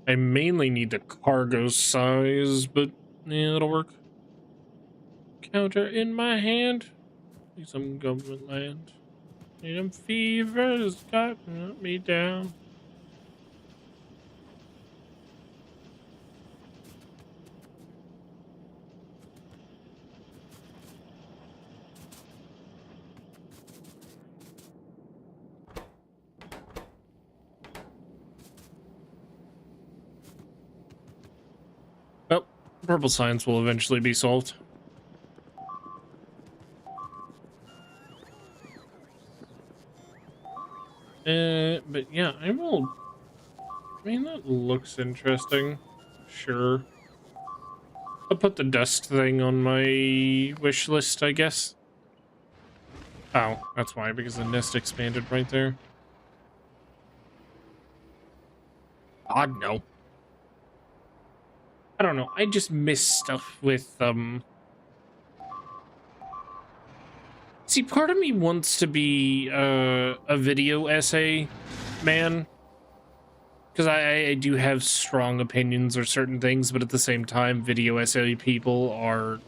I mainly need the cargo size, but yeah, it'll work. Counter in my hand. Need some government land. Freedom fever has got me down. Well, purple science will eventually be solved. But yeah, I will... I mean, that looks interesting. Sure. I'll put the dust thing on my wish list, I guess. Oh, that's why, because the nest expanded right there. God, no. I don't know. I just miss stuff with, See, part of me wants to be, a video essay man. Because I do have strong opinions or certain things, but at the same time, video essay people are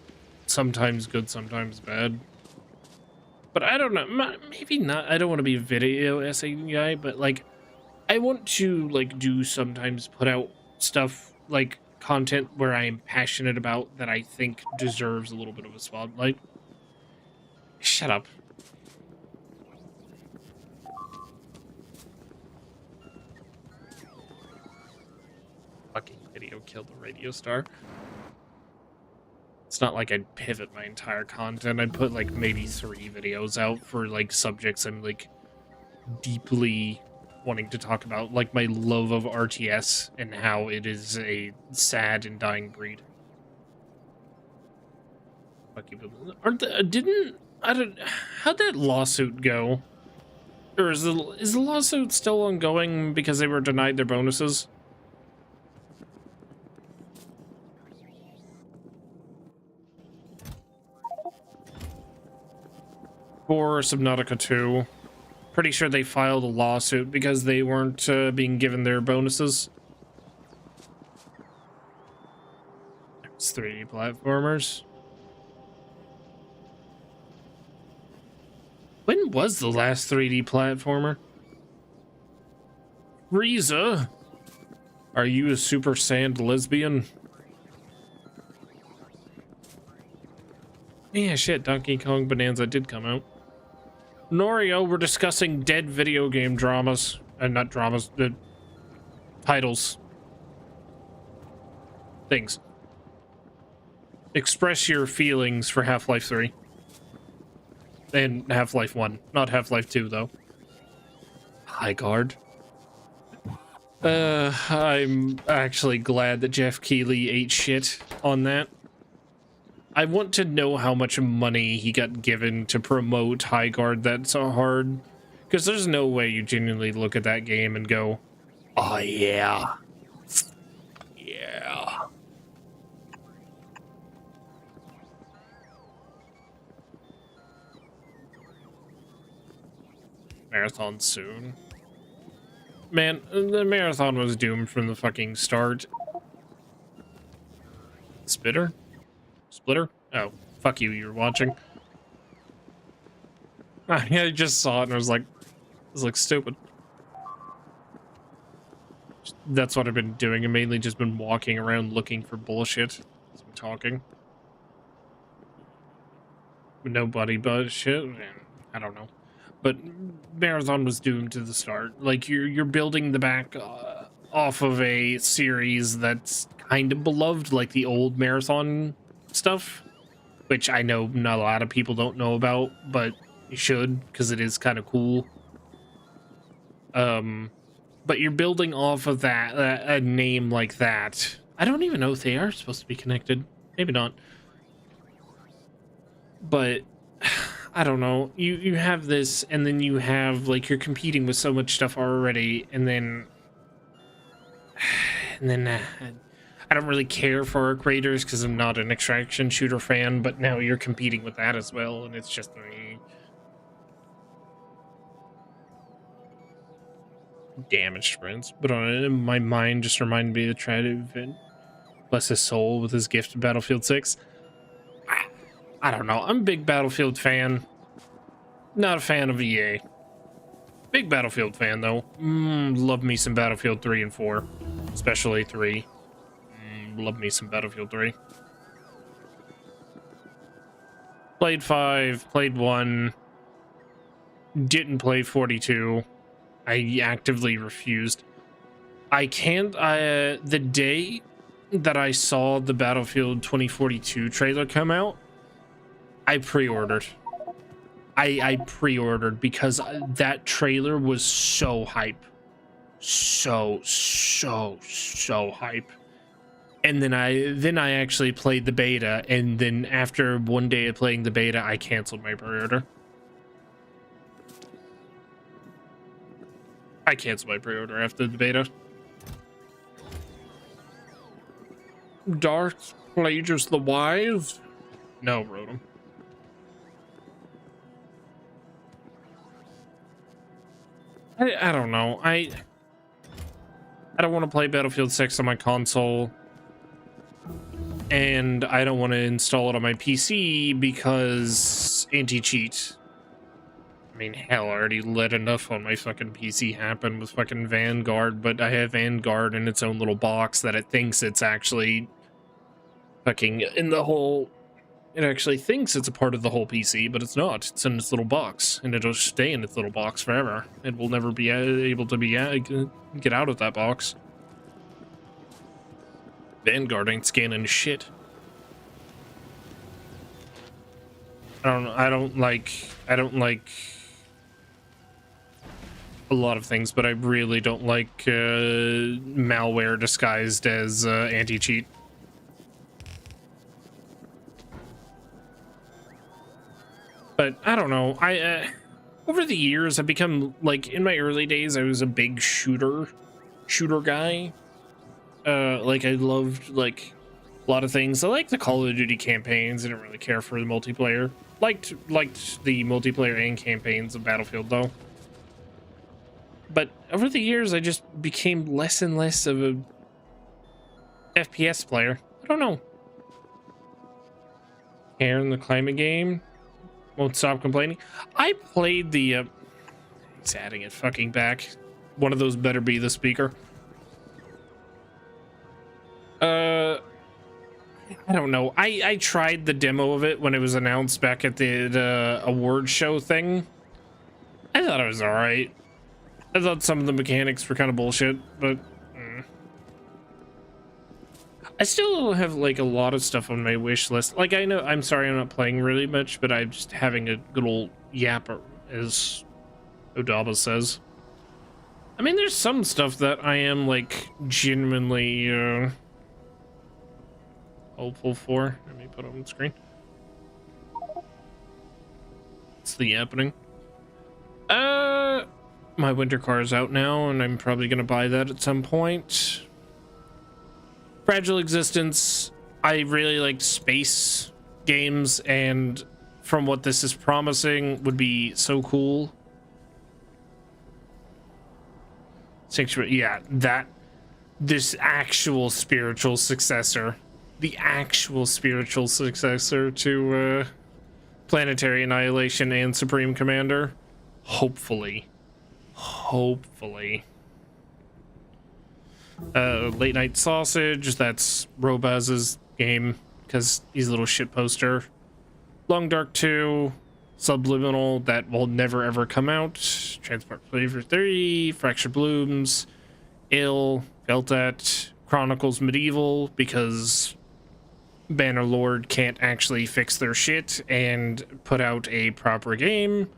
sometimes good, sometimes bad. But I don't know, maybe not. I don't want to be a video essay guy, but like, I want to like do sometimes put out stuff like content where I am passionate about that I think deserves a little bit of a spotlight. Shut up. Fucking video killed the radio star. It's not like I'd pivot my entire content. I'd put like maybe 3 videos out for like subjects I'm like deeply wanting to talk about, like my love of RTS and how it is a sad and dying breed. Fuck you. Aren't the, how'd that lawsuit go? Or is the lawsuit still ongoing because they were denied their bonuses? For Subnautica 2. Pretty sure they filed a lawsuit because they weren't being given their bonuses. It's 3D platformers. When was the last 3D platformer? Frieza? Are you a super sand lesbian? Yeah, shit, Donkey Kong Bonanza did come out. Norio, we're discussing dead video game dramas. Not dramas, the titles. Things. Express your feelings for Half-Life 3. And Half-Life 1. Not Half-Life 2, though. High guard. I'm actually glad that Jeff Keighley ate shit on that. I want to know how much money he got given to promote High Guard that's so hard. Because there's no way you genuinely look at that game and go, oh yeah. Yeah. Marathon soon. Man, the marathon was doomed from the fucking start. Splitter? Oh, fuck you, you're watching. I just saw it and I was like, this looks stupid. That's what I've been doing. I've mainly just been walking around looking for bullshit. As I'm talking. Nobody but shit. I don't know. But Marathon was doomed to the start. Like, you're building the back off of a series that's kind of beloved, like the old Marathon stuff, which I know not a lot of people don't know about, but you should, because it is kind of cool. But you're building off of that, a name like that. I don't even know if they are supposed to be connected. Maybe not. But I don't know. You have this, and then you have, like, you're competing with so much stuff already, and then I don't really care for Arc Raiders because I'm not an extraction shooter fan, but now you're competing with that as well, and it's just damaged sprints. But my mind just reminded me to try to bless his soul with his gift of Battlefield 6. I don't know. I'm a big Battlefield fan. Not a fan of EA. Big Battlefield fan, though. Love me some Battlefield 3 and 4. Especially 3. Love me some Battlefield 3. Played 5, played 1. Didn't play 42. I actively refused. I can't... the day that I saw the Battlefield 2042 trailer come out, I pre-ordered. I pre-ordered because that trailer was so hype. So hype. And then I actually played the beta, and then after one day of playing the beta, I canceled my pre-order. I canceled my pre-order after the beta. Darth Plagueis the Wise? No, Rotom. I don't know. I don't want to play Battlefield 6 on my console, and I don't want to install it on my PC because anti-cheat. I mean, hell, I already let enough on my fucking PC happen with fucking Vanguard, but I have Vanguard in its own little box that it thinks it's actually fucking in the whole... It actually thinks it's a part of the whole PC, but it's not. It's in its little box, and it'll stay in its little box forever. It will never be able to be get out of that box. Vanguard ain't scanning shit. I don't like a lot of things, but I really don't like malware disguised as anti-cheat. But I don't know. Over the years, I've become, like, in my early days, I was a big shooter guy. Like, I loved, like, a lot of things. I liked the Call of Duty campaigns. I didn't really care for the multiplayer. Liked the multiplayer and campaigns of Battlefield, though. But over the years, I just became less and less of a FPS player. I don't know. Care in the climate game. Won't stop complaining. I played the it's adding it fucking back. One of those better be the speaker. I don't know. I tried the demo of it when it was announced back at the award show thing. I thought it was all right. I thought some of the mechanics were kind of bullshit, but I still have, like, a lot of stuff on my wish list. Like, I know, I'm sorry I'm not playing really much, but I'm just having a good old yap, as Odaba says. I mean, there's some stuff that I am, like, genuinely hopeful for. Let me put it on the screen. It's the happening. My winter car is out now, and I'm probably gonna buy that at some point. Fragile Existence. I really like space games, and from what this is promising, would be so cool. Sanctuary, yeah, that this actual spiritual successor, the actual spiritual successor to Planetary Annihilation and Supreme Commander. Hopefully. Late Night Sausage, that's Robaz's game because he's a little shit poster. Long Dark 2, Subliminal, that will never ever come out. Transport Flavor 3, Fractured Blooms, Ill, Veltat, Chronicles Medieval, because Bannerlord can't actually fix their shit and put out a proper game.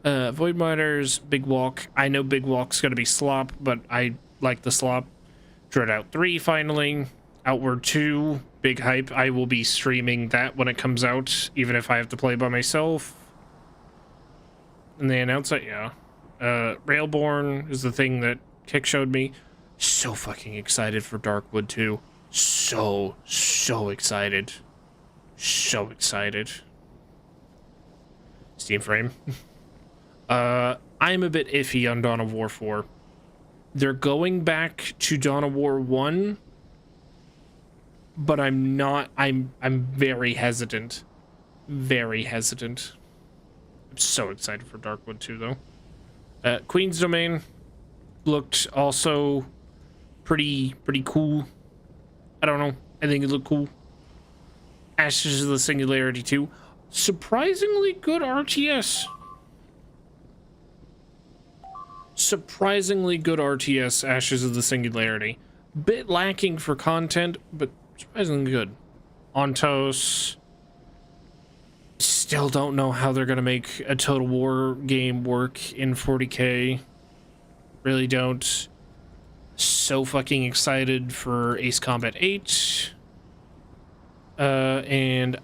Void Miners, Big Walk. I know Big Walk's gonna be slop, but I like the slop. Dread Out 3 finally. Outward 2, big hype. I will be streaming that when it comes out, even if I have to play by myself. And they announced it, yeah. Railborn is the thing that Kick showed me. So fucking excited for Darkwood 2. So excited. So excited. Steam Frame. I'm a bit iffy on Dawn of War 4. They're going back to Dawn of War 1, but I'm not. I'm very hesitant. Very hesitant. I'm so excited for Darkwood 2 though. Queen's Domain looked also pretty cool. I don't know. I think it looked cool. Ashes of the Singularity 2. Surprisingly good RTS. Surprisingly good RTS, Ashes of the Singularity. Bit lacking for content, but surprisingly good. Ontos. Still don't know how they're gonna make a Total War game work in 40K. Really don't. So fucking excited for Ace Combat 8. And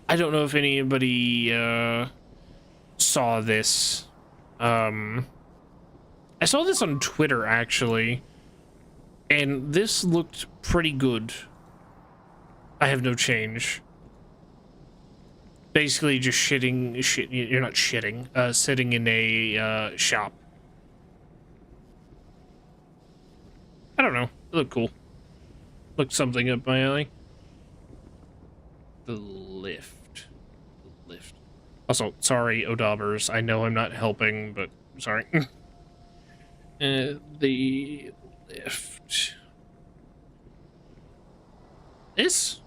I don't know if anybody saw this. I saw this on Twitter actually, and this looked pretty good. I have no change. Basically just you're not shitting, sitting in a shop. I don't know, it looked cool. Looked something up my alley. The lift. Also, sorry, Odabbers. I know I'm not helping, but I'm sorry. The lift. This?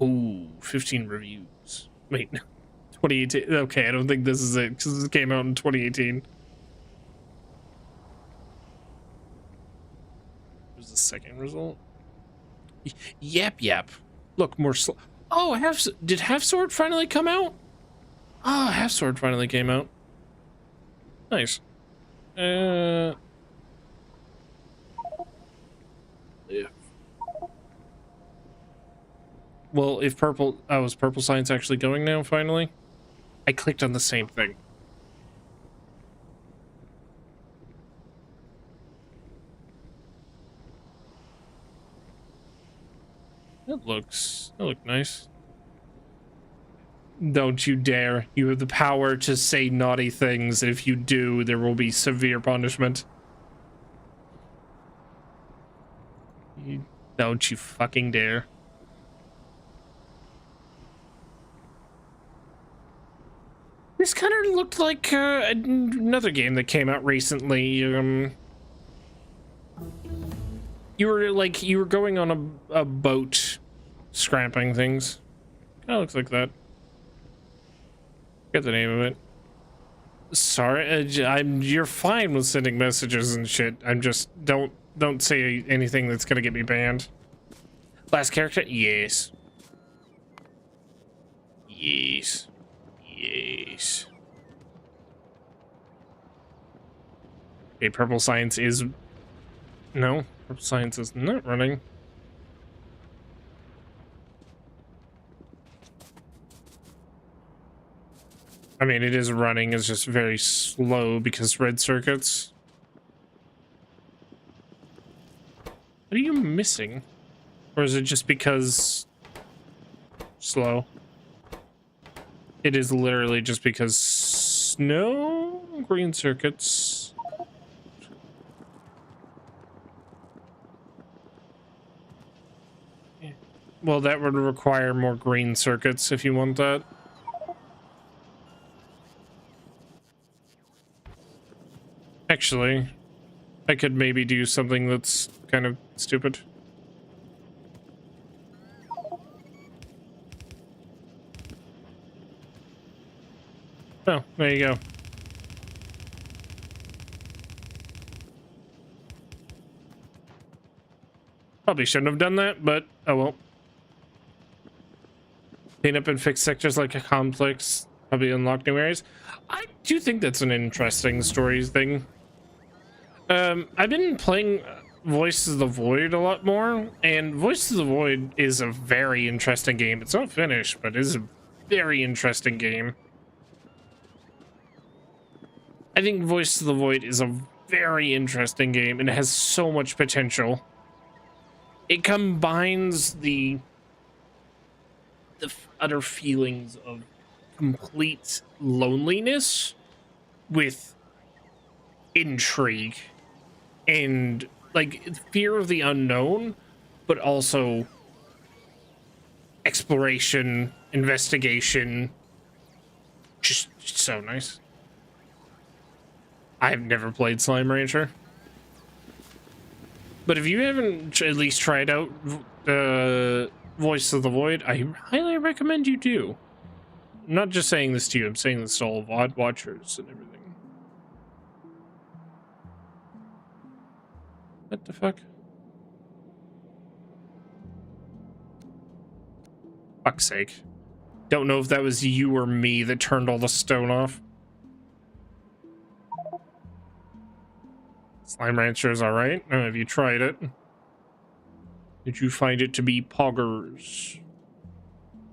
Ooh, 15 reviews. Wait, 2018. Okay, I don't think this is it because it came out in 2018. Here's the second result. Yep. Look, more slow. Oh, did Half Sword finally come out? Ah, Half Sword finally came out. Nice. Yeah. Well, if purple, is Purple Science actually going now, finally? I clicked on the same thing. That looks nice. Don't you dare. You have the power to say naughty things. If you do, there will be severe punishment. Don't you fucking dare. This kind of looked like another game that came out recently. You were going on a boat, scrapping things. Kind of looks like that. Get the name of it. Sorry, you're fine with sending messages and shit. I'm just don't say anything that's gonna get me banned. Last character? Yes. Okay, Purple Science is... No, Purple Science is not running. I mean, it is running, it's just very slow because red circuits. What are you missing? Or is it just because... slow? It is literally just because... no green circuits. Well, that would require more green circuits if you want that. Actually, I could maybe do something that's kind of stupid. Oh, there you go. Probably shouldn't have done that, but oh well. Clean up and fix sectors like a complex, probably unlock new areas. I do think that's an interesting story thing. I've been playing Voices of the Void a lot more, and Voices of the Void is a very interesting game. It's not finished, but it is a very interesting game. I think Voices of the Void is a very interesting game, and it has so much potential. It combines the utter feelings of complete loneliness with intrigue and like fear of the unknown, but also exploration, investigation. Just so nice. I've never played Slime Rancher, but if you haven't at least tried out Voice of the Void, I highly recommend you do. I'm not just saying this to you, I'm saying this to all VOD watchers and everything. What the fuck? Fuck's sake. Don't know if that was you or me that turned all the stone off. Slime Rancher is alright. Have you tried it? Did you find it to be poggers?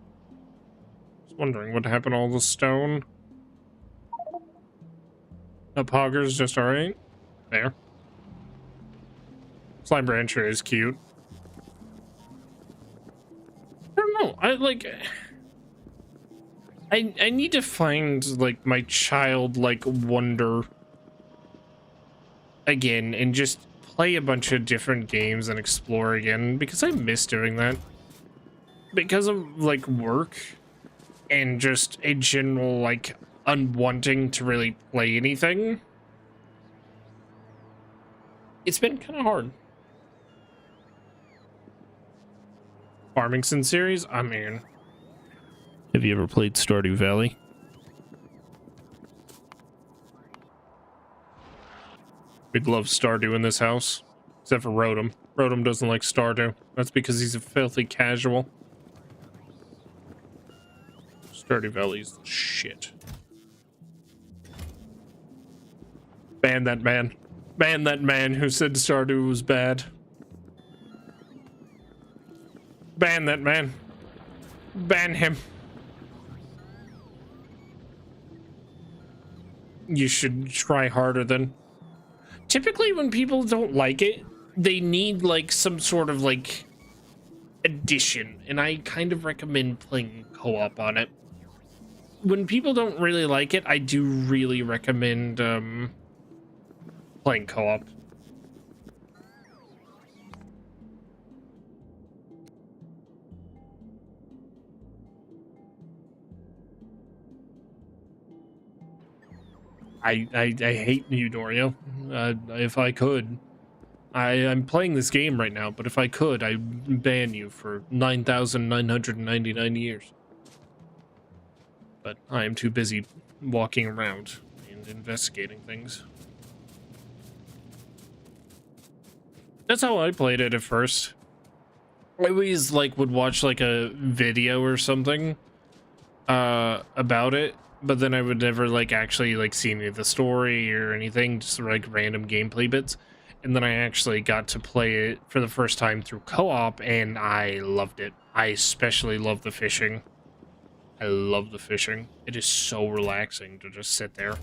I was wondering what happened to all the stone. The poggers just alright? There. Slime Rancher is cute. I don't know. I need to find like my childlike wonder again and just play a bunch of different games and explore again, because I miss doing that. Because of like work and just a general like unwanting to really play anything. It's been kind of hard. Farming Sim series? I mean, have you ever played Stardew Valley? We'd love Stardew in this house, except for Rotom. Rotom doesn't like Stardew. That's because he's a filthy casual. Stardew Valley's the shit. Ban that man. Ban that man who said Stardew was bad. Ban that man. Ban him. You should try harder then. Typically when people don't like it, they need like some sort of like addition, and I kind of recommend playing co-op on it. When people don't really like it, I do really recommend playing co-op. I hate you, Dorio. If I could, I'm playing this game right now, but if I could, I'd ban you for 9,999 years. But I am too busy walking around and investigating things. That's how I played it at first. I always like would watch like a video or something about it, but then I would never like actually like see any of the story or anything, just like random gameplay bits. And then I actually got to play it for the first time through co-op, and I loved it. I especially love the fishing. I love the fishing. It is so relaxing to just sit there.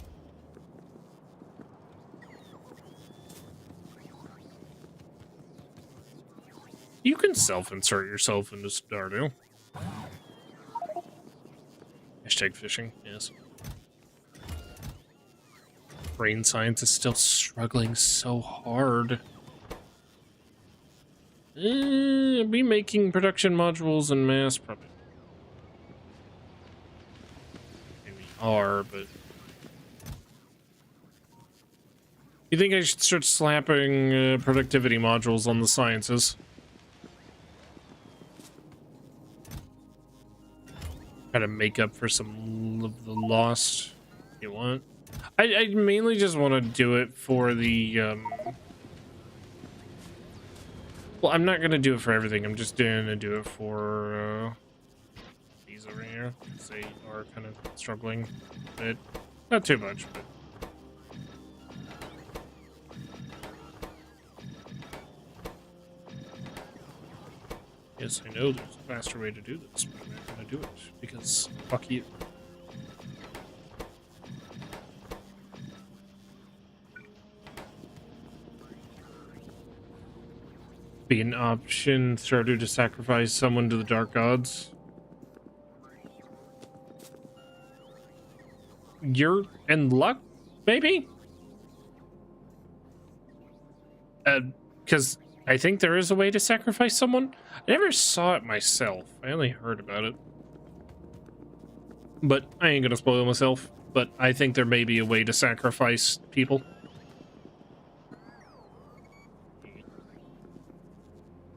You can self-insert yourself into Stardew. Hashtag fishing, yes. Brain science is still struggling so hard. Be making production modules en masse, probably. And we are, but you think I should start slapping productivity modules on the sciences? Try to make up for some of the lost. You want? I mainly just want to do it for the well, I'm not gonna do it for everything. I'm just gonna do it for these over here. They are kind of struggling a bit. Not too much, but yes, I know there's a faster way to do this, but I'm not gonna do it because fuck you. Be an option started to sacrifice someone to the dark gods. You're in luck, maybe? Because I think there is a way to sacrifice someone. I never saw it myself. I only heard about it. But I ain't gonna spoil myself. But I think there may be a way to sacrifice people.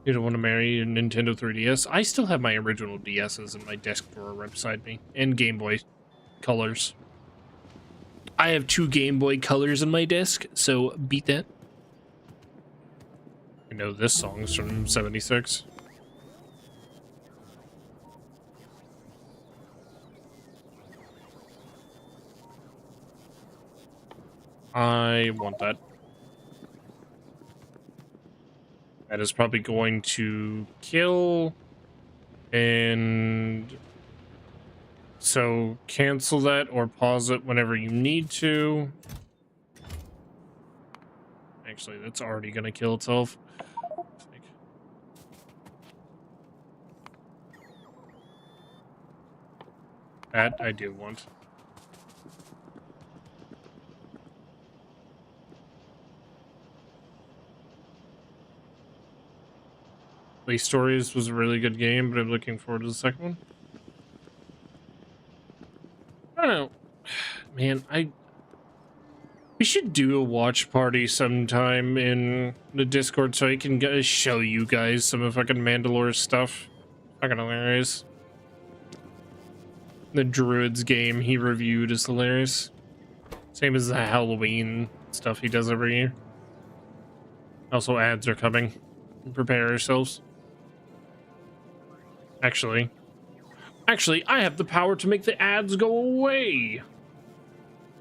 You don't want to marry a Nintendo 3DS? I still have my original DSs in my desk drawer right beside me. And Game Boy Colors. I have 2 Game Boy Colors in my desk, so beat that. I know this song's from 76. I want that. That is probably going to kill, and so cancel that or pause it whenever you need to. Actually, that's already going to kill itself. That I do want. Play Stories was a really good game, but I'm looking forward to the second one. I don't know. Man, we should do a watch party sometime in the Discord so I can show you guys some of fucking Mandalore's stuff. Fucking hilarious. The Druids game he reviewed is hilarious. Same as the Halloween stuff he does every year. Also, ads are coming. Prepare yourselves. Actually, I have the power to make the ads go away.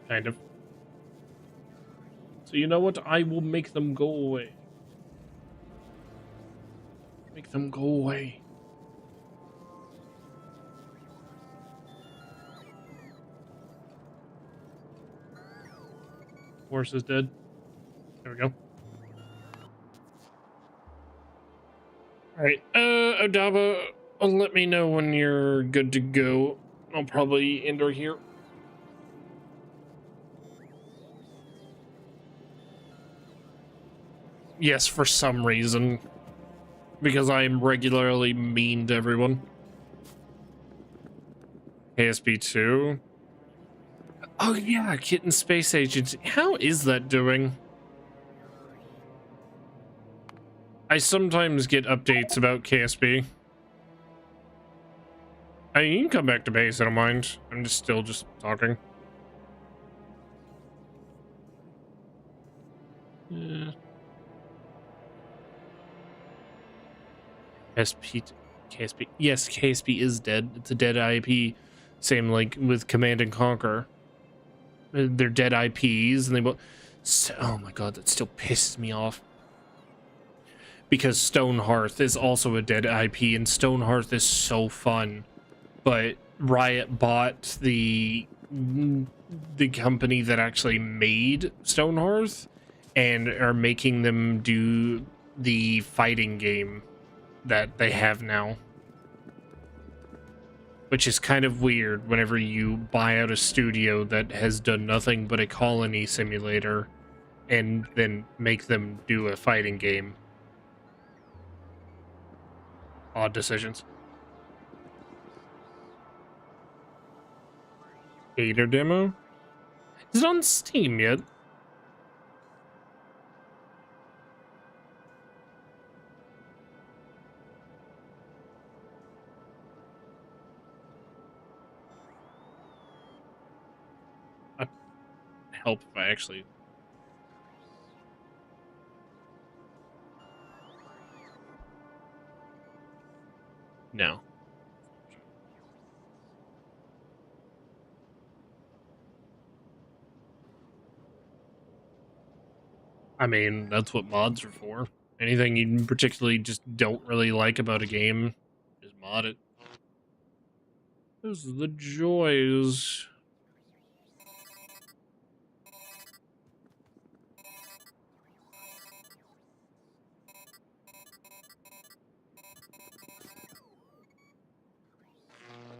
Kind of. So you know what? I will make them go away. Make them go away. Horse is dead. There we go. Alright, Odaba, let me know when you're good to go. I'll probably end her here. Yes, for some reason. Because I am regularly mean to everyone. ASB2. Oh yeah, Kitten Space Agent. How is that doing? I sometimes get updates about KSB. I mean, you can come back to base, I don't mind. I'm still talking. Yeah. KSP. Yes, KSP is dead. It's a dead IP. Same like with Command and Conquer. They're dead IPs, and they both. So, oh my god, that still pisses me off. Because Stonehearth is also a dead IP, and Stonehearth is so fun. But Riot bought the company that actually made Stonehearth, and are making them do the fighting game that they have now. Which is kind of weird whenever you buy out a studio that has done nothing but a colony simulator and then make them do a fighting game. Odd decisions. Beta demo? Is it on Steam yet? I'd help if I actually... No. I mean, that's what mods are for. Anything you particularly just don't really like about a game, just mod it. Those are the joys.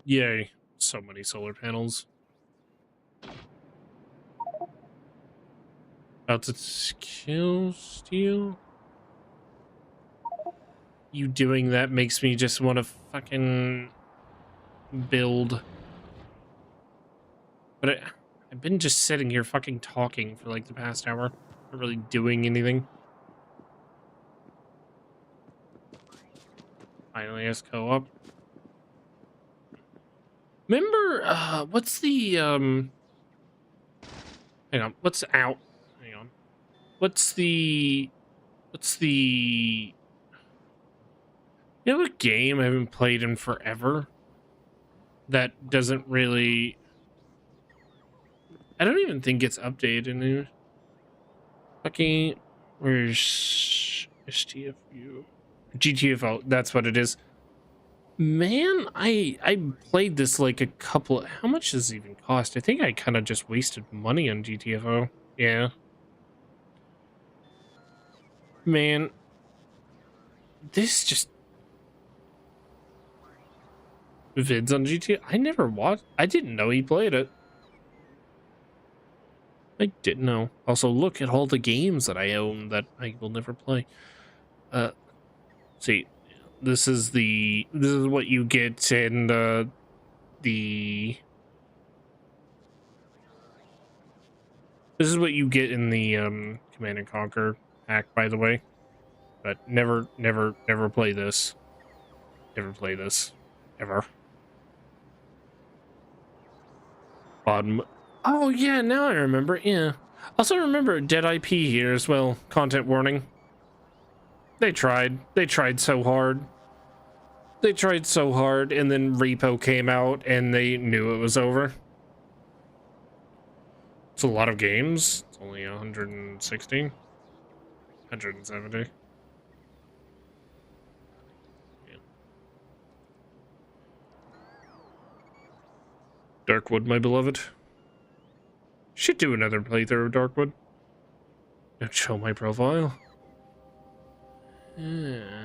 Yay. So many solar panels. About to kill steel? You doing that makes me just want to fucking build. But I've been just sitting here fucking talking for like the past hour. Not really doing anything. Finally has co-op. Remember, what's the, hang on, what's out? Hang on. What's the, you know, a game I haven't played in forever that doesn't really, I don't even think it's updated anymore. Fucking, where's STFU? GTFO, that's what it is. Man, I played this like a couple, how much does it even cost? I think I kind of just wasted money on GTFO. Yeah. Man, this just vids on GTA. I never watched. I didn't know he played it. I didn't know. Also, look at all the games that I own that I will never play. See, this is what you get in the this is what you get in the Command and Conquer hack, by the way. But never play this. Never play this. Ever. Bottom. Oh yeah, now I remember. Yeah. Also remember Dead IP here as well. Content warning. They tried. They tried so hard. They tried so hard, and then Repo came out, and they knew it was over. It's a lot of games. It's only 160. 170. Yeah. Darkwood, my beloved. Should do another playthrough of Darkwood. Don't show my profile. You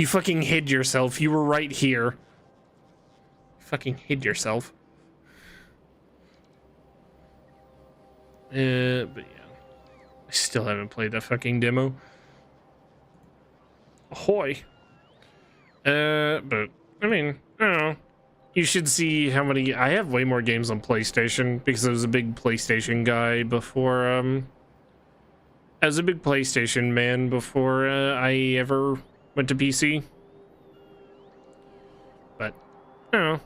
fucking hid yourself. You were right here. You fucking hid yourself. But yeah. I still haven't played that fucking demo. Ahoy. But, I mean, I don't know. You should see how many... I have way more games on PlayStation because I was a big PlayStation guy before, I was a big PlayStation man before I ever went to PC. But, I don't know.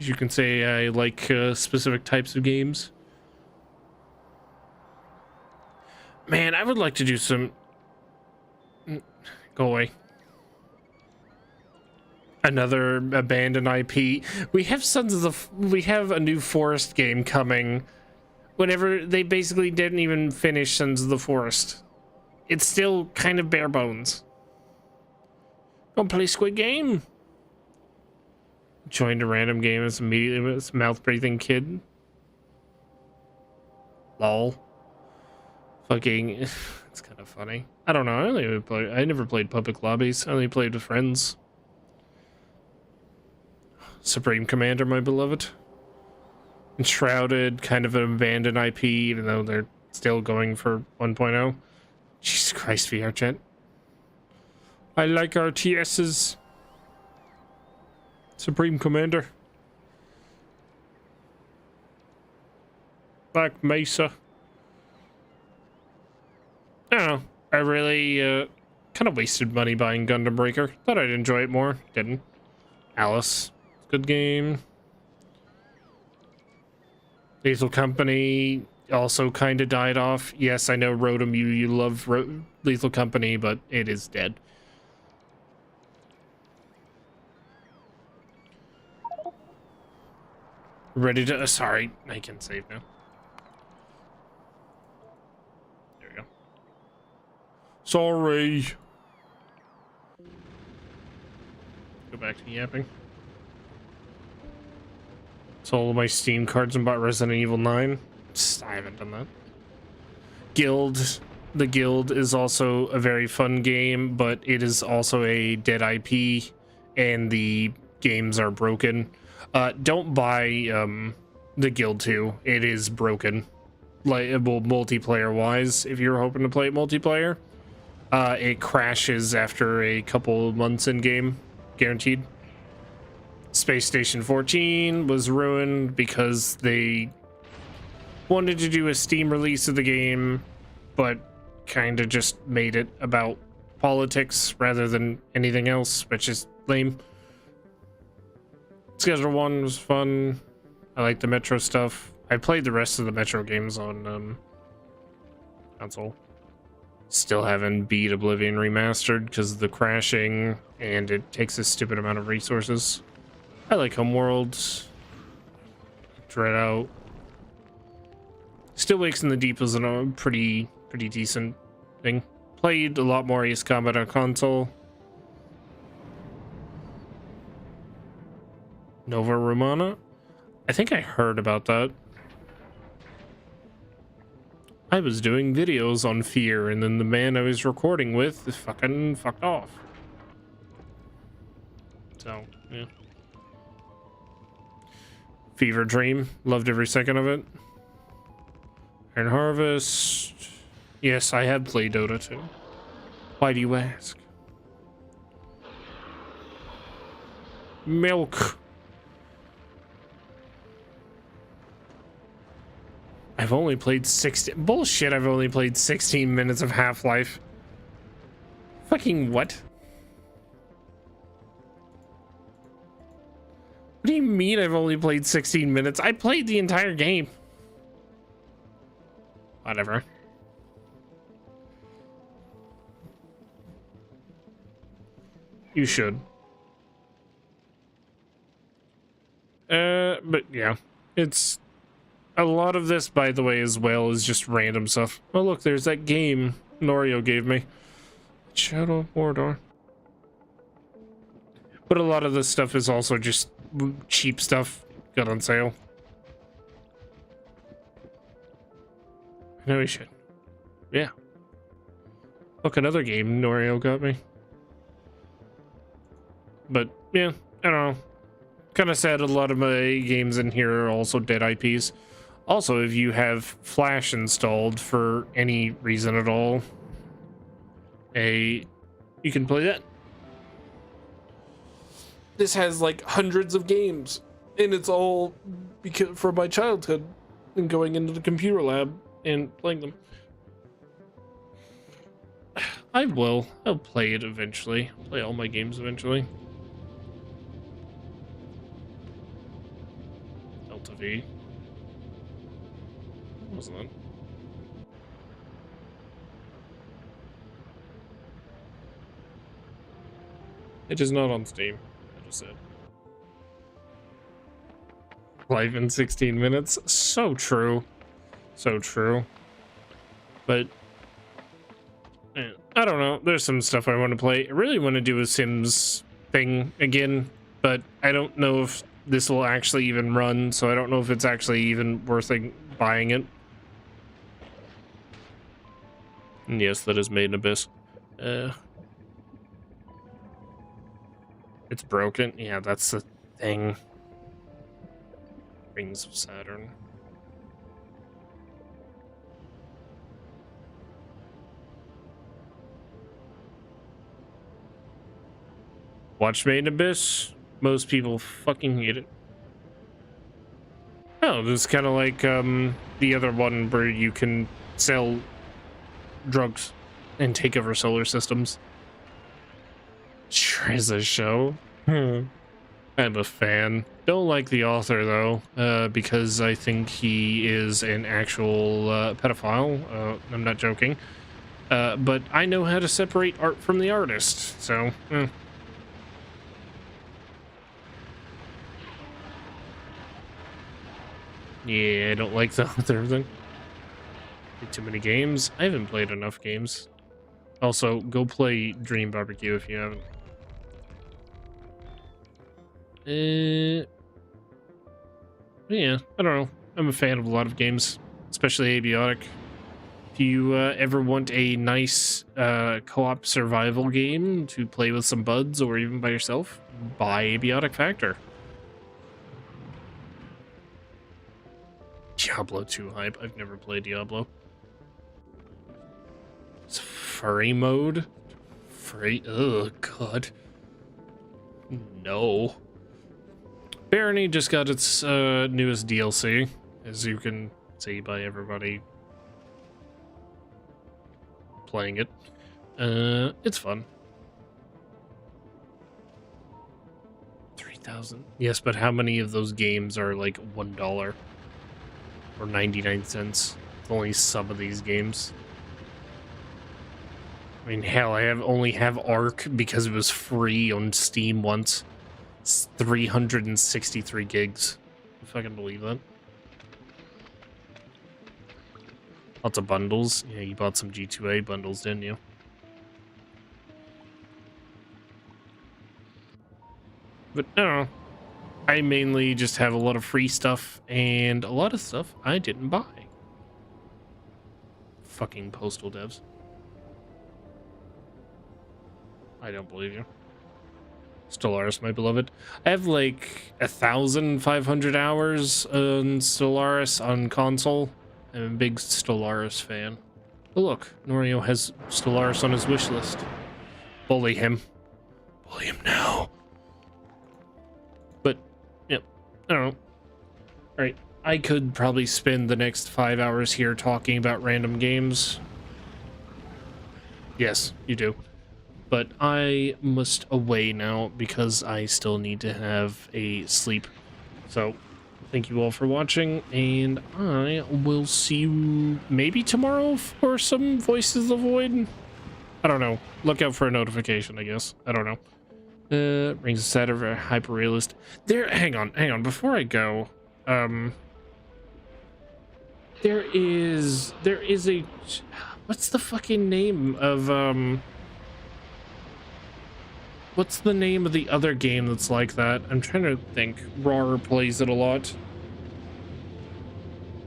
As you can say, I like specific types of games. Man, I would like to do some... Go away. Another abandoned IP. We have we have a new Forest game coming. Whenever they basically didn't even finish Sons of the Forest. It's still kind of bare bones. Don't play Squid Game. Joined a random game as immediately with this mouth breathing kid. Lol. Fucking, it's kind of funny. I don't know. I never played public lobbies. I only played with friends. Supreme Commander, my beloved. Enshrouded, kind of an abandoned IP, even though they're still going for 1.0. Jesus Christ, VR chat. I like RTSs. Supreme Commander. Black Mesa. I don't know. I really kind of wasted money buying Gundam Breaker. Thought I'd enjoy it more. Didn't. Alice. Good game. Lethal Company also kind of died off. Yes, I know, Rotom, you love Lethal Company, but it is dead. Ready to... sorry, I can save now. There we go. Sorry. Go back to yapping. Sold my Steam cards and bought Resident Evil 9. I haven't done that. Guild. The Guild is also a very fun game, but it is also a dead IP, and the games are broken. Don't buy the Guild 2. It is broken. Like, well, multiplayer wise, if you're hoping to play it multiplayer, it crashes after a couple of months in game, guaranteed. Space Station 14 was ruined because they wanted to do a Steam release of the game, but kind of just made it about politics rather than anything else, which is lame. Schedule 1 was fun. I like the Metro stuff. I played the rest of the Metro games on console. Still haven't beat Oblivion Remastered because of the crashing, and it takes a stupid amount of resources. I like Homeworld. Dread Out. Still Wakes in the Deep was a pretty decent thing. Played a lot more Ace Combat on console. Nova Romana? I think I heard about that. I was doing videos on Fear, and then the man I was recording with fucking fucked off. So, yeah. Fever Dream. Loved every second of it. Iron Harvest. Yes, I have played Dota 2. Why do you ask? Milk. I've only played 16... Bullshit, I've only played 16 minutes of Half-Life. Fucking what? What do you mean I've only played 16 minutes? I played the entire game. Whatever. You should. But yeah, it's a lot of this, by the way, as well, is just random stuff. Oh, look, there's that game Norio gave me. Shadow of Mordor. But a lot of this stuff is also just cheap stuff got on sale. I know we should. Yeah. Look, another game Norio got me. But yeah, I don't know. Kind of sad a lot of my games in here are also dead IPs. Also, if you have Flash installed for any reason at all, you can play that. This has like hundreds of games, and it's all because from my childhood and going into the computer lab and playing them. I'll play it eventually. Play all my games eventually. Delta V. What was that? It is not on Steam. I just said. Live in 16 minutes. So true. So true. But I don't know. There's some stuff I want to play. I really want to do a Sims thing again, but I don't know if this will actually even run, so I don't know if it's actually even worth buying it. And yes, that is Made in Abyss. It's broken. Yeah, that's the thing. Rings of Saturn. Watch Made in Abyss. Most people fucking hate it. Oh, this is kind of like the other one where you can sell drugs and take over solar systems. Sure is a show. I'm a fan. Don't like the author though, because I think he is an actual pedophile. I'm not joking. But I know how to separate art from the artist, so. Yeah, I don't like the other thing. Too many games. I haven't played enough games. Also, go play Dream Barbecue if you haven't. Yeah, I don't know. I'm a fan of a lot of games, especially Abiotic. If you ever want a nice co-op survival game to play with some buds or even by yourself, buy Abiotic Factor. Diablo 2 hype. I've never played Diablo. It's furry mode. Furry. Oh god. No. Barony just got its newest DLC, as you can see by everybody playing it. It's fun. 3,000. Yes, but how many of those games are like $1 or 99 cents? It's only some of these games. I mean, hell, I only have Ark because it was free on Steam once. It's 363 gigs. If I can believe that. Lots of bundles. Yeah, you bought some G2A bundles, didn't you? But I don't know. I mainly just have a lot of free stuff and a lot of stuff I didn't buy. Fucking postal devs. I don't believe you. Stellaris, my beloved. I have like 1,500 hours on Stellaris on console. I'm a big Stellaris fan. Oh look, Norio has Stellaris on his wish list. Bully him. Bully him now. But, yeah, I don't know. Alright, I could probably spend the next 5 hours here talking about random games. Yes, you do. But I must away now because I still need to have a sleep. So, thank you all for watching, and I will see you maybe tomorrow for some Voices of the Void. I don't know. Look out for a notification, I guess. I don't know. Rings of Saturn for hyper-realist. Hang on. Before I go, there is a, what's the fucking name of, what's the name of the other game that's like that? I'm trying to think. RAR plays it a lot.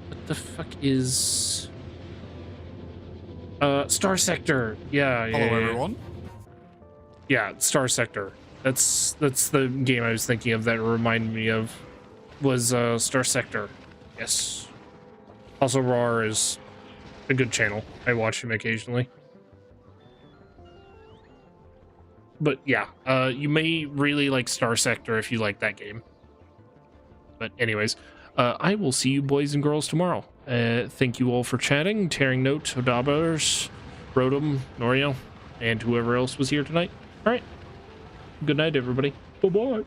What the fuck is... Star Sector. Yeah. Hello, everyone. Yeah, Star Sector. That's the game I was thinking of that reminded me of. Was, Star Sector. Yes. Also, RAR is a good channel. I watch him occasionally. But yeah, you may really like Star Sector if you like that game. But anyways, I will see you boys and girls tomorrow. Thank you all for chatting. Tearing Note, Odabers, Rodom, Norio, and whoever else was here tonight. All right. Good night, everybody. Bye-bye.